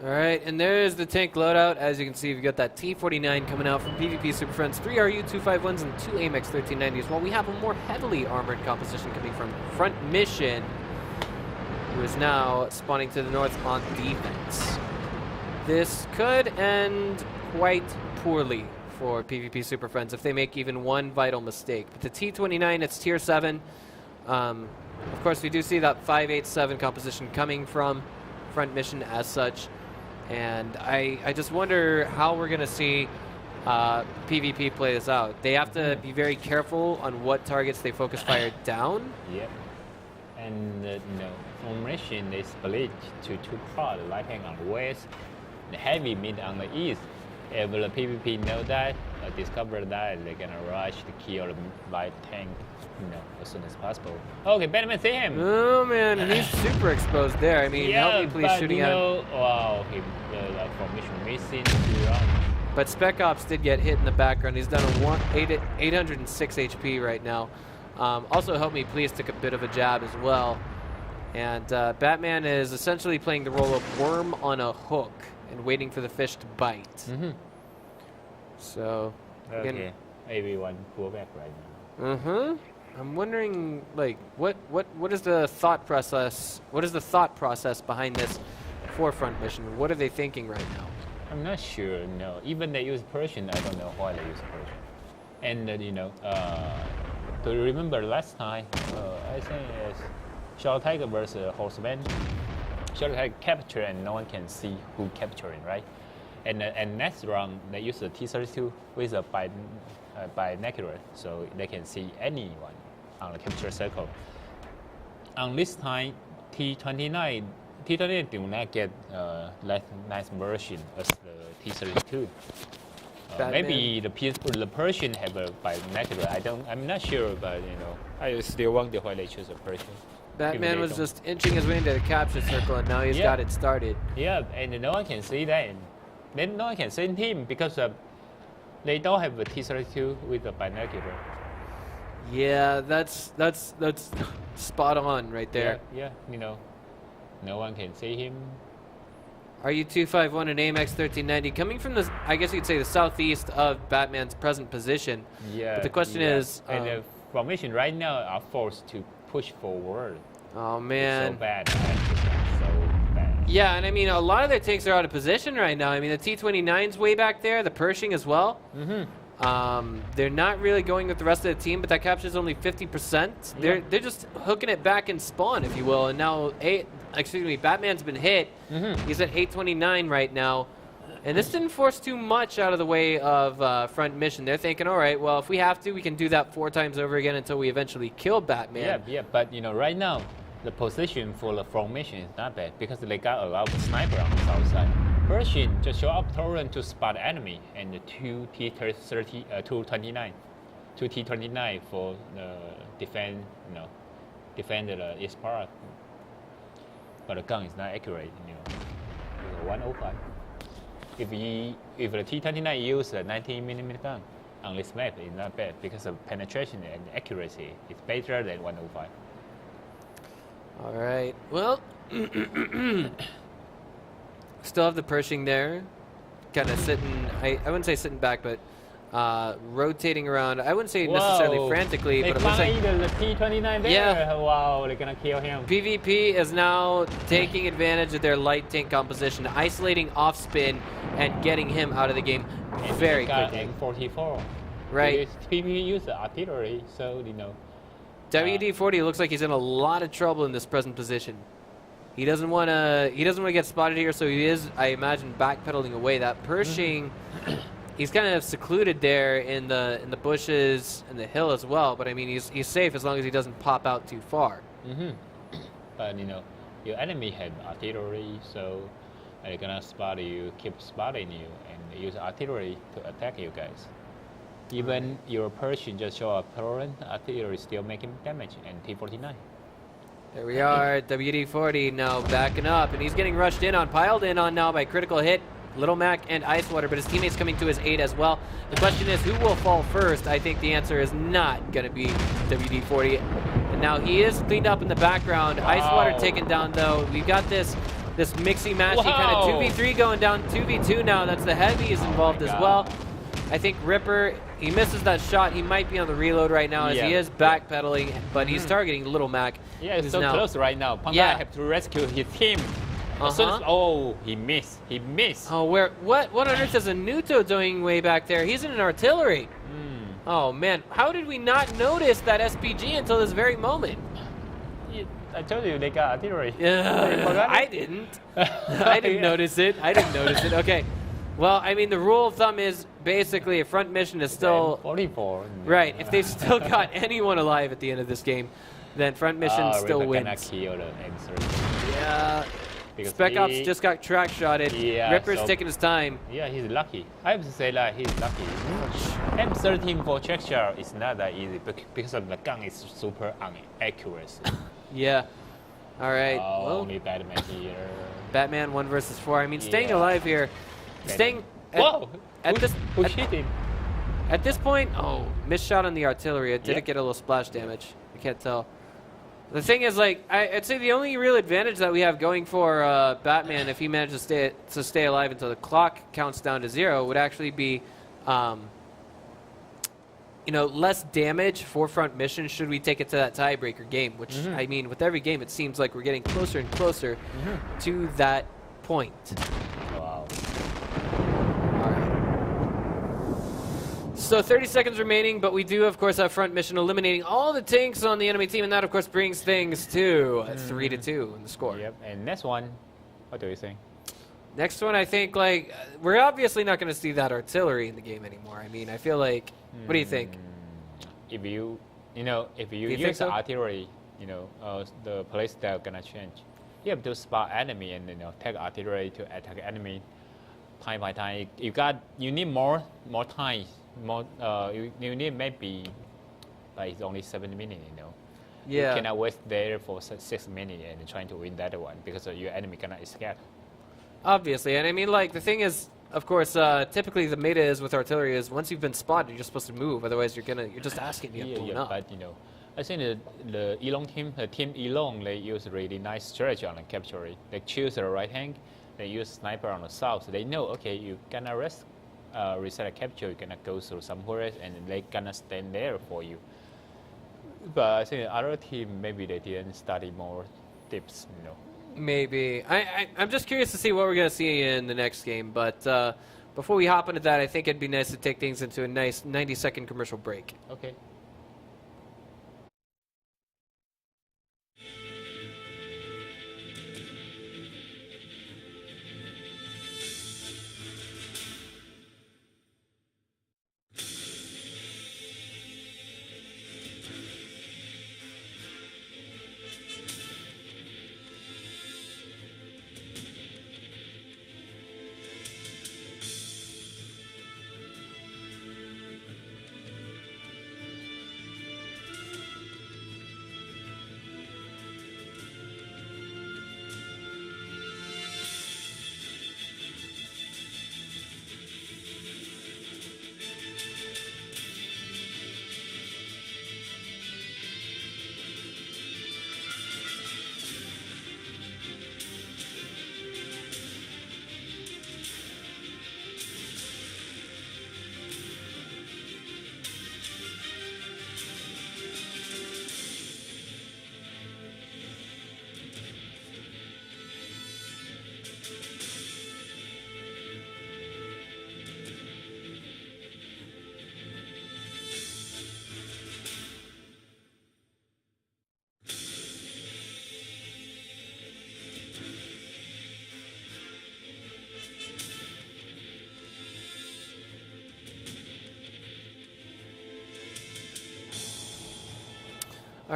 [SPEAKER 1] Alright, and there's the tank loadout. As you can see, we've got that T-49 coming out from PvP Super Friends, 3 RU-251s and 2 AMX 1390s, while we have a more heavily armored composition coming from Front Mission, who is now spawning to the north on defense. This could end quite poorly for PvP Super Friends if they make even one vital mistake. But the T-29, it's tier 7. Of course, we do see that 587 composition coming from Front Mission as such. And I just wonder how we're going to see PvP play this out. They have to be very careful on what targets they focus fire down.
[SPEAKER 2] Yep. And formation is split to 2 parts, light tank on the west, the heavy mid on the east. If the PvP know that, discover that, they're gonna rush to kill the light tank, as soon as possible. Okay, Batman, see him.
[SPEAKER 1] Oh man, and he's super exposed there. I mean, help me please shooting at him.
[SPEAKER 2] Wow, the formation missing.
[SPEAKER 1] But Spec Ops did get hit in the background. He's done a 806 HP right now. Also, help me please took a bit of a jab as well. And Batman is essentially playing the role of worm on a hook and waiting for the fish to bite. So,
[SPEAKER 2] okay, everyone pull back right now.
[SPEAKER 1] I'm wondering, like, what is the thought process? What is the thought process behind this forefront mission? What are they thinking right now?
[SPEAKER 2] I'm not sure. No, even they use Persian, I don't know why they use Persian. And do you remember last time? I think it's Shadow Tiger versus Horseman. Shadow Tiger capture and no one can see who capturing, right? And next round they use the T-32 with a binocular, so they can see anyone on the capture circle. On this time, T-29 do not get nice version as the T-32. Maybe the Persian have a binocular. I'm not sure, but I still wonder why they choose a Persian.
[SPEAKER 1] Batman was just inching his way into the capture circle, and now he's got it started.
[SPEAKER 2] Yeah, and no one can see that. Then no one can see him because they don't have a T-32 with a binocular.
[SPEAKER 1] Yeah, that's spot on right there.
[SPEAKER 2] Yeah, no one can see him.
[SPEAKER 1] RU-251 and AMX 1390 coming from the, I guess you'd say, the southeast of Batman's present position.
[SPEAKER 2] Yeah.
[SPEAKER 1] But the question is,
[SPEAKER 2] and the formation right now are forced to push forward.
[SPEAKER 1] Oh man.
[SPEAKER 2] It's so bad. So bad.
[SPEAKER 1] Yeah, and I mean, a lot of their tanks are out of position right now. I mean, the T-29's way back there, the Pershing as well. They're not really going with the rest of the team, but that captures only 50%. They're just hooking it back in spawn, if you will. And now, Batman's been hit. He's at 829 right now. And this didn't force too much out of the way of Front Mission. They're thinking, all right, well, if we have to, we can do that 4 times over again until we eventually kill Batman.
[SPEAKER 2] Yeah, but right now, the position for the formation is not bad because they got a lot of sniper on the south side. Persian just show up torrent to spot the enemy, and the 2 T-29 for defend the east part. But the gun is not accurate, It's a 105. If the T-29 use a 19mm gun on this map, it's not bad because the penetration and accuracy is better than 105.
[SPEAKER 1] All right. Well, Still have the Pershing there, kind of sitting. I wouldn't say sitting back, but rotating around. I wouldn't say necessarily
[SPEAKER 2] Whoa.
[SPEAKER 1] frantically,
[SPEAKER 2] They
[SPEAKER 1] but it looks like
[SPEAKER 2] find the T-29 there.
[SPEAKER 1] Yeah.
[SPEAKER 2] Wow, they're gonna kill him.
[SPEAKER 1] PvP is now taking advantage of their light tank composition, isolating off spin and getting him out of the game
[SPEAKER 2] And
[SPEAKER 1] very
[SPEAKER 2] they got
[SPEAKER 1] quickly.
[SPEAKER 2] M44.
[SPEAKER 1] Right.
[SPEAKER 2] PvP use artillery, so you know.
[SPEAKER 1] WD-40 looks like he's in a lot of trouble in this present position. He doesn't want to. He doesn't want to get spotted here, so he is, I imagine, backpedaling away. That Pershing, he's kind of secluded there in the bushes and the hill as well. But I mean, he's safe as long as he doesn't pop out too far.
[SPEAKER 2] But you know, your enemy have artillery, so they're gonna spot you, keep spotting you, and they use artillery to attack you guys. Even your Pershing just show up current, artillery still making damage, and T-49.
[SPEAKER 1] There we are. WD-40 now backing up, and he's getting rushed in on, piled in on now by Critical Hit, Little Mac, and Icewater, but his teammates coming to his aid as well. The question is, who will fall first? I think the answer is not going to be WD-40. And now he is cleaned up in the background.
[SPEAKER 2] Wow.
[SPEAKER 1] Icewater taken down, though. We've got this mixy-matchy kind
[SPEAKER 2] Wow.
[SPEAKER 1] of 2v3 going down, 2v2 now. That's the Heavies involved as
[SPEAKER 2] God.
[SPEAKER 1] well. I think Ripper, he misses that shot. He might be on the reload right now as he is backpedaling, but he's targeting Little Mac.
[SPEAKER 2] Yeah, it's
[SPEAKER 1] who's
[SPEAKER 2] so
[SPEAKER 1] now-
[SPEAKER 2] close right now. Panda
[SPEAKER 1] Yeah.
[SPEAKER 2] have to rescue his team. As soon as, oh, he missed. He missed.
[SPEAKER 1] Oh, what on earth is a Nuto doing way back there? He's in an artillery. Oh, man. How did we not notice that SPG until this very moment?
[SPEAKER 2] I told you they got artillery.
[SPEAKER 1] I didn't. I didn't notice it. I didn't notice it. Okay. Well, I mean, the rule of thumb is basically a front mission is still...
[SPEAKER 2] 44.
[SPEAKER 1] Right. If they've still got anyone alive at the end of this game, then front mission still
[SPEAKER 2] Ripper
[SPEAKER 1] wins.
[SPEAKER 2] gonna kill the M3.
[SPEAKER 1] Yeah.
[SPEAKER 2] Because
[SPEAKER 1] Spec Ops just got track shotted.
[SPEAKER 2] Yeah,
[SPEAKER 1] Ripper's
[SPEAKER 2] so-
[SPEAKER 1] taking his time.
[SPEAKER 2] Yeah, he's lucky. I have to say that he's lucky. M13 for track shot is not that easy because of the gun is super inaccurate.
[SPEAKER 1] Yeah. All right.
[SPEAKER 2] Oh,
[SPEAKER 1] Well,
[SPEAKER 2] only Batman here.
[SPEAKER 1] Batman 1 versus 4. I mean, staying
[SPEAKER 2] Yeah.
[SPEAKER 1] alive here. Staying
[SPEAKER 2] Whoa!
[SPEAKER 1] at this
[SPEAKER 2] Who
[SPEAKER 1] at,
[SPEAKER 2] hit him?
[SPEAKER 1] at this point, missed shot on the artillery. It didn't
[SPEAKER 2] Yep.
[SPEAKER 1] get a little splash damage. I can't tell. The thing is, like, I'd say the only real advantage that we have going for Batman, if he manages to stay alive until the clock counts down to 0, would actually be, less damage for front mission should we take it to that tiebreaker game. Which I mean, with every game, it seems like we're getting closer and closer to that point.
[SPEAKER 2] Wow.
[SPEAKER 1] So 30 seconds remaining, but we do, of course, have front mission eliminating all the tanks on the enemy team, and that, of course, brings things to 3-2 in the score.
[SPEAKER 2] Yep. And next one, what do you think?
[SPEAKER 1] Next one, I think, like, we're obviously not going to see that artillery in the game anymore. I mean, I feel like, what do you think?
[SPEAKER 2] If you
[SPEAKER 1] think
[SPEAKER 2] use
[SPEAKER 1] so?
[SPEAKER 2] artillery, the play style gonna change. You have to spot enemy and take artillery to attack enemy. Time by time, you need more time. You need maybe, but it's only 7 minutes.
[SPEAKER 1] Yeah.
[SPEAKER 2] You cannot wait there for 6 minutes and trying to win that one because your enemy cannot escape.
[SPEAKER 1] Obviously, and I mean, like, the thing is, of course, typically the meta is with artillery is once you've been spotted, you're supposed to move. Otherwise, you're just asking to get blown up.
[SPEAKER 2] But I think the Elon team, the team Elon, they use really nice strategy on the capture. They choose the right hand, they use sniper on the south. So they know, okay, you gonna reset a capture, you're gonna go through somewhere, and they gonna stand there for you. But I think the other team maybe they didn't study more tips.
[SPEAKER 1] Maybe. I'm just curious to see what we're going to see in the next game. But before we hop into that, I think it'd be nice to take things into a nice 90-second commercial break.
[SPEAKER 2] Okay.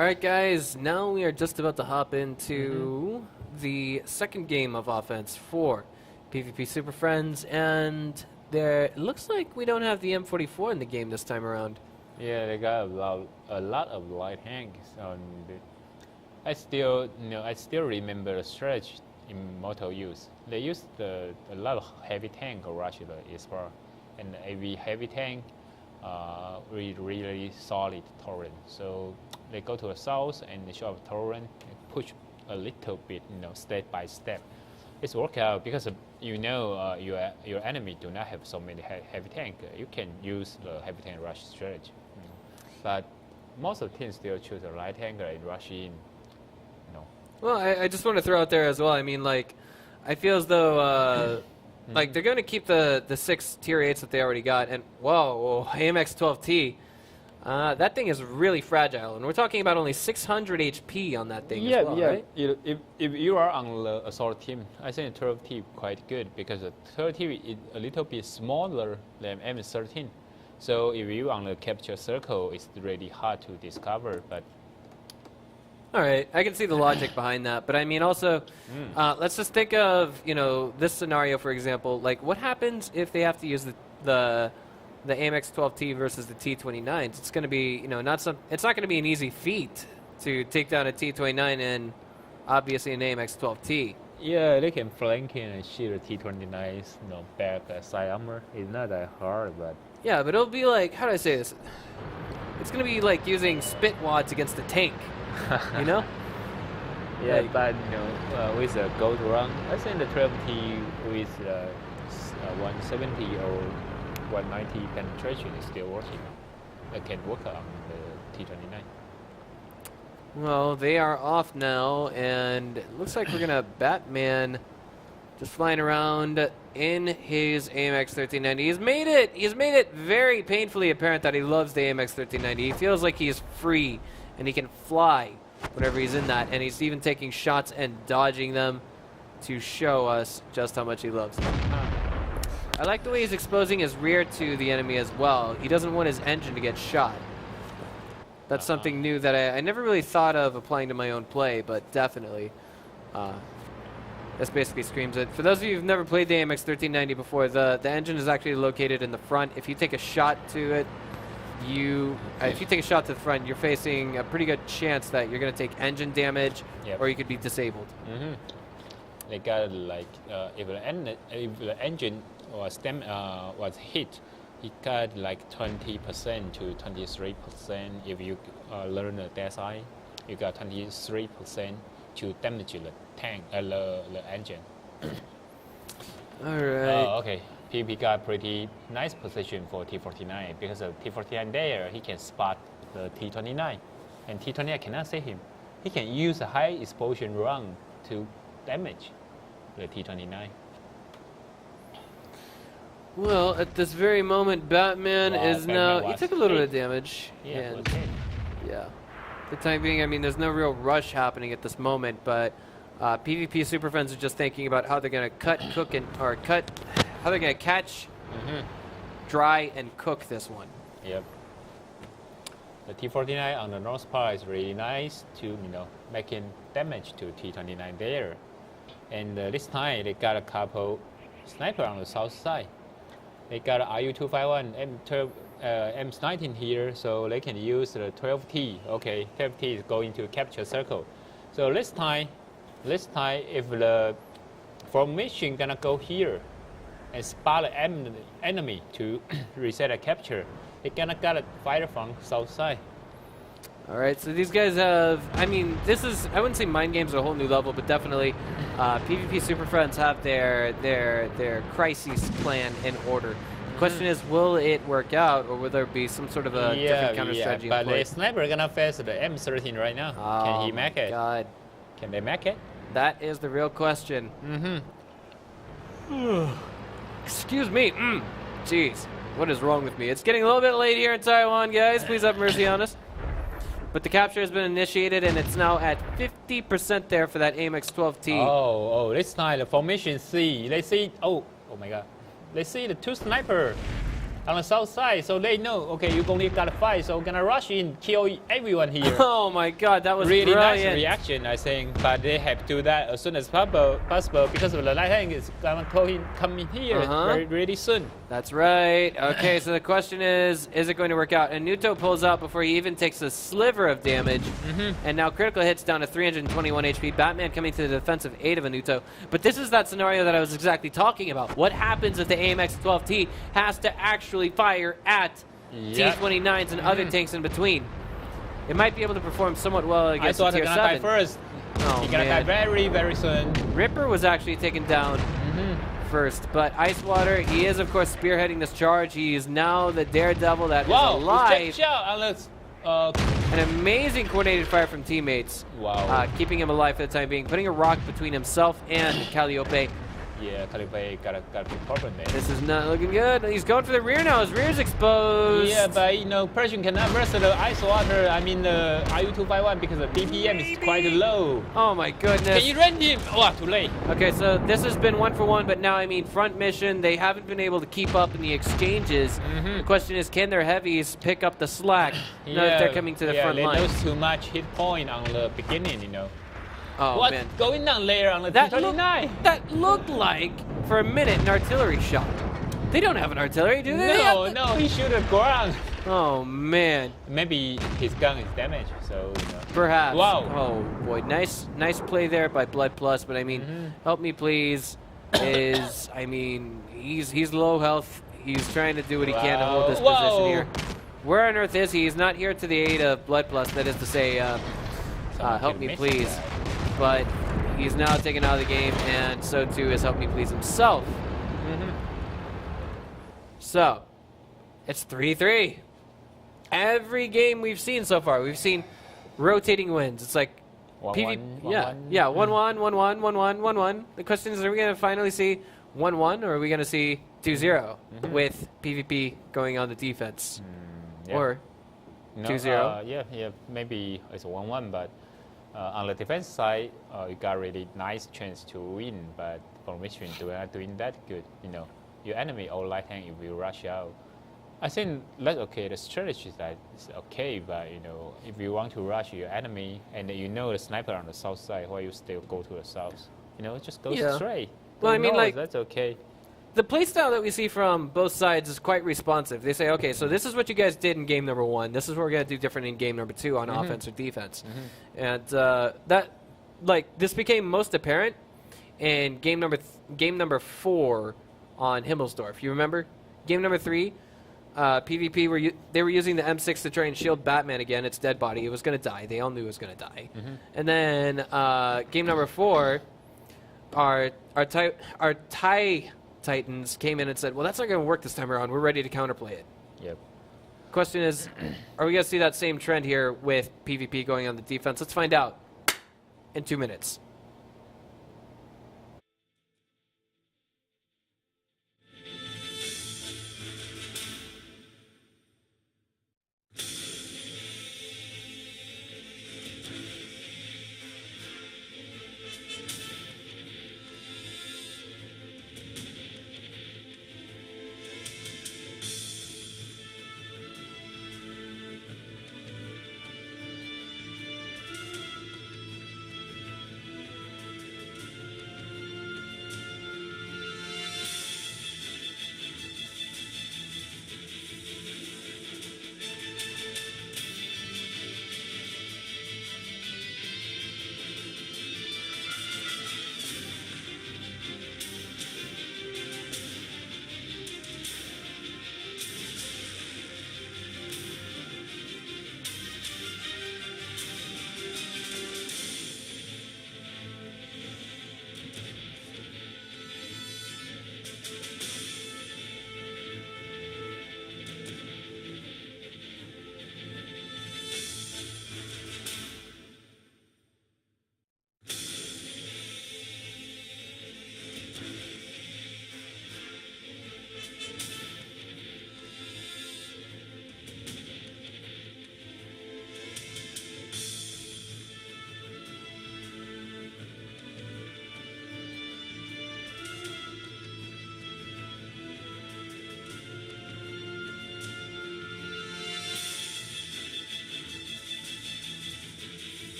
[SPEAKER 1] All right, guys. Now we are just about to hop into the second game of offense for PvP Super Friends, and it looks like we don't have the M44 in the game this time around.
[SPEAKER 2] Yeah, they got a lot of light tanks on I still remember the stretch in Moto use. They used a lot of heavy tank rush as well, and every heavy tank really solid torrent. So they go to the south and they show up torrent and push a little bit, step by step. It's worked out because your enemy do not have so many heavy tank. You can use the heavy tank rush strategy, but most of the teams still choose a light tank and rush in.
[SPEAKER 1] Well, I just want to throw out there as well. I mean, like, I feel as though like they're going to keep the 6 tier 8s that they already got, and whoa, AMX-12T. That thing is really fragile, and we're talking about only 600 HP on that thing as well, right?
[SPEAKER 2] If you are on the assault team, I think 12T quite good because the 12T is a little bit smaller than M13. So if you on the capture circle, it's really hard to discover. But
[SPEAKER 1] all right, I can see the logic behind that, but I mean also, let's just think of this scenario for example. Like, what happens if they have to use the AMX-12T versus the T29s? It's going to be it's not going to be an easy feat to take down a T29 and obviously an AMX-12T.
[SPEAKER 2] Yeah, they can flank in and shoot a T29s, back side armor. It's not that hard, but
[SPEAKER 1] yeah, but it'll be like, how do I say this? It's going to be like using spit wads against a tank.
[SPEAKER 2] Yeah,
[SPEAKER 1] like,
[SPEAKER 2] but with a gold run, I think the 12T with 170 or 190 penetration is still working. It can work on the T29.
[SPEAKER 1] Well, they are off now, and it looks like we're gonna have Batman just flying around in his AMX 1390. He's made it very painfully apparent that he loves the AMX 1390. He feels like he's free and he can fly whenever he's in that, and he's even taking shots and dodging them to show us just how much he loves it. I like the way he's exposing his rear to the enemy as well. He doesn't want his engine to get shot. That's something new that I never really thought of applying to my own play, but definitely this basically screams it. For those of you who've never played the AMX 1390 before, the engine is actually located in the front. If you take a shot to it, if you take a shot to the front, you're facing a pretty good chance that you're going to take engine damage, or you could be disabled.
[SPEAKER 2] They got like if the engine was hit, it got like 20% to 23%. If you learn the design, you got 23% to damage the tank, the engine.
[SPEAKER 1] All right.
[SPEAKER 2] Okay. PvP got pretty nice position for T49 because of T49 there, he can spot the T29, and T29 cannot see him. He can use a high explosion run to damage the T29.
[SPEAKER 1] Well, at this very moment, Batman is now... He took a little bit of damage.
[SPEAKER 2] Yeah,
[SPEAKER 1] yeah. For the time being, I mean, there's no real rush happening at this moment, but PvP Super Friends are just thinking about how they're going to how they're going to catch, dry, and cook this one.
[SPEAKER 2] Yep. The T49 on the north part is really nice to, making damage to T29 there. And this time they got a couple sniper on the south side. They got a RU-251 M19 here, so they can use the 12T. Okay, 12T is going to capture circle. So this time, if the formation gonna go here and spot the enemy to reset a capture, they gonna got a fighter from south side.
[SPEAKER 1] All right, so these guys have, I mean, this is, I wouldn't say mind games at a whole new level, but definitely PvP Super Friends have their crisis plan in order. The question is, will it work out, or will there be some sort of a different counter strategy?
[SPEAKER 2] But the sniper gonna face the M13 right now. Can he make it?
[SPEAKER 1] God.
[SPEAKER 2] Can they make it?
[SPEAKER 1] That is the real question. Excuse me. Jeez, what is wrong with me? It's getting a little bit late here in Taiwan, guys. Please have mercy on us. But the capture has been initiated, and it's now at 50% there for that AMX-12T.
[SPEAKER 2] Oh, this time the formation C. They see, oh my God. They see the two sniper on the south side, so they know, okay, you only got to fight, so gonna rush in, kill everyone here.
[SPEAKER 1] Oh my God, that was
[SPEAKER 2] Really
[SPEAKER 1] brilliant.
[SPEAKER 2] nice reaction, I think, but they have to do that as soon as possible because of the light tank is gonna come in here really soon.
[SPEAKER 1] That's right. Okay, so the question is it going to work out? And Nuto pulls out before he even takes a sliver of damage. And now critical hits down to 321 HP. Batman coming to the defensive aid of a Nuto. But this is that scenario that I was exactly talking about. What happens if the AMX-12T has to actually fire at T-29s and other tanks in between? It might be able to perform somewhat well against the Tier 7.
[SPEAKER 2] Gonna die first.
[SPEAKER 1] Oh,
[SPEAKER 2] He's gonna die very, very soon.
[SPEAKER 1] Ripper was actually taken down first, but Ice Water, he is of course spearheading this charge. He is now the daredevil that is alive. An amazing coordinated fire from teammates.
[SPEAKER 2] Wow.
[SPEAKER 1] Keeping him alive for the time being, putting a rock between himself and Calliope.
[SPEAKER 2] Yeah, Calliope got a big problem there.
[SPEAKER 1] This is not looking good. He's going for the rear now. His rear's exposed.
[SPEAKER 2] Yeah, but you know, Persian cannot burst the Ice Water. I mean, the IU-251 because the BPM is quite low.
[SPEAKER 1] Oh my goodness.
[SPEAKER 2] Can you rend him? Oh, too late.
[SPEAKER 1] Okay, so this has been 1 for 1, but now I mean front mission. They haven't been able to keep up in the exchanges. The question is, can their heavies pick up the slack now that they're coming to the front line?
[SPEAKER 2] They lose too much hit point on the beginning, you know.
[SPEAKER 1] Oh,
[SPEAKER 2] what's
[SPEAKER 1] man.
[SPEAKER 2] going on later on the T-29?
[SPEAKER 1] That looked like, for a minute, an artillery shot. They don't have an artillery, do they?
[SPEAKER 2] No, he shoot at ground.
[SPEAKER 1] Oh, man.
[SPEAKER 2] Maybe his gun is damaged, so, you know.
[SPEAKER 1] Perhaps.
[SPEAKER 2] Wow.
[SPEAKER 1] Oh, boy. Nice play there by Blood Plus, but I mean, help me please is, I mean, he's low health. He's trying to do what he can to hold this position here. Where on earth is he? He's not here to the aid of Blood Plus, that is to say, help me please. But he's now taken out of the game, and so too is Help Me Please himself. So, it's 3-3. Every game we've seen so far, we've seen rotating wins. It's like PvP. 1-1, 1-1, 1-1, 1-1. The question is, are we going to finally see 1-1, or are we going to see 2-0 with PvP going on the defense? Or 2-0?
[SPEAKER 2] Yeah, maybe it's 1-1, but on the defense side, you got really nice chance to win, but formation not doing that good. You know, your enemy all light tank if you rush out. I think that's okay. The strategy is that it's okay, but you know, if you want to rush your enemy and you know the sniper on the south side, why you still go to the south? You know, just go straight.
[SPEAKER 1] Well, I mean, like
[SPEAKER 2] that's okay.
[SPEAKER 1] The playstyle that we see from both sides is quite responsive. They say, okay, so this is what you guys did in game number 1. This is what we're going to do different in game number 2 on offense or defense. And this became most apparent in game number 4 on Himmelsdorf. You remember? Game number 3, PvP, they were using the M6 to try and shield Batman again. Its dead body. It was going to die. They all knew it was going to die. And then game number 4, our Thai Titans came in and said, well, that's not going to work this time around. We're ready to counterplay it.
[SPEAKER 2] Yep.
[SPEAKER 1] Question is, are we going to see that same trend here with PvP going on the defense? Let's find out in 2 minutes.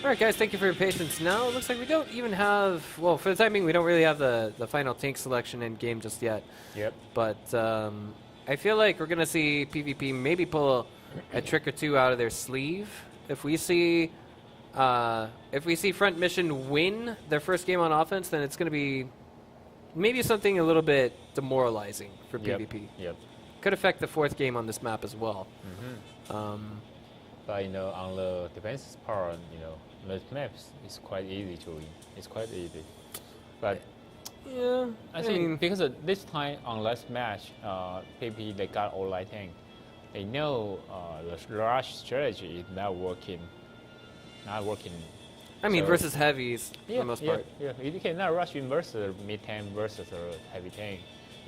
[SPEAKER 1] All right, guys, thank you for your patience. Now, it looks like we don't even have, well, for the time being, we don't really have the final tank selection in game just yet.
[SPEAKER 2] Yep.
[SPEAKER 1] But I feel like we're going to see PvP maybe pull a trick or two out of their sleeve. If we see Front Mission win their first game on offense, then it's going to be maybe something a little bit demoralizing for PvP.
[SPEAKER 2] Yep.
[SPEAKER 1] Could affect the fourth game on this map as well.
[SPEAKER 2] But on the defense part, the maps is quite easy to win. It's quite easy. But
[SPEAKER 1] yeah,
[SPEAKER 2] I think because of this time on last match, PvP they got all light tank. They know the rush strategy is not working.
[SPEAKER 1] I mean,
[SPEAKER 2] So-
[SPEAKER 1] versus heavies for the most part.
[SPEAKER 2] Yeah, you cannot rush in versus mid tank versus a heavy tank.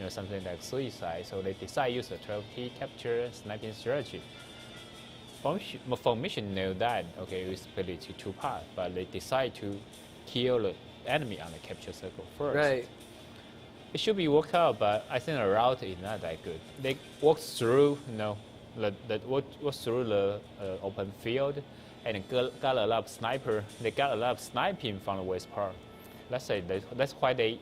[SPEAKER 2] Something like suicide. So they decide use a 12T capture sniping strategy. Formation know that, okay, we split it to two parts, but they decide to kill the enemy on the capture circle first.
[SPEAKER 1] Right.
[SPEAKER 2] It should be worked out, but I think the route is not that good. They walk through, walk through the open field, and got a lot of sniper. They got a lot of sniping from the west part. Let's say that's why they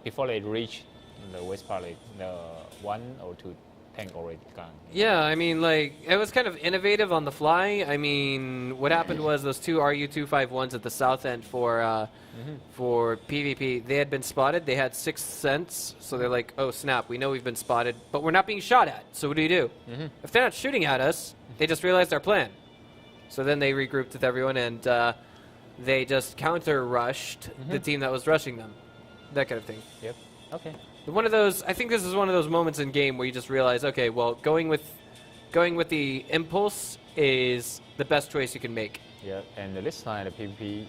[SPEAKER 2] before they reach the west part, the 1 or 2 tank already gone.
[SPEAKER 1] Yeah, I mean, like, it was kind of innovative on the fly. I mean, what happened was those two RU-251s at the south end for PvP, they had been spotted. They had sixth sense, so they're like, oh, snap, we know we've been spotted, but we're not being shot at, so what do? If they're not shooting at us, they just realized our plan. So then they regrouped with everyone, and they just counter-rushed the team that was rushing them. That kind of thing.
[SPEAKER 2] Yep. Okay.
[SPEAKER 1] One of those, I think this is one of those moments in game where you just realize, okay, well, going with the impulse is the best choice you can make.
[SPEAKER 2] Yeah, and this time the PvP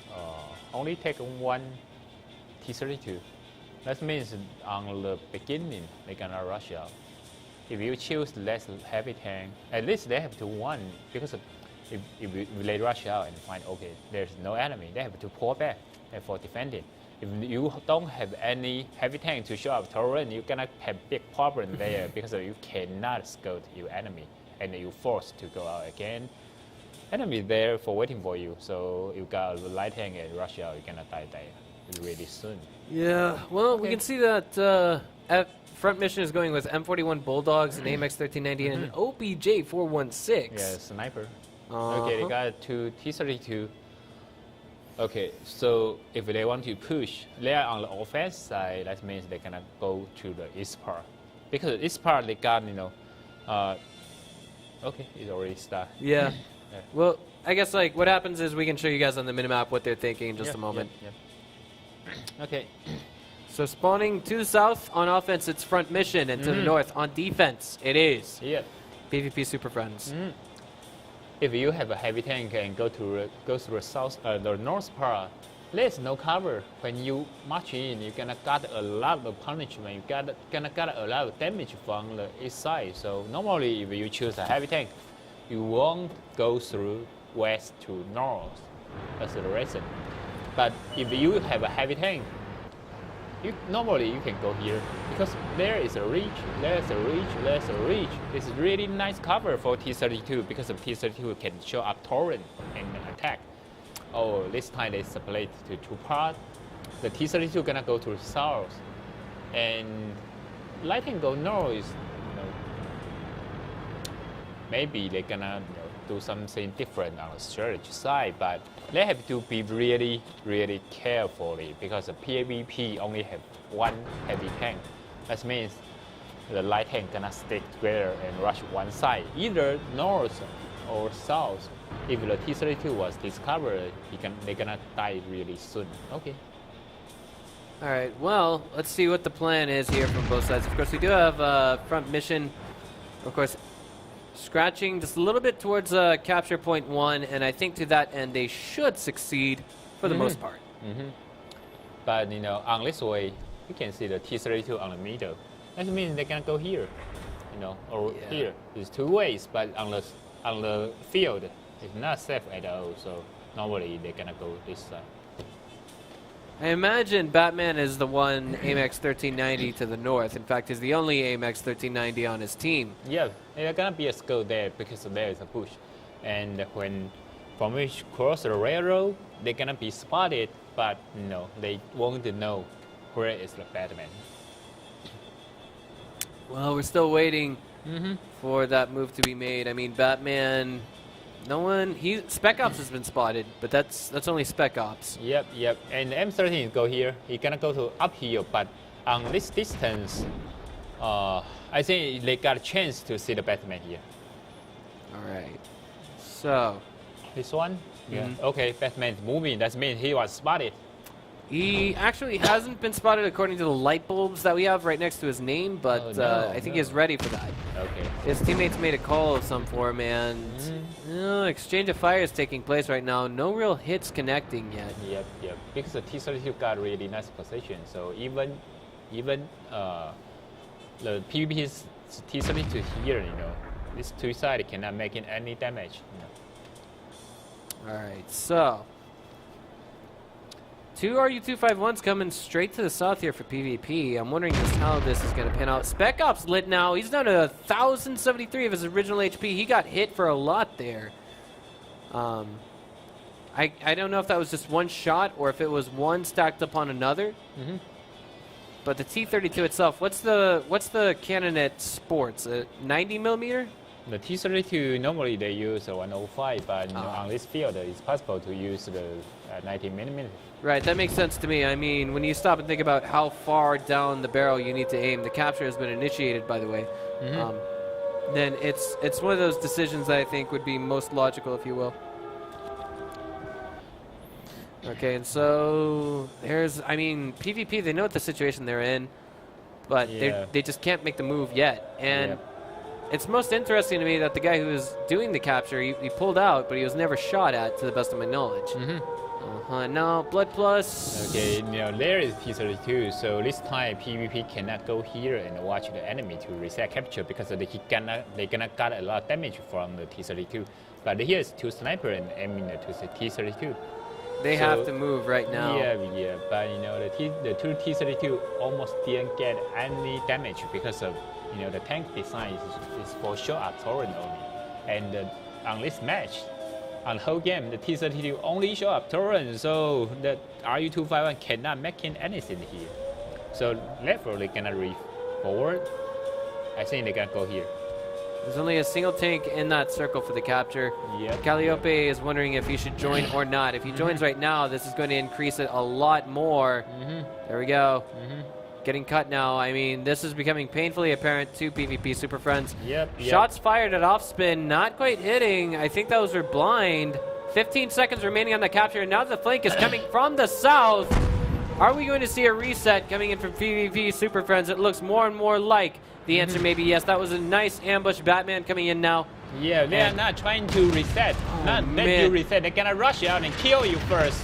[SPEAKER 2] only take one T-32. That means on the beginning they cannot rush out. If you choose less heavy tank, at least they have to win, because if they rush out and find, okay, there's no enemy, they have to pull back for defending. If you don't have any heavy tank to show up turret, you're gonna have big problem there because you cannot scout your enemy, and you're forced to go out again. Enemy there for waiting for you, so you got a light tank and rush out, you're gonna die there really soon.
[SPEAKER 1] Yeah, well, we can see that Front Mission is going with M41 Bulldogs and AMX 1390 and OBJ 416.
[SPEAKER 2] Yeah, sniper. Okay, they got two T-32. Okay, so if they want to push, they are on the offense side. That means they're gonna go to the east part, because east part they got okay, it already started.
[SPEAKER 1] Yeah. Well, I guess like what happens is we can show you guys on the minimap what they're thinking in just a moment.
[SPEAKER 2] Okay.
[SPEAKER 1] So spawning to the south on offense, it's Front Mission, and to the north on defense, it is PvP Super Friends.
[SPEAKER 2] If you have a heavy tank and go through the south, the north part, there's no cover. When you march in, you're gonna get a lot of punishment. You're gonna get a lot of damage from the east side. So normally, if you choose a heavy tank, you won't go through west to north. That's the reason. But if you have a heavy tank, normally you can go here, because there is a reach, there's a reach, there's a reach. It's really nice cover for T-32, because of T-32 can show up torrent and attack. Oh, this time they split to two parts. The T-32 gonna go to the south, and light and go north is, maybe they're gonna do something different on the strategy side, but they have to be really, really carefully, because the PvP only have one heavy tank. That means the light tank gonna stick together and rush one side, either north or south. If the T-32 was discovered, they're gonna die really soon. Okay.
[SPEAKER 1] All right, well, let's see what the plan is here from both sides. Of course, we do have Front Mission, of course, scratching just a little bit towards capture point 1, and I think to that end they should succeed for the most part.
[SPEAKER 2] But on this way, you can see the T-32 on the middle. That means they can go here, or here. There's two ways, but on the field, it's not safe at all. So normally they're gonna go this side.
[SPEAKER 1] I imagine Batman is the one AMX 1390 to the north. In fact, he's the only AMX 1390 on his team.
[SPEAKER 2] Yeah, there's gonna be a scout there because there is a push, and when from which cross the railroad, they're gonna be spotted, but they won't know where is the Batman.
[SPEAKER 1] Well, we're still waiting for that move to be made. I mean, Batman, no one. Spec Ops has been spotted, but that's only Spec Ops.
[SPEAKER 2] Yep. And M13 go here. He gonna go to uphill, but on this distance, I think they got a chance to see the Batman here.
[SPEAKER 1] All right. So
[SPEAKER 2] this one, yeah. Okay, Batman's moving. That means he was spotted.
[SPEAKER 1] He actually hasn't been spotted according to the light bulbs that we have right next to his name, but I think he's ready for that.
[SPEAKER 2] Okay.
[SPEAKER 1] His teammates made a call of some form, and exchange of fire is taking place right now. No real hits connecting yet.
[SPEAKER 2] Yep. Because the T-32 got really nice position, so even the PvP's T-32 here, this two side cannot make any damage.
[SPEAKER 1] All right, so 2 RU-251s coming straight to the south here for PvP. I'm wondering just how this is going to pan out. Spec Ops lit now. He's down to 1,073 of his original HP. He got hit for a lot there. I don't know if that was just one shot or if it was one stacked upon another. But the T-32 itself, what's the cannon at sports? 90 millimeter?
[SPEAKER 2] The T-32 normally they use a 105, but on this field it's possible to use the 90 millimeter.
[SPEAKER 1] Right, that makes sense to me. I mean, when you stop and think about how far down the barrel you need to aim, the capture has been initiated, by the way. Then it's one of those decisions that I think would be most logical, if you will. Okay, and so PvP, they know what the situation they're in, but they just can't make the move yet. And it's most interesting to me that the guy who was doing the capture, he pulled out, but he was never shot at, to the best of my knowledge. Now, Blood Plus.
[SPEAKER 2] Okay, there is T-32, so this time PvP cannot go here and watch the enemy to reset capture because they gonna get a lot of damage from the T-32. But here is two sniper and aiming to the T-32.
[SPEAKER 1] They have to move right now.
[SPEAKER 2] Yeah, but the two T-32 almost didn't get any damage because of the tank design is for show up torrent only, and on this match, on the whole game, the T-32 only show up torrent, so the RU-251 cannot make anything here. So therefore they gonna reef forward. I think they gonna go here.
[SPEAKER 1] There's only a single tank in that circle for the capture. Calliope is wondering if he should join or not. If he joins right now, this is going to increase it a lot more. There we go. Getting cut now. I mean, this is becoming painfully apparent to PvP Super Friends. Shots fired at off spin, not quite hitting. I think those were blind. 15 seconds remaining on the capture, and now the flank is coming from the south. Are we going to see a reset coming in from PvP Super Friends? It looks more and more like the answer may be yes. That was a nice ambush. Batman coming in now.
[SPEAKER 2] Yeah, they are not trying to reset. Not let you reset. They're gonna rush out and kill you first.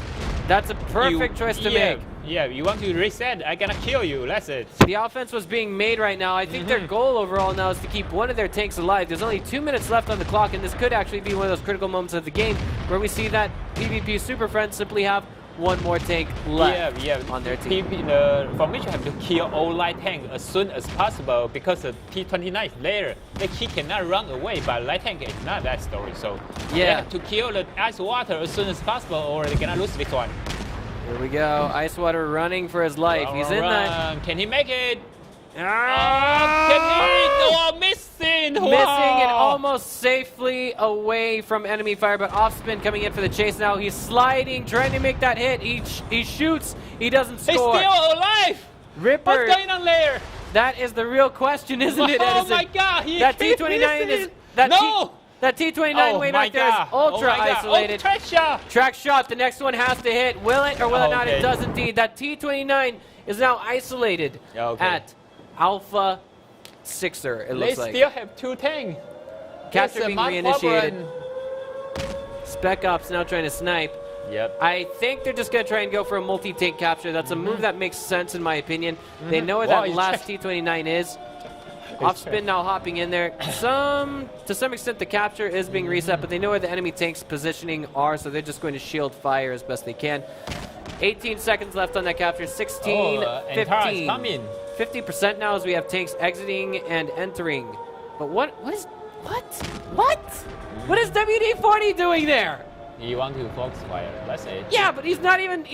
[SPEAKER 1] That's a perfect choice to make.
[SPEAKER 2] Yeah, you want to reset, I'm gonna kill you. That's it.
[SPEAKER 1] The offense was being made right now. I think their goal overall now is to keep one of their tanks alive. There's only 2 minutes left on the clock, and this could actually be one of those critical moments of the game where we see that PvP Super Friends simply have one more tank left on their team.
[SPEAKER 2] From which you have to kill all light tank as soon as possible because the T-29 is there. He cannot run away, but light tank is not that story. So they have to kill the ice water as soon as possible, or they're gonna lose this one.
[SPEAKER 1] Here we go. Ice water running for his life. He's in that.
[SPEAKER 2] Can he make it? Can he? Missing!
[SPEAKER 1] Missing and almost safely away from enemy fire, but off spin coming in for the chase now. He's sliding, trying to make that hit. He shoots. He doesn't score.
[SPEAKER 2] He's still alive!
[SPEAKER 1] Ripper.
[SPEAKER 2] What's going on there?
[SPEAKER 1] That is the real question, isn't it, Edison?
[SPEAKER 2] Oh my god!
[SPEAKER 1] That T-29 is... That T-29 way back there is ultra isolated. Track shot. The next one has to hit. Will it or will it not? It does indeed. That T-29 is now isolated at Alpha 6er, it looks like.
[SPEAKER 2] They still have 2 tanks.
[SPEAKER 1] Capture being reinitiated. Spec Ops now trying to snipe. I think they're just going to try and go for a multi-tank capture. That's a move that makes sense in my opinion. They know where that last T-29 is. Off spin now hopping in there. To some extent the capture is being reset, but they know where the enemy tanks positioning are, so they're just going to shield fire as best they can. 18 seconds left on that capture. 16, 15. 50% now as we have tanks exiting and entering. But what is WD-40 doing there?
[SPEAKER 2] He want to focus fire. That's it.
[SPEAKER 1] Yeah, but he's not even.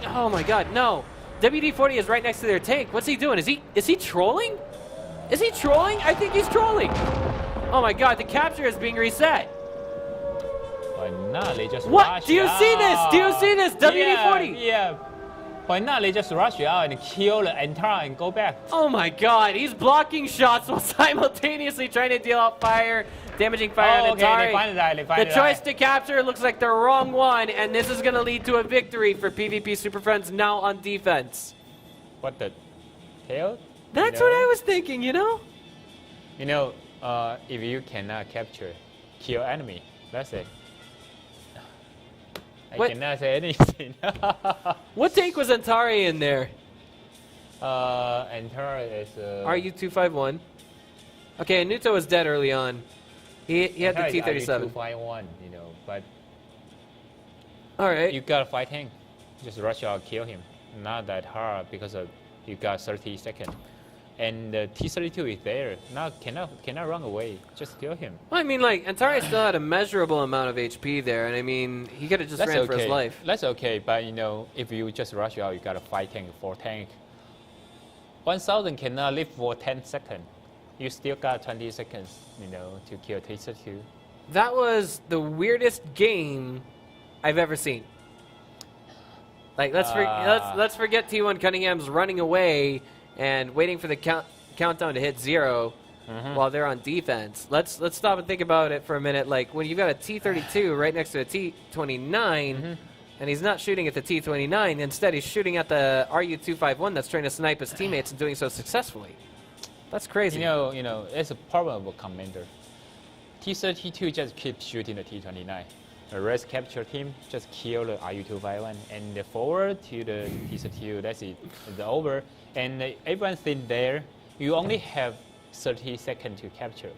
[SPEAKER 1] Oh my God, no. WD-40 is right next to their tank. What's he doing? Is he trolling? Is he trolling? I think he's trolling. Oh my God, the capture is being reset.
[SPEAKER 2] Why not? They just
[SPEAKER 1] What?
[SPEAKER 2] rush
[SPEAKER 1] Do you see this? Do you see this? WD-40.
[SPEAKER 2] Yeah. Why not? They just rush out and kill the entire and go back.
[SPEAKER 1] Oh my God, he's blocking shots while simultaneously trying to deal out fire, damaging fire on
[SPEAKER 2] okay,
[SPEAKER 1] Atari.
[SPEAKER 2] they finally died.
[SPEAKER 1] The choice to capture looks like the wrong one, and this is going to lead to a victory for PvP Super Friends now on defense.
[SPEAKER 2] What the hell?
[SPEAKER 1] That's what I was thinking, you know?
[SPEAKER 2] You know, if you cannot capture, kill enemy. That's it. I cannot say anything.
[SPEAKER 1] What tank was Antari in there?
[SPEAKER 2] Antari is...
[SPEAKER 1] RU-251. Okay, Nuto was dead early on. He had the T-37.
[SPEAKER 2] RU-251, you know, but...
[SPEAKER 1] Alright.
[SPEAKER 2] You gotta fight him. Just rush out, kill him. Not that hard because of you got 30 seconds. And the T-32 is there. Now cannot run away. Just kill him.
[SPEAKER 1] Well, I mean, like, Antari still had a measurable amount of HP there, and I mean, he could have just ran for his life.
[SPEAKER 2] That's okay, but you know, if you just rush out, you gotta fight tank for tank. 1000 cannot live for 10 seconds. You still got 20 seconds, you know, to kill T-32.
[SPEAKER 1] That was the weirdest game I've ever seen. Like, let's forget T1 Cunningham's running away and waiting for the countdown to hit 0 while they're on defense. Let's stop and think about it for a minute. Like, when you've got a T-32 right next to a T-29, and he's not shooting at the T-29, instead he's shooting at the RU-251 that's trying to snipe his teammates and doing so successfully. That's crazy.
[SPEAKER 2] You know, it's a problem with commander. T-32 just keeps shooting the T-29. The rest capture team just kill the RU-251 and the forward to the T-32. That's it. It's over. And everyone's in there. You only have 30 seconds to capture.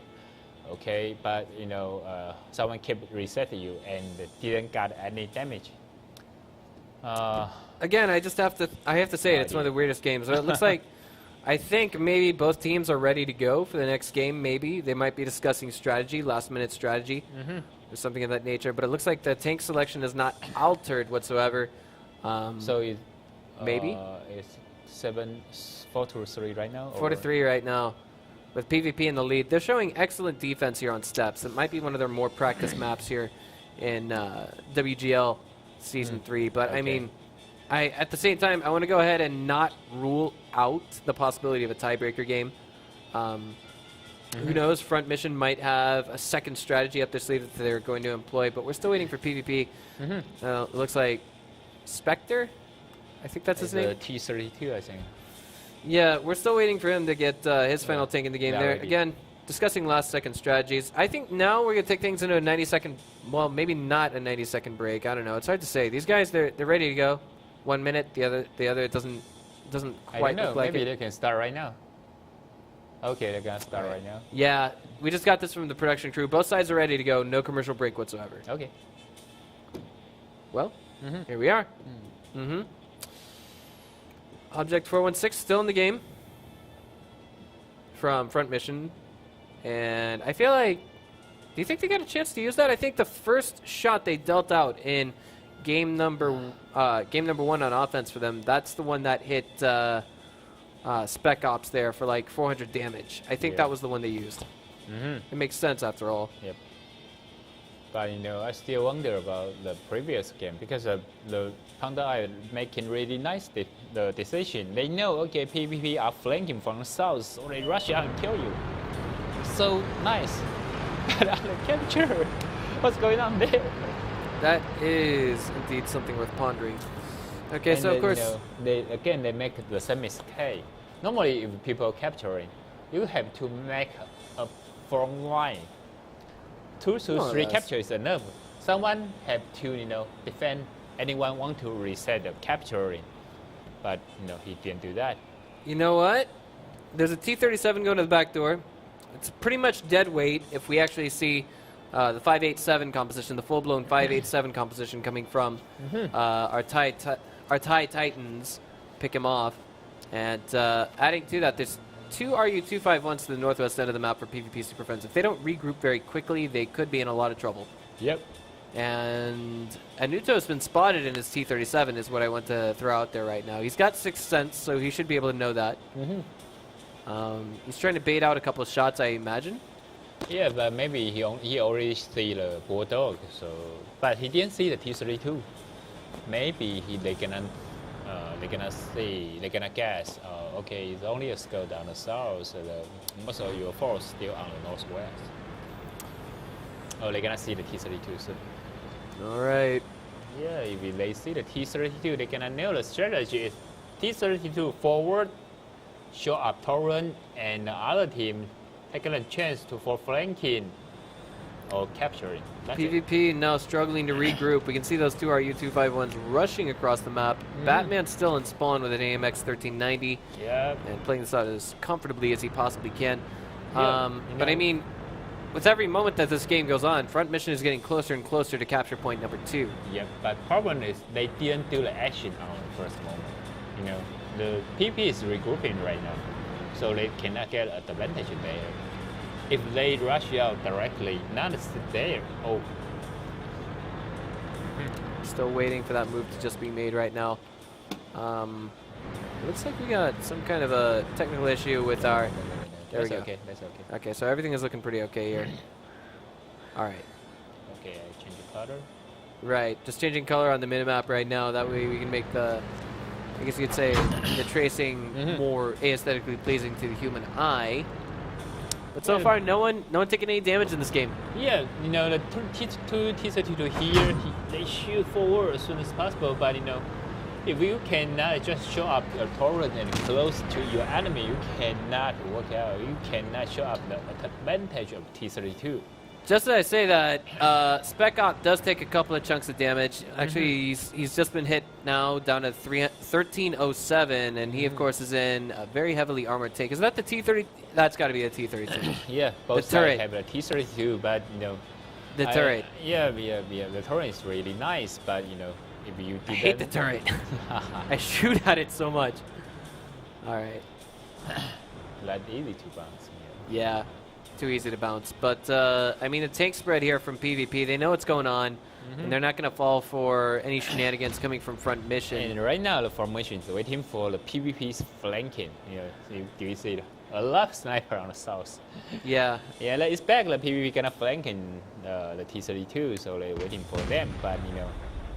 [SPEAKER 2] Okay, but you know, someone kept resetting you and didn't got any damage.
[SPEAKER 1] Again, I have to say it's one of the weirdest games. It looks like, I think maybe both teams are ready to go for the next game. Maybe they might be discussing strategy, last-minute strategy, or something of that nature. But it looks like the tank selection is not altered whatsoever.
[SPEAKER 2] So it
[SPEAKER 1] maybe
[SPEAKER 2] it's 4-3 right now.
[SPEAKER 1] 4-3 right now, with PvP in the lead. They're showing excellent defense here on steps. It might be one of their more practice maps here in WGL Season 3. But I mean, at the same time, I want to go ahead and not rule out the possibility of a tiebreaker game. Who knows? Front Mission might have a second strategy up their sleeve that they're going to employ, but we're still waiting for PvP. It looks like Spectre, I think that's his name.
[SPEAKER 2] T-32, I think.
[SPEAKER 1] Yeah, we're still waiting for him to get his final tank in the game there. Again, discussing last-second strategies. I think now we're going to take things into a 90-second, well, maybe not a 90-second break. I don't know. It's hard to say. These guys, they're ready to go. 1 minute, the other doesn't quite look like
[SPEAKER 2] maybe
[SPEAKER 1] it.
[SPEAKER 2] they can start right now. Okay, they're gonna start right now.
[SPEAKER 1] Yeah, we just got this from the production crew. Both sides are ready to go. No commercial break whatsoever.
[SPEAKER 2] Okay.
[SPEAKER 1] Well, here we are. Object 416 still in the game from Front Mission, and I feel like, do you think they got a chance to use that? I think the first shot they dealt out in game number 1 on offense for them, that's the one that hit Spec Ops there for like 400 damage. I think that was the one they used. It makes sense after all.
[SPEAKER 2] Yep. But you know, I still wonder about the previous game because the Panda are making really nice the decision. They know, okay, PvP are flanking from the south, so they rush out and kill you. So nice. But on the capture, what's going on there?
[SPEAKER 1] That is indeed something worth pondering. Okay,
[SPEAKER 2] and
[SPEAKER 1] so
[SPEAKER 2] then,
[SPEAKER 1] of course,
[SPEAKER 2] you know, they make the same mistake. Normally, if people capturing, you have to make a front line. 2 to 3 capture is enough. Someone have to, you know, defend. Anyone want to reset the capturing, but you know he didn't do that.
[SPEAKER 1] You know what? There's a T-37 going to the back door. It's pretty much dead weight if we actually see the 587 composition, the full-blown 587 composition coming from our Thai Titans. Pick him off, and adding to that, there's 2 RU-251s to the northwest end of the map for PvP Super Friends. If they don't regroup very quickly, they could be in a lot of trouble.
[SPEAKER 2] Yep.
[SPEAKER 1] And Anuto's been spotted in his T-37 is what I want to throw out there right now. He's got Sixth Sense, so he should be able to know that. He's trying to bait out a couple of shots, I imagine.
[SPEAKER 2] Yeah, but maybe he already see the Bulldog, so but he didn't see the T-32. Maybe they're gonna guess. Okay, it's only a scout down the south, so most of your force still on the northwest. Oh, they're gonna see the T-32 soon.
[SPEAKER 1] All right.
[SPEAKER 2] Yeah, if they see the T-32, they're gonna know the strategy is T-32 forward, show up torrent, and the other team taking a chance for flanking or capturing. That's
[SPEAKER 1] PvP now struggling to regroup. We can see those two RU-251s rushing across the map. Batman's still in spawn with an AMX 1390.
[SPEAKER 2] Yeah.
[SPEAKER 1] And playing this out as comfortably as he possibly can.
[SPEAKER 2] Yeah,
[SPEAKER 1] but I mean, with every moment that this game goes on, Front Mission is getting closer and closer to capture point number 2.
[SPEAKER 2] Yeah, but problem is they didn't do the action on the first moment. You know, the PP is regrouping right now, so they cannot get an advantage there. If they rush out directly, not sit there. Oh.
[SPEAKER 1] Still waiting for that move to just be made right now. It looks like we got some kind of a technical issue with our... There we go.
[SPEAKER 2] Okay, that's okay.
[SPEAKER 1] Okay, so everything is looking pretty okay here. All right.
[SPEAKER 2] Okay, I change the color.
[SPEAKER 1] Right, just changing color on the minimap right now. That way we can make the, I guess you could say, the tracing more aesthetically pleasing to the human eye. But so far, no one taking any damage in this game.
[SPEAKER 2] Yeah, you know, the two T-32 here, they shoot forward as soon as possible, but you know, if you cannot just show up a torrent and close to your enemy, you cannot work out. You cannot show up the advantage of T-32.
[SPEAKER 1] Just as I say that, Spec Op does take a couple of chunks of damage. Actually, he's just been hit now down to 1307, and he, of course, is in a very heavily armored tank. Is that the T-30? That's got to be a T-32.
[SPEAKER 2] Yeah, both sides have a T-32, but, you know...
[SPEAKER 1] The turret.
[SPEAKER 2] Yeah, the turret is really nice, but, you know, if you
[SPEAKER 1] I hate the turret. I shoot at it so much. All right.
[SPEAKER 2] Not easy to bounce.
[SPEAKER 1] Yeah, too easy to bounce. But, I mean, the tank spread here from PvP, they know what's going on, and they're not going to fall for any shenanigans coming from Front Mission.
[SPEAKER 2] And right now, the formation is waiting for the PvP's flanking. You know, do you see a lot of sniper on the south?
[SPEAKER 1] Yeah.
[SPEAKER 2] Yeah, let's expect the PvP gonna flank in the T-32, so they're waiting for them. But, you know,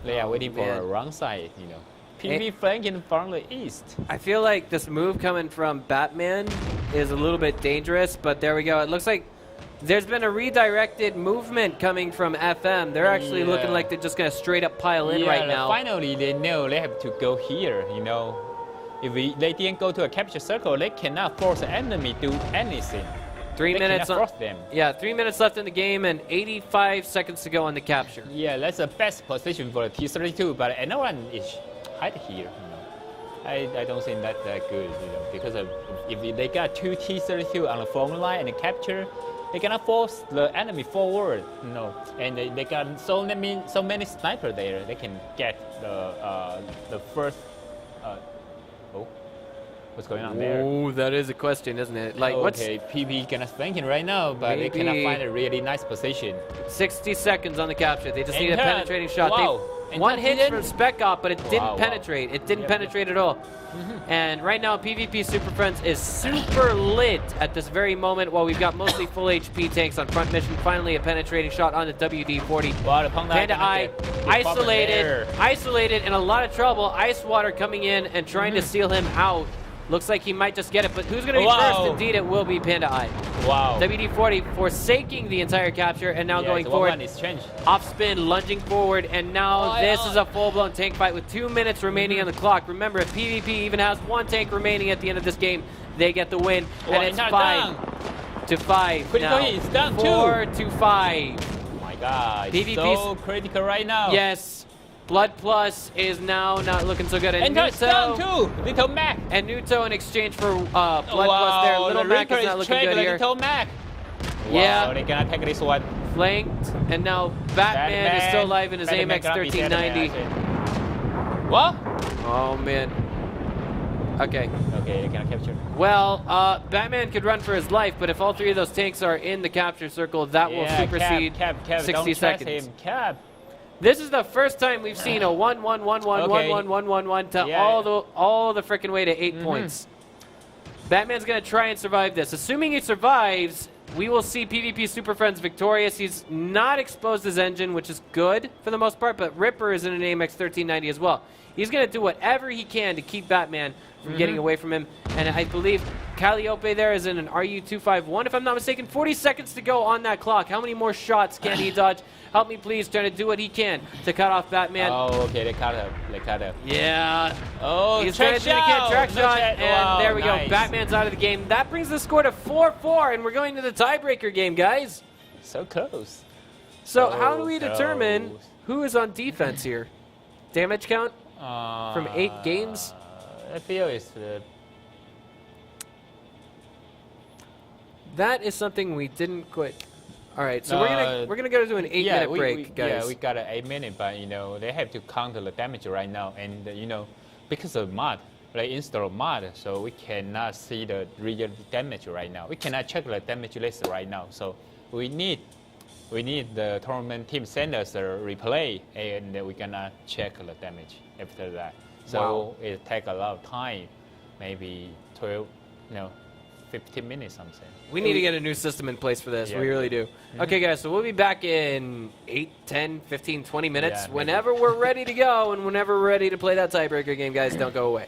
[SPEAKER 2] they are waiting for a wrong side, you know. PvP flanking from the east.
[SPEAKER 1] I feel like this move coming from Batman is a little bit dangerous, but there we go. It looks like there's been a redirected movement coming from FM. They're actually looking like they're just going to straight up pile in right now.
[SPEAKER 2] Finally, they know they have to go here, you know. If they didn't go to a capture circle, they cannot force the enemy to do anything.
[SPEAKER 1] 3 minutes
[SPEAKER 2] cannot force them.
[SPEAKER 1] Yeah, 3 minutes left in the game and 85 seconds to go on the capture.
[SPEAKER 2] Yeah, that's the best position for the T-32, but another one is hide here. You know, I don't think that's that good. You know, because if they got two T-32 on the front line and capture, they cannot force the enemy forward. You know, and they got so many snipers there. They can get the first. Oh, what's going on there?
[SPEAKER 1] Oh, that is a question, isn't it? Like,
[SPEAKER 2] okay, PP gonna flanking right now, but they cannot find a really nice position. 60
[SPEAKER 1] seconds on the capture. They just need a penetrating shot.
[SPEAKER 2] Wow.
[SPEAKER 1] One hit from Spec Op, but it didn't penetrate. It didn't penetrate at all. And right now, PvP Super Friends is super lit at this very moment while we've got mostly full HP tanks on Front Mission. Finally, a penetrating shot on the WD-40.
[SPEAKER 2] Wow,
[SPEAKER 1] Panda Eye isolated, in a lot of trouble. Ice Water coming in and trying to seal him out. Looks like he might just get it, but who's going to be first? Indeed, it will be Panda Eye.
[SPEAKER 2] Wow.
[SPEAKER 1] WD-40 forsaking the entire capture and now going forward. Off spin, lunging forward, and now this is a full-blown tank fight with 2 minutes remaining on the clock. Remember, if PvP even has one tank remaining at the end of this game, they get the win. And it's 5 to 5 now.
[SPEAKER 2] It's down
[SPEAKER 1] 4 to 5.
[SPEAKER 2] Oh my God,
[SPEAKER 1] PvP's
[SPEAKER 2] so critical right now.
[SPEAKER 1] Yes. Blood Plus is now not looking so good. And
[SPEAKER 2] down too. Little Mac.
[SPEAKER 1] And Nuto in exchange for Blood Plus there. Little Mac is not looking good here.
[SPEAKER 2] Little Mac.
[SPEAKER 1] Yeah.
[SPEAKER 2] Wow, they cannot take this one.
[SPEAKER 1] Flanked. And now Batman is still alive in his AMX 1390.
[SPEAKER 2] What?
[SPEAKER 1] Oh, man. Okay.
[SPEAKER 2] Okay, they cannot capture.
[SPEAKER 1] Well, Batman could run for his life, but if all three of those tanks are in the capture circle, that will supersede
[SPEAKER 2] Cap,
[SPEAKER 1] 60
[SPEAKER 2] don't
[SPEAKER 1] seconds.
[SPEAKER 2] Him. Cap.
[SPEAKER 1] This is the first time we've seen a 1-1-1-1-1-1-1-1-1 to all the frickin' way to 8 points. Batman's gonna try and survive this. Assuming he survives, we will see PvP Super Friends victorious. He's not exposed his engine, which is good for the most part, but Ripper is in an AMX 1390 as well. He's gonna do whatever he can to keep Batman from getting away from him. And I believe Calliope there is in an RU-251, if I'm not mistaken. 40 seconds to go on that clock. How many more shots can he dodge? Help me, please. Trying to do what he can to cut off Batman.
[SPEAKER 2] Oh, okay. They cut him.
[SPEAKER 1] Yeah.
[SPEAKER 2] Oh,
[SPEAKER 1] he's trying to do the track shot, and there we go. Batman's out of the game. That brings the score to 4-4, and we're going to the tiebreaker game, guys.
[SPEAKER 2] So close.
[SPEAKER 1] So how do we determine who is on defense here? Damage count from 8 games?
[SPEAKER 2] I feel it's
[SPEAKER 1] that is something we didn't quit. All right, so we're gonna go to an 8-minute break, guys.
[SPEAKER 2] Yeah, we got an 8 minute, but they have to counter the damage right now, and because of mod, like install mod, so we cannot see the real damage right now. We cannot check the damage list right now, so we need the tournament team send us a replay, and we're gonna check the damage after that. So it take a lot of time, maybe 12, 15 minutes something.
[SPEAKER 1] We need to get a new system in place for this. We really do. Okay, guys, so we'll be back in 8, 10, 15, 20 minutes. Whenever we're ready to go and whenever we're ready to play that tiebreaker game, guys, don't go away.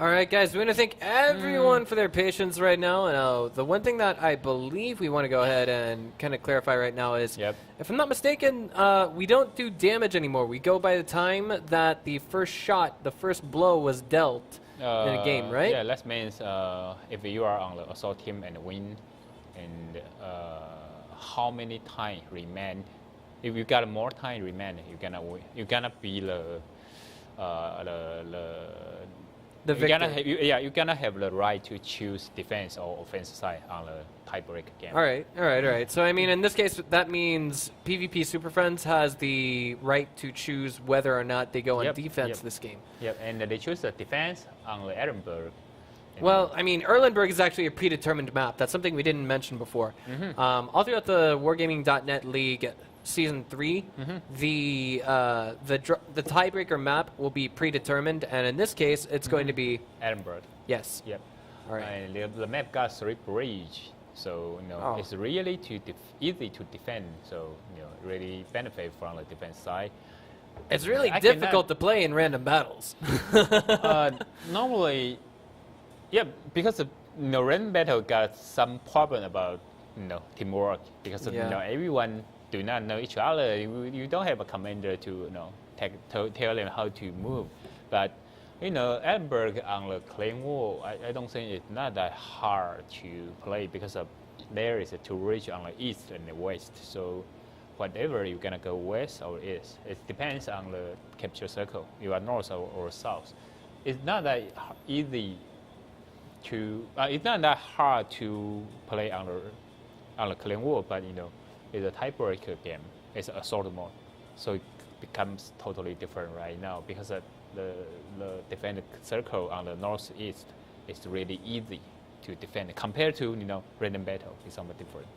[SPEAKER 1] All right, guys, we want to thank everyone for their patience right now. And the one thing that I believe we want to go ahead and kind of clarify right now is, if I'm not mistaken, we don't do damage anymore. We go by the time that the first shot, the first blow was dealt in a game, right?
[SPEAKER 2] Yeah, that means if you are on the assault team and win, and how many time remain. If you got more time remain, you're gonna be
[SPEAKER 1] the victor.
[SPEAKER 2] You're gonna have the right to choose defense or offense side on the tiebreak game.
[SPEAKER 1] All right. So I mean, in this case, that means PvP Super Friends has the right to choose whether or not they go on defense this game.
[SPEAKER 2] Yep, and they choose the defense on the Edinburgh.
[SPEAKER 1] Well, I mean, Erlenberg is actually a predetermined map. That's something we didn't mention before. All throughout the Wargaming.net League Season 3, the tiebreaker map will be predetermined, and in this case, it's going to be
[SPEAKER 2] Edinburgh.
[SPEAKER 1] Yes.
[SPEAKER 2] Yep.
[SPEAKER 1] All right.
[SPEAKER 2] And the map got 3 bridge, so it's really easy to defend. So really benefit from the defense side.
[SPEAKER 1] It's really difficult to play in random battles.
[SPEAKER 2] Normally, yeah, because random battle got some problem about teamwork because everyone do not know each other. You don't have a commander to tell them how to move. But Edinburgh on the Claim Wall, I don't think it's not that hard to play because there is a two ridge on the east and the west. So whatever you're gonna go west or east, it depends on the capture circle. You are north or south. It's not that easy to. It's not that hard to play on the Claim Wall, but it's a tiebreaker game. It's an assault mode, so it becomes totally different right now because the defend circle on the northeast is really easy to defend compared to random battle. It's somewhat different.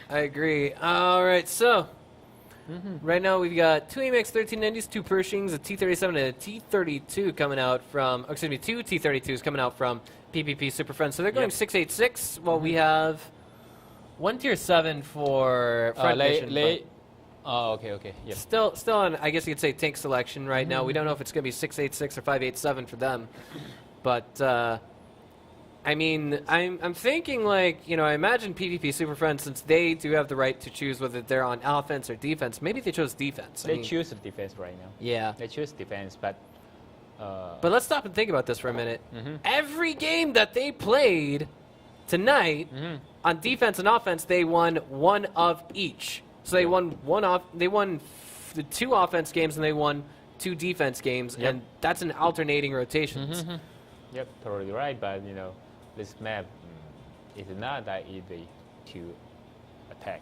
[SPEAKER 1] I agree. All right, so right now we've got 2 AMX 1390s, 2 Pershings, a T-37, and a T-32 coming out from. Oh, excuse me, 2 T-32s coming out from PvP Super Friends. So they're going 686, while we have 1 Tier 7 for front mission.
[SPEAKER 2] Okay. Yep.
[SPEAKER 1] Still on, I guess you could say, tank selection right now. We don't know if it's going to be 686 or 587 for them. But, I mean, I'm thinking, I imagine PvP Super Friends, since they do have the right to choose whether they're on offense or defense, maybe they chose defense.
[SPEAKER 2] They choose defense right now.
[SPEAKER 1] Yeah.
[SPEAKER 2] They choose defense, but
[SPEAKER 1] let's stop and think about this for a minute. Every game that they played tonight, on defense and offense, they won one of each. So they won the 2 offense games and they won 2 defense games, and that's an alternating rotations.
[SPEAKER 2] Yep, totally right. But this map is not that easy to attack.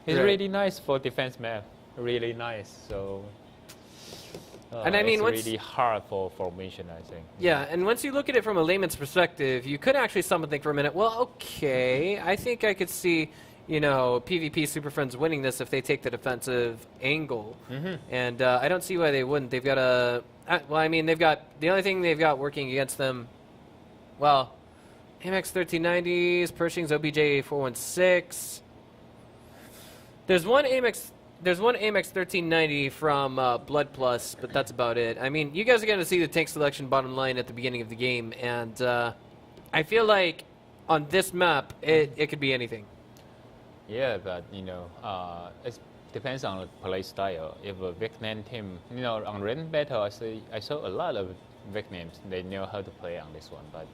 [SPEAKER 2] It's really nice for defense map. Really nice. So.
[SPEAKER 1] And I mean,
[SPEAKER 2] it's really hard for formation, I think.
[SPEAKER 1] Yeah, and once you look at it from a layman's perspective, you could actually stop and think for a minute, well, okay, I think I could see, PvP Super Friends winning this if they take the defensive angle. And I don't see why they wouldn't. They've got the only thing they've got working against them, well, AMX 1390s, Pershings, OBJ 416. There's one AMX 1390 from Blood Plus, but that's about it. I mean, you guys are going to see the tank selection bottom line at the beginning of the game, and I feel like on this map, it could be anything.
[SPEAKER 2] Yeah, but it depends on the play style. If a Vietnam team, on random battle, I saw a lot of Vietnams. They know how to play on this one, but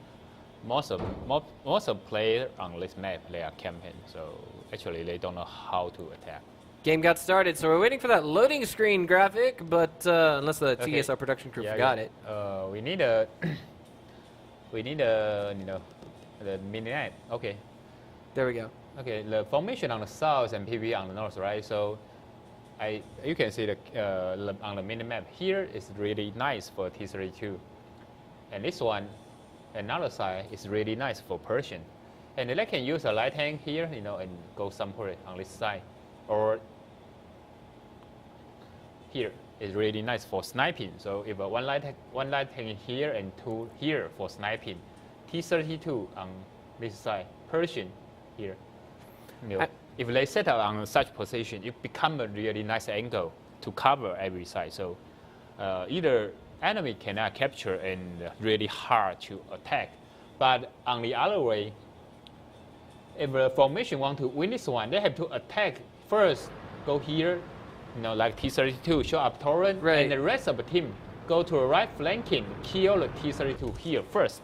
[SPEAKER 2] most of players on this map, they are camping, so actually they don't know how to attack.
[SPEAKER 1] Game got started, so we're waiting for that loading screen graphic, but unless the TSR production crew forgot it.
[SPEAKER 2] We need the mini-map. Okay.
[SPEAKER 1] There we go.
[SPEAKER 2] Okay, the formation on the south and PV on the north, right? So, you can see on the mini-map here is really nice for T-32, and this one, another side is really nice for Persian, and they can use a light tank here, and go somewhere on this side, or here is really nice for sniping. So if one light tank here and 2 here for sniping, T-32 on this side, Persian here. If they set up on such position, it becomes a really nice angle to cover every side. So either enemy cannot capture and really hard to attack. But on the other way, if the formation want to win this one, they have to attack first, go here, like T-32, show up torrent, and the rest of the team go to the right flanking, kill the T-32 here first,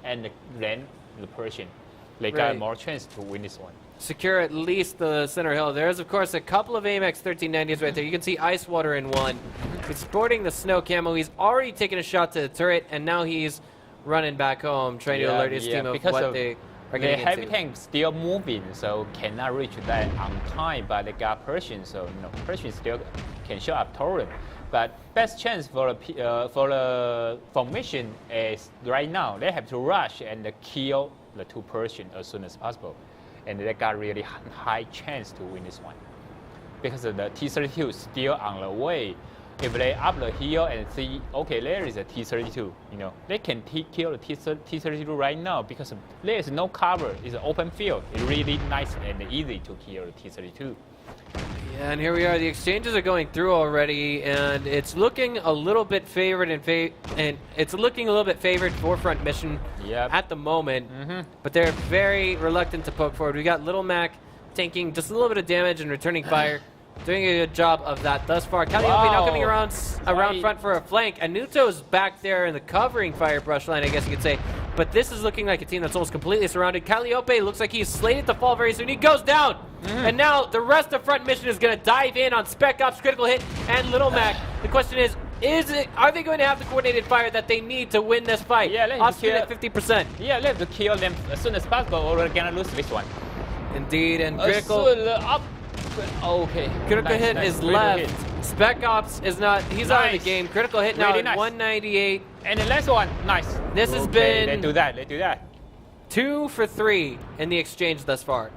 [SPEAKER 2] and then the Persian. They got more chance to win this one.
[SPEAKER 1] Secure at least the center hill. There's, of course, a couple of AMX 1390s right there. You can see Ice Water in one. He's sporting the snow camo. He's already taken a shot to the turret, and now he's running back home, trying to alert his team of what they are getting into.
[SPEAKER 2] The heavy tank still moving, so cannot reach that on time, but they got Persian, so Persian still can show up torrent. But best chance for the formation is right now. They have to rush and kill the 2 Persian as soon as possible. And they got really high chance to win this one. Because the T-32 is still on the way. If they up the hill and see, okay, there is a T-32, they can kill the T-32 right now because there is no cover. It's an open field. It's really nice and easy to kill the T-32.
[SPEAKER 1] Yeah, and here we are. The exchanges are going through already, and it's looking a little bit favored for Front Mission at the moment. But they're very reluctant to poke forward. We got Little Mac tanking just a little bit of damage and returning fire, doing a good job of that thus far. Calliope now coming around front for a flank. Anuto's back there in the covering fire brush line, I guess you could say. But this is looking like a team that's almost completely surrounded. Calliope looks like he's slated to fall very soon. He goes down. And now the rest of Front Mission is going to dive in on Spec Ops, Critical Hit, and Little Mac. The question is are they going to have the coordinated fire that they need to win this fight?
[SPEAKER 2] Yeah, let's
[SPEAKER 1] Austin at 50%.
[SPEAKER 2] Yeah, let's kill them as soon as possible or we're going to lose this one.
[SPEAKER 1] Indeed, and Critical...
[SPEAKER 2] Okay.
[SPEAKER 1] Critical Hit is left. Spec Ops is not... He's out of the game. Critical Hit now at 198.
[SPEAKER 2] And the last one, nice.
[SPEAKER 1] This has been...
[SPEAKER 2] Let's do that.
[SPEAKER 1] 2 for 3 in the exchange thus far.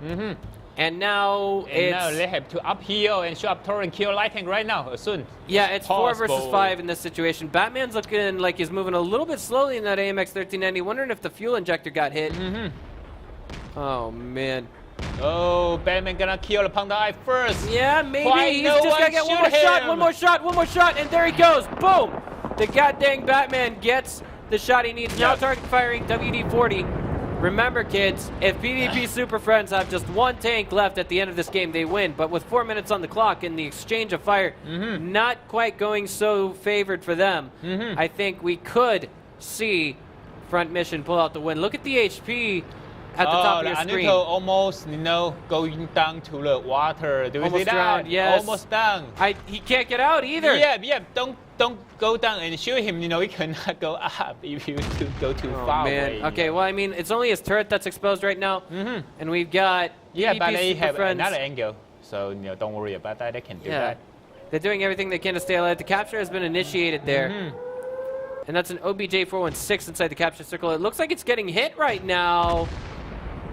[SPEAKER 1] And now
[SPEAKER 2] now they have to up heal and show up torrent, kill light tank right now, soon.
[SPEAKER 1] Yeah, it's 4 versus 5 in this situation. Batman's looking like he's moving a little bit slowly in that AMX 1390. Wondering if the fuel injector got hit. Oh, man.
[SPEAKER 2] Oh, Batman gonna kill the Panda Eye first.
[SPEAKER 1] Yeah, maybe. He's just gotta get one more shot, and there he goes. Boom! The goddamn Batman gets the shot he needs. Now target firing WD-40. Remember, kids, if PvP Super Friends have just 1 tank left at the end of this game, they win. But with 4 minutes on the clock and the exchange of fire not quite going so favored for them, I think we could see Front Mission pull out the win. Look at the HP at the top of your screen.
[SPEAKER 2] Almost, going down to the water. Do you see that?
[SPEAKER 1] Drowned, yes.
[SPEAKER 2] Almost down.
[SPEAKER 1] He can't get out either.
[SPEAKER 2] Yeah. Don't go down and shoot him. He cannot go up if you go too far away.
[SPEAKER 1] Okay, well, I mean, it's only his turret that's exposed right now, and we've got
[SPEAKER 2] but they have another angle, so don't worry about that. They can do that.
[SPEAKER 1] They're doing everything they can to stay alive. The capture has been initiated there. And that's an OBJ-416 inside the capture circle. It looks like it's getting hit right now.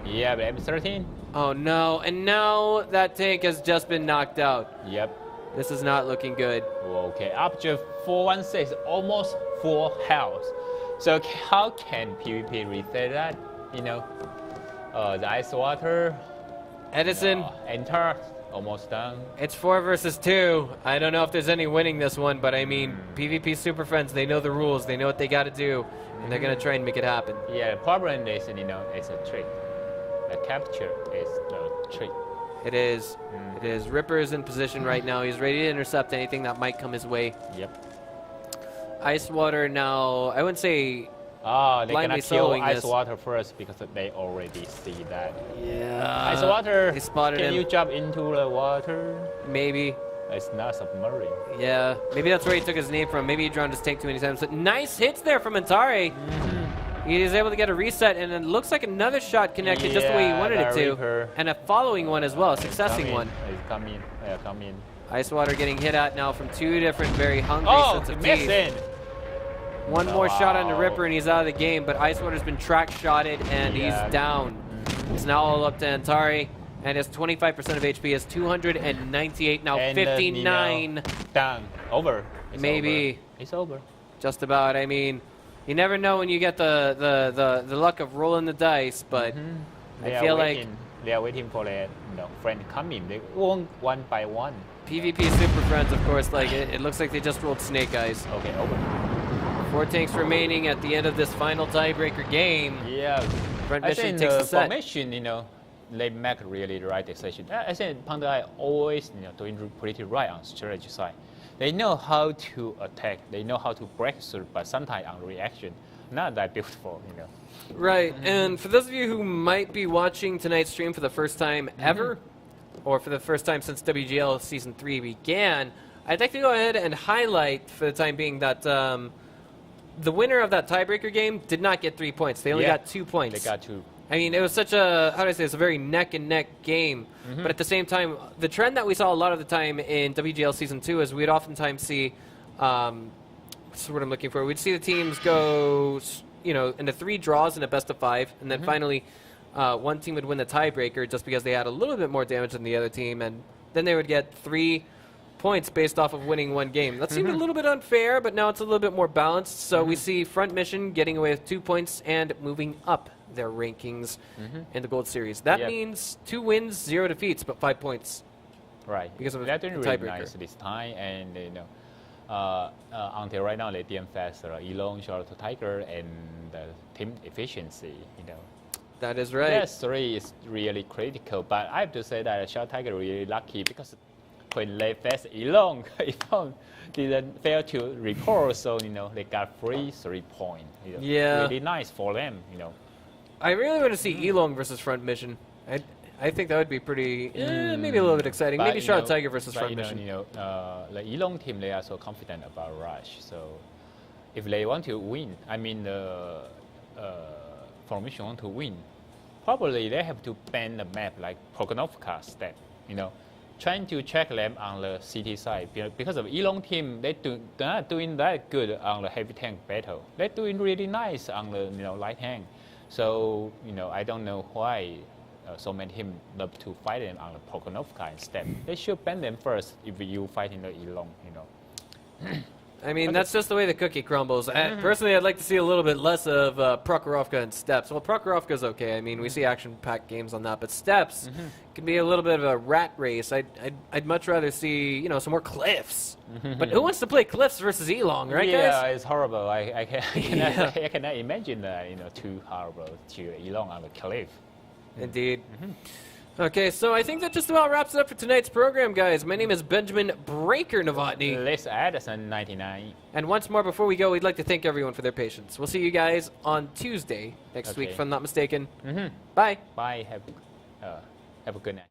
[SPEAKER 2] Yeah, but M13.
[SPEAKER 1] Oh, no. And now that tank has just been knocked out.
[SPEAKER 2] Yep.
[SPEAKER 1] This is not looking good.
[SPEAKER 2] Okay, Object 416, almost full health. So how can PvP reset that? The Ice Water.
[SPEAKER 1] Edison.
[SPEAKER 2] Enter. Almost done.
[SPEAKER 1] It's 4 versus 2. I don't know if there's any winning this one, but I mean, PvP Super Friends, they know the rules. They know what they got to do, and they're going to try and make it happen.
[SPEAKER 2] Yeah, the problem is, it's a trick. The capture is the trick.
[SPEAKER 1] It is. It is. Ripper is in position right now. He's ready to intercept anything that might come his way.
[SPEAKER 2] Yep.
[SPEAKER 1] Ice Water now, I wouldn't say
[SPEAKER 2] they're going to kill Ice
[SPEAKER 1] this.
[SPEAKER 2] Water first because they already see that.
[SPEAKER 1] Yeah.
[SPEAKER 2] Ice Water,
[SPEAKER 1] they spotted
[SPEAKER 2] can
[SPEAKER 1] him.
[SPEAKER 2] you jump into the water?
[SPEAKER 1] Maybe.
[SPEAKER 2] It's not submarine.
[SPEAKER 1] Yeah. Maybe that's where he took his name from. Maybe he drowned his tank too many times. But nice hits there from Antari. He is able to get a reset, and it looks like another shot connected just the way he wanted it to.
[SPEAKER 2] Reaper.
[SPEAKER 1] And a following one as well, a successing one.
[SPEAKER 2] He's coming. Yeah, come in.
[SPEAKER 1] Ice Water getting hit at now from 2 different very hungry sets of teeth.
[SPEAKER 2] Missing.
[SPEAKER 1] One more shot on the Ripper, and he's out of the game, but Ice Water's been track shotted, and he's down. It's now all up to Antari, and his 25% of HP is 298, now
[SPEAKER 2] and
[SPEAKER 1] 59.
[SPEAKER 2] Down. Over.
[SPEAKER 1] It's over. Just about. I mean, you never know when you get the luck of rolling the dice, but I feel like
[SPEAKER 2] they are waiting for their friend coming. They won 1 by 1.
[SPEAKER 1] PvP Super Friends, of course, like it looks like they just rolled Snake Eyes.
[SPEAKER 2] Okay, over.
[SPEAKER 1] 4 tanks remaining at the end of this final tiebreaker game.
[SPEAKER 2] Yeah.
[SPEAKER 1] Front
[SPEAKER 2] I
[SPEAKER 1] mission
[SPEAKER 2] think
[SPEAKER 1] takes
[SPEAKER 2] the
[SPEAKER 1] the set.
[SPEAKER 2] formation, they make really the right decision. I think Panda always, doing pretty right on strategy side. They know how to attack. They know how to break through, but sometimes on reaction, not that beautiful.
[SPEAKER 1] Right, and for those of you who might be watching tonight's stream for the first time ever, or for the first time since WGL Season 3 began, I'd like to go ahead and highlight for the time being that the winner of that tiebreaker game did not get 3 points. They only got 2 points.
[SPEAKER 2] They got 2.
[SPEAKER 1] I mean, it was such a, how do I say, it's a very neck-and-neck game. But at the same time, the trend that we saw a lot of the time in WGL Season 2 is we'd oftentimes see, what's the word I'm looking for? We'd see the teams go, into 3 draws in a best of 5, and then finally one team would win the tiebreaker just because they had a little bit more damage than the other team, and then they would get 3 points based off of winning 1 game. That seemed a little bit unfair, but now it's a little bit more balanced. So we see Front Mission getting away with 2 points and moving up their rankings in the Gold Series. That means 2 wins, 0 defeats, but 5 points.
[SPEAKER 2] Right.
[SPEAKER 1] Because of
[SPEAKER 2] they're
[SPEAKER 1] the
[SPEAKER 2] doing really
[SPEAKER 1] tiebreaker.
[SPEAKER 2] nice this time, and until right now they didn't face Elon, Charlotte Tiger, and the team efficiency.
[SPEAKER 1] That is right.
[SPEAKER 2] PS3 is really critical, but I have to say that Charlotte Tiger really lucky because when they faced Elon, Elon didn't fail to report, so they got free 3 points.
[SPEAKER 1] Yeah.
[SPEAKER 2] Really nice for them.
[SPEAKER 1] I really want to see Elong versus Front Mission. I think that would be pretty, maybe a little bit exciting.
[SPEAKER 2] But,
[SPEAKER 1] maybe Charlotte Tiger versus Front Mission.
[SPEAKER 2] The Elon team, they are so confident about Rush. So if they want to win, the formation want to win, probably they have to ban the map like Prognovka step. Trying to check them on the city side because of Elon team, they're not doing that good on the heavy tank battle. They're doing really nice on the light tank. So I don't know why so many teams love to fight them on the Prognovka instead. They should ban them first if you fight in the Elon.
[SPEAKER 1] I mean, that's just the way the cookie crumbles. Personally, I'd like to see a little bit less of Prokhorovka and Steps. Well, Prokhorovka's okay. I mean, we see action-packed games on that, but Steps can be a little bit of a rat race. I'd much rather see, some more Cliffs. But who wants to play Cliffs versus Elong, right, guys?
[SPEAKER 2] Yeah, it's horrible. I cannot imagine that, too horrible to Elong on the cliff.
[SPEAKER 1] Indeed. Okay, so I think that just about wraps it up for tonight's program, guys. My name is Benjamin Breaker Novotny.
[SPEAKER 2] Let's Addison 99.
[SPEAKER 1] And once more, before we go, we'd like to thank everyone for their patience. We'll see you guys on Tuesday next week, if I'm not mistaken. Bye.
[SPEAKER 2] Bye. Have a good night.